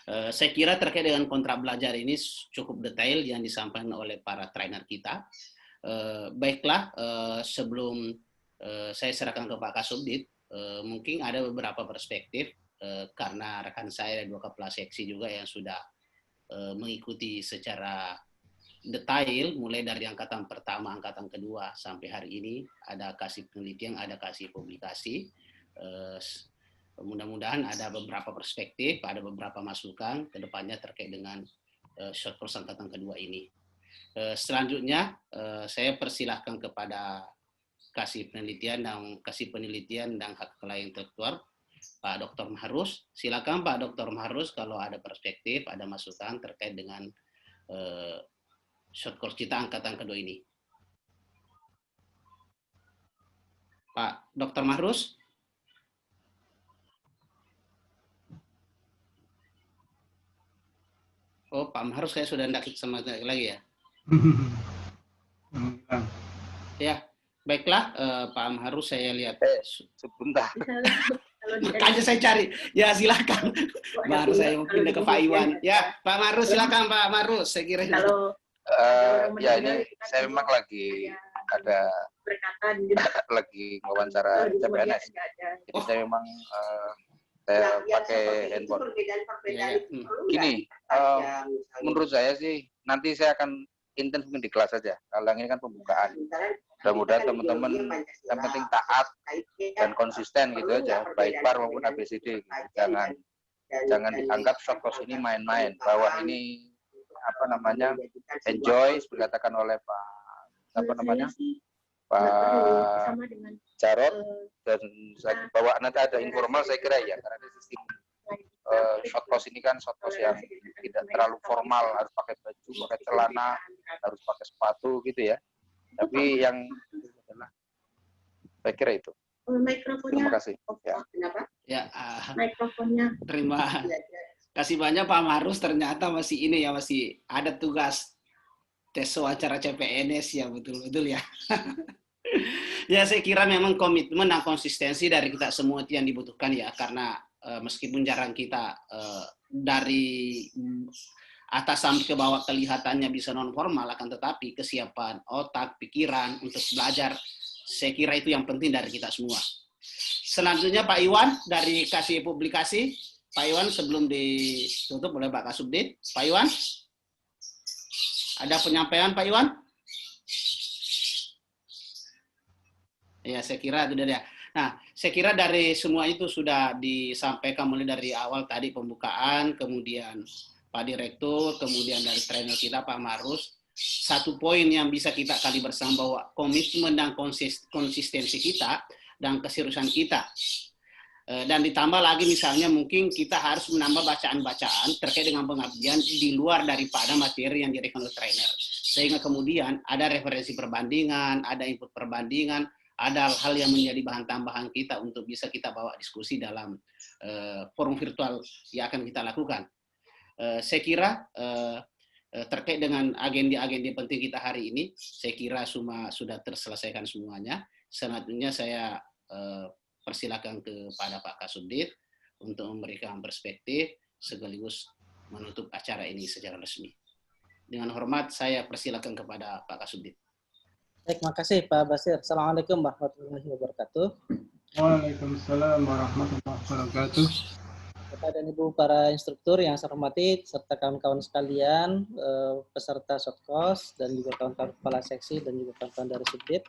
S2: Saya kira terkait dengan kontrak belajar ini cukup detail yang disampaikan oleh para trainer kita. Baiklah, sebelum saya serahkan ke Pak Kasubdit, mungkin ada beberapa perspektif karena rekan saya 2 kepala seksi juga yang sudah mengikuti secara detail mulai dari angkatan pertama, angkatan kedua sampai hari ini, ada kasih penelitian, ada kasih publikasi. Mudah-mudahan ada beberapa perspektif, ada beberapa masukan ke depannya terkait dengan short course angkatan kedua ini. Selanjutnya saya persilahkan kepada kasih penelitian dan hak kekayaan intelektual Pak Dr. Mahrus. Silakan Pak Dr. Mahrus kalau ada perspektif, ada masukan terkait dengan short course kita angkatan kedua ini. Pak Dr. Mahrus. Oh, Pak Mahrus saya sudah tidak sama lagi ya. Ya, baiklah Pak Mahrus saya lihat.
S13: Sebentar.
S2: Makanya saya cari. Ya silakan. Baru saya mau pindah ke Pak Iwan. Ya Pak Mahrus silakan Pak Mahrus. Saya kira.
S13: Ya ini saya memang lagi ada lagi wawancara CPNS. Jadi saya memang saya pakai handphone. Gini, menurut saya sih nanti saya akan intens mungkin di kelas saja. Kalau ini kan pembukaan. Mudah-mudahan teman-teman yang penting taat dan konsisten gitu aja, baik PAR maupun ABCD. Jangan dianggap short course ini main-main. Bahwa ini enjoy, seperti dikatakan oleh Pak Jarot, dan bahwa nanti ada informal saya kira ya, karena ini sistem short course ini kan short course yang tidak terlalu formal, harus pakai baju, pakai celana, harus pakai sepatu gitu ya. Tapi yang saya kira itu. Terima kasih.
S2: Ya, terima kasih banyak Pak Mahrus. Ternyata masih ada tugas tes wawancara CPNS ya, betul ya. Ya, saya kira memang komitmen dan konsistensi dari kita semua itu yang dibutuhkan ya, karena meskipun jarang kita dari atas sampai ke bawah kelihatannya bisa non formal, akan tetapi kesiapan otak, pikiran untuk belajar, saya kira itu yang penting dari kita semua. Selanjutnya Pak Iwan dari Kasih Publikasi. Pak Iwan sebelum ditutup oleh Pak Kasubdit. Pak Iwan, ada penyampaian Pak Iwan? Ya, saya kira itu dia. Nah, saya kira dari semua itu sudah disampaikan mulai dari awal tadi pembukaan, kemudian Pak Direktur, kemudian dari trainer kita Pak Marus. Satu poin yang bisa kita kali bersama bahwa komitmen dan konsistensi kita dan keseriusan kita. Dan ditambah lagi misalnya mungkin kita harus menambah bacaan-bacaan terkait dengan pengabdian di luar daripada materi yang diberikan oleh trainer. Sehingga kemudian ada referensi perbandingan, ada input perbandingan, ada hal yang menjadi bahan tambahan kita untuk bisa kita bawa diskusi dalam forum virtual yang akan kita lakukan. Saya kira terkait dengan agenda-agenda penting kita hari ini, saya kira sudah terselesaikan semuanya. Selanjutnya saya persilakan kepada Pak Kasubdit untuk memberikan perspektif sekaligus menutup acara ini secara resmi. Dengan hormat, saya persilakan kepada Pak Kasubdit.
S3: Baik, makasih Pak Basir. Assalamualaikum warahmatullahi wabarakatuh.
S6: Waalaikumsalam warahmatullahi wabarakatuh.
S3: Bapak dan Ibu para instruktur yang saya hormati, serta kawan-kawan sekalian, peserta shortcourse, dan juga kawan-kawan kepala seksi, dan juga kawan-kawan dari subdit,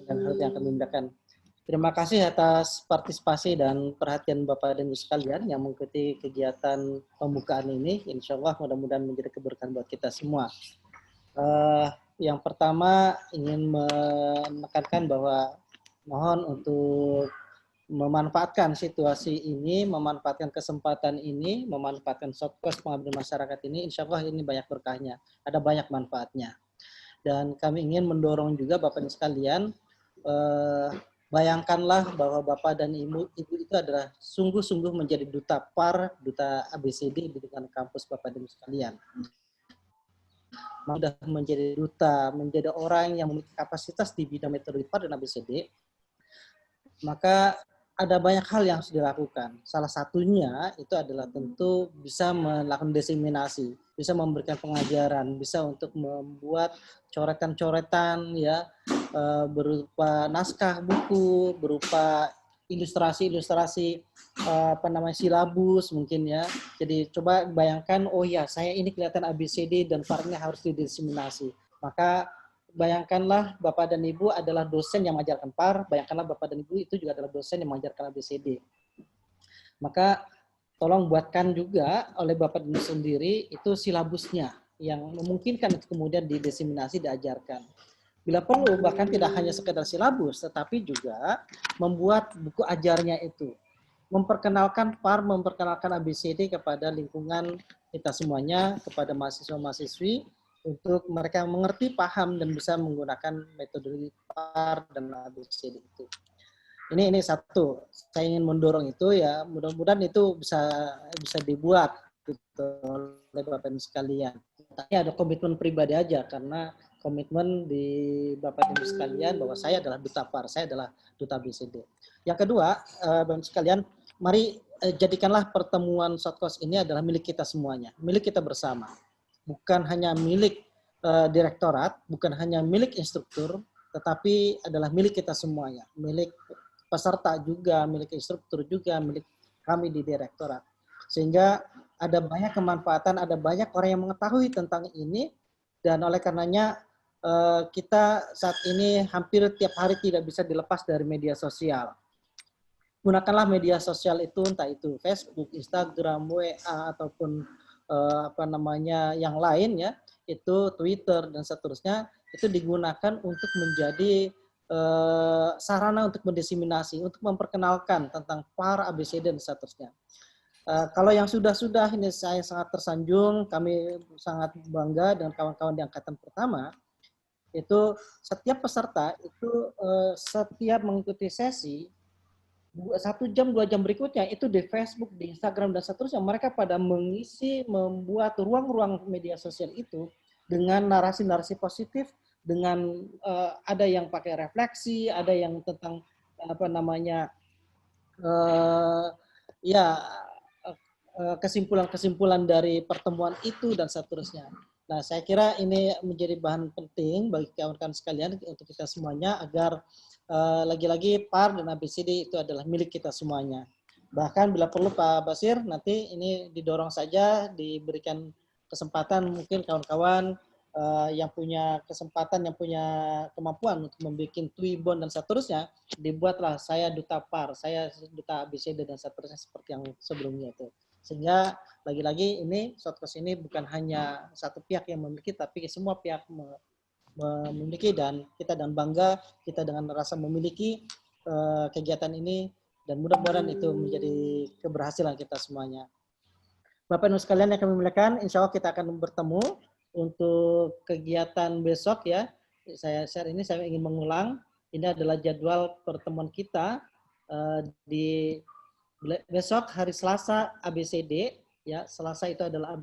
S3: dan hal yang kami muliakan. Terima kasih atas partisipasi dan perhatian Bapak dan Ibu sekalian yang mengikuti kegiatan pembukaan ini. Insya Allah mudah-mudahan menjadi keberkahan buat kita semua. Yang pertama ingin menekankan bahwa mohon untuk memanfaatkan situasi ini, memanfaatkan kesempatan ini, memanfaatkan shortcourse pengabdian masyarakat ini, insya Allah ini banyak berkahnya, ada banyak manfaatnya. Dan kami ingin mendorong juga Bapak dan sekalian, bayangkanlah bahwa Bapak dan Ibu itu adalah sungguh-sungguh menjadi duta PAR, duta ABCD di lingkungan kampus Bapak dan Ibu sekalian. Sudah menjadi duta, menjadi orang yang memiliki kapasitas di bidang metode PAR dan ABCD, maka ada banyak hal yang harus dilakukan. Salah satunya itu adalah tentu bisa melakukan diseminasi, bisa memberikan pengajaran, bisa untuk membuat coretan-coretan ya berupa naskah buku, berupa ilustrasi-ilustrasi silabus mungkin ya. Jadi coba bayangkan, oh ya saya ini kelihatan ABCD dan PAR-nya harus didiseminasi. Maka bayangkanlah Bapak dan Ibu adalah dosen yang mengajarkan PAR, bayangkanlah Bapak dan Ibu itu juga adalah dosen yang mengajarkan ABCD. Maka tolong buatkan juga oleh Bapak dan Ibu sendiri itu silabusnya yang memungkinkan untuk kemudian didiseminasi, diajarkan. Bila perlu, bahkan tidak hanya sekedar silabus, tetapi juga membuat buku ajarnya itu. Memperkenalkan PAR, memperkenalkan ABCD kepada lingkungan kita semuanya, kepada mahasiswa-mahasiswi, untuk mereka mengerti, paham, dan bisa menggunakan metode PAR dan ABCD itu. Ini satu, saya ingin mendorong itu ya, mudah-mudahan itu bisa dibuat gitu oleh Bapak Ibu sekalian. Tapi ada komitmen pribadi aja, karena komitmen di Bapak Ibu sekalian bahwa saya adalah duta PAR, saya adalah duta ABCD. Yang kedua, Bapak Ibu sekalian, mari jadikanlah pertemuan shortcourse ini adalah milik kita semuanya, milik kita bersama. Bukan hanya milik direktorat, bukan hanya milik instruktur, tetapi adalah milik kita semuanya, milik peserta juga, milik instruktur juga, milik kami di direktorat. Sehingga ada banyak kemanfaatan, ada banyak orang yang mengetahui tentang ini, dan oleh karenanya kita saat ini hampir tiap hari tidak bisa dilepas dari media sosial. Gunakanlah media sosial itu, entah itu Facebook, Instagram, WA, ataupun yang lain ya, itu Twitter dan seterusnya, itu digunakan untuk menjadi sarana untuk mendiseminasi, untuk memperkenalkan tentang PAR, ABCD dan seterusnya. Kalau yang sudah ini saya sangat tersanjung, kami sangat bangga dengan kawan-kawan di angkatan pertama. Itu setiap peserta itu setiap mengikuti sesi 1 jam 2 jam berikutnya itu di Facebook, di Instagram dan seterusnya, mereka pada membuat ruang-ruang media sosial itu
S15: dengan narasi-narasi positif, dengan ada yang pakai refleksi, ada yang tentang apa namanya kesimpulan-kesimpulan dari pertemuan itu dan seterusnya. Nah, saya kira ini menjadi bahan penting bagi kawan-kawan sekalian untuk kita semuanya agar lagi-lagi PAR dan ABCD itu adalah milik kita semuanya. Bahkan bila perlu Pak Basir, nanti ini didorong saja, diberikan kesempatan mungkin kawan-kawan yang punya kesempatan, yang punya kemampuan untuk membuat Twibbon dan seterusnya, dibuatlah saya duta PAR, saya duta ABCD dan seterusnya seperti yang sebelumnya itu. Sehingga lagi-lagi ini Shortcast ini bukan hanya satu pihak yang memiliki, tapi semua pihak memiliki, dan kita dan bangga kita dengan rasa memiliki kegiatan ini, dan mudah-mudahan itu menjadi keberhasilan kita semuanya. Bapak Ibu sekalian yang kami muliakan, insya Allah kita akan bertemu untuk kegiatan besok ya. Saya share ini, saya ingin mengulang, ini adalah jadwal pertemuan kita di besok hari Selasa ABCD ya. Selasa itu adalah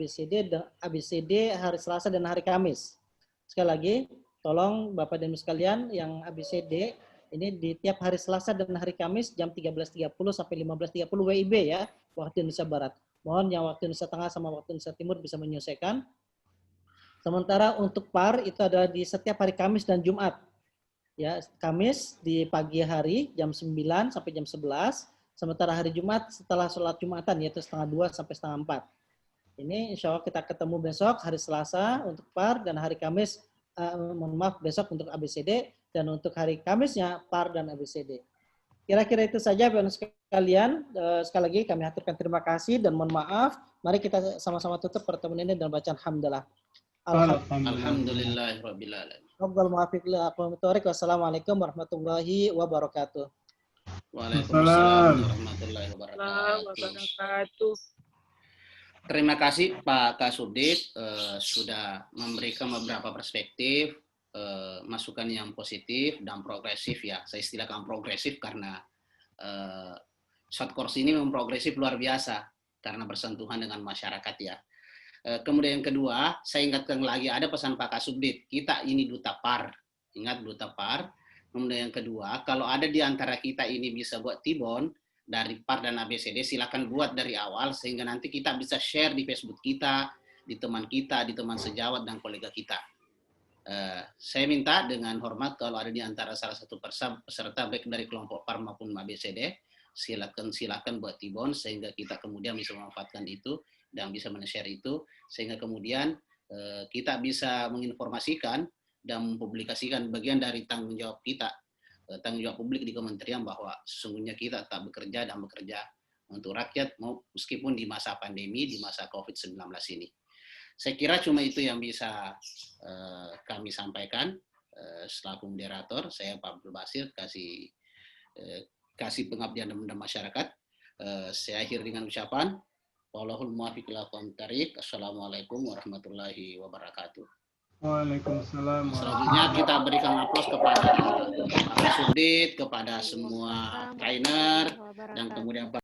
S15: ABCD hari Selasa dan hari Kamis. Sekali lagi, tolong Bapak dan Ibu sekalian yang ABCD ini di tiap hari Selasa dan hari Kamis jam 13.30 sampai 15.30 WIB ya, waktu Indonesia Barat. Mohon yang waktu Indonesia Tengah sama waktu Indonesia Timur bisa menyelesaikan. Sementara untuk PAR itu adalah di setiap hari Kamis dan Jumat. Ya, Kamis di pagi hari jam 9 sampai jam 11. Sementara hari Jumat setelah sholat Jumatan yaitu 3:30 sampai 3:30. Ini insya Allah kita ketemu besok hari Selasa untuk PAR dan hari Kamis, mohon maaf besok untuk ABCD, dan untuk hari Kamisnya PAR dan ABCD. Kira-kira itu saja Bapak sekalian. Sekali lagi kami haturkan terima kasih dan mohon maaf. Mari kita sama-sama tutup pertemuan ini dengan bacaan hamdalah.
S2: Alhamdulillahirabbil alamin.
S15: Wassalamualaikum warahmatullahi wabarakatuh.
S2: Waalaikumsalam warahmatullahi wabarakatuh. Terima kasih Pak Kasubdit sudah memberikan beberapa perspektif, masukan yang positif dan progresif ya. Saya istilahkan progresif karena short course ini memang progresif luar biasa karena bersentuhan dengan masyarakat ya. Kemudian yang kedua, saya ingatkan lagi ada pesan Pak Kasubdit, kita ini duta PAR, ingat duta PAR. Kemudian yang kedua, kalau ada di antara kita ini bisa buat Twibbon dari PAR dan ABCD, silakan buat dari awal sehingga nanti kita bisa share di Facebook kita, di teman kita, di teman sejawat dan kolega kita. Saya minta dengan hormat kalau ada di antara salah satu peserta baik dari kelompok PAR maupun ABCD, silakan buat Twibbon sehingga kita kemudian bisa memanfaatkan itu dan bisa men-share itu sehingga kemudian kita bisa menginformasikan dan mempublikasikan bagian dari tanggung jawab kita, tanggung jawab publik di kementerian bahwa sesungguhnya kita tetap bekerja dan bekerja untuk rakyat meskipun di masa pandemi, di masa COVID-19 ini. Saya kira cuma itu yang bisa kami sampaikan selaku moderator. Saya Pak Abdul Basir kasih pengabdian kepada masyarakat. Saya akhir dengan ucapan wallahul muwaffiq ila aqwamit thariq. Assalamualaikum warahmatullahi wabarakatuh.
S6: Waalaikumsalam.
S2: Selanjutnya kita berikan aplaus kepada Pak Kasubdit, kepada semua trainer dan kemudian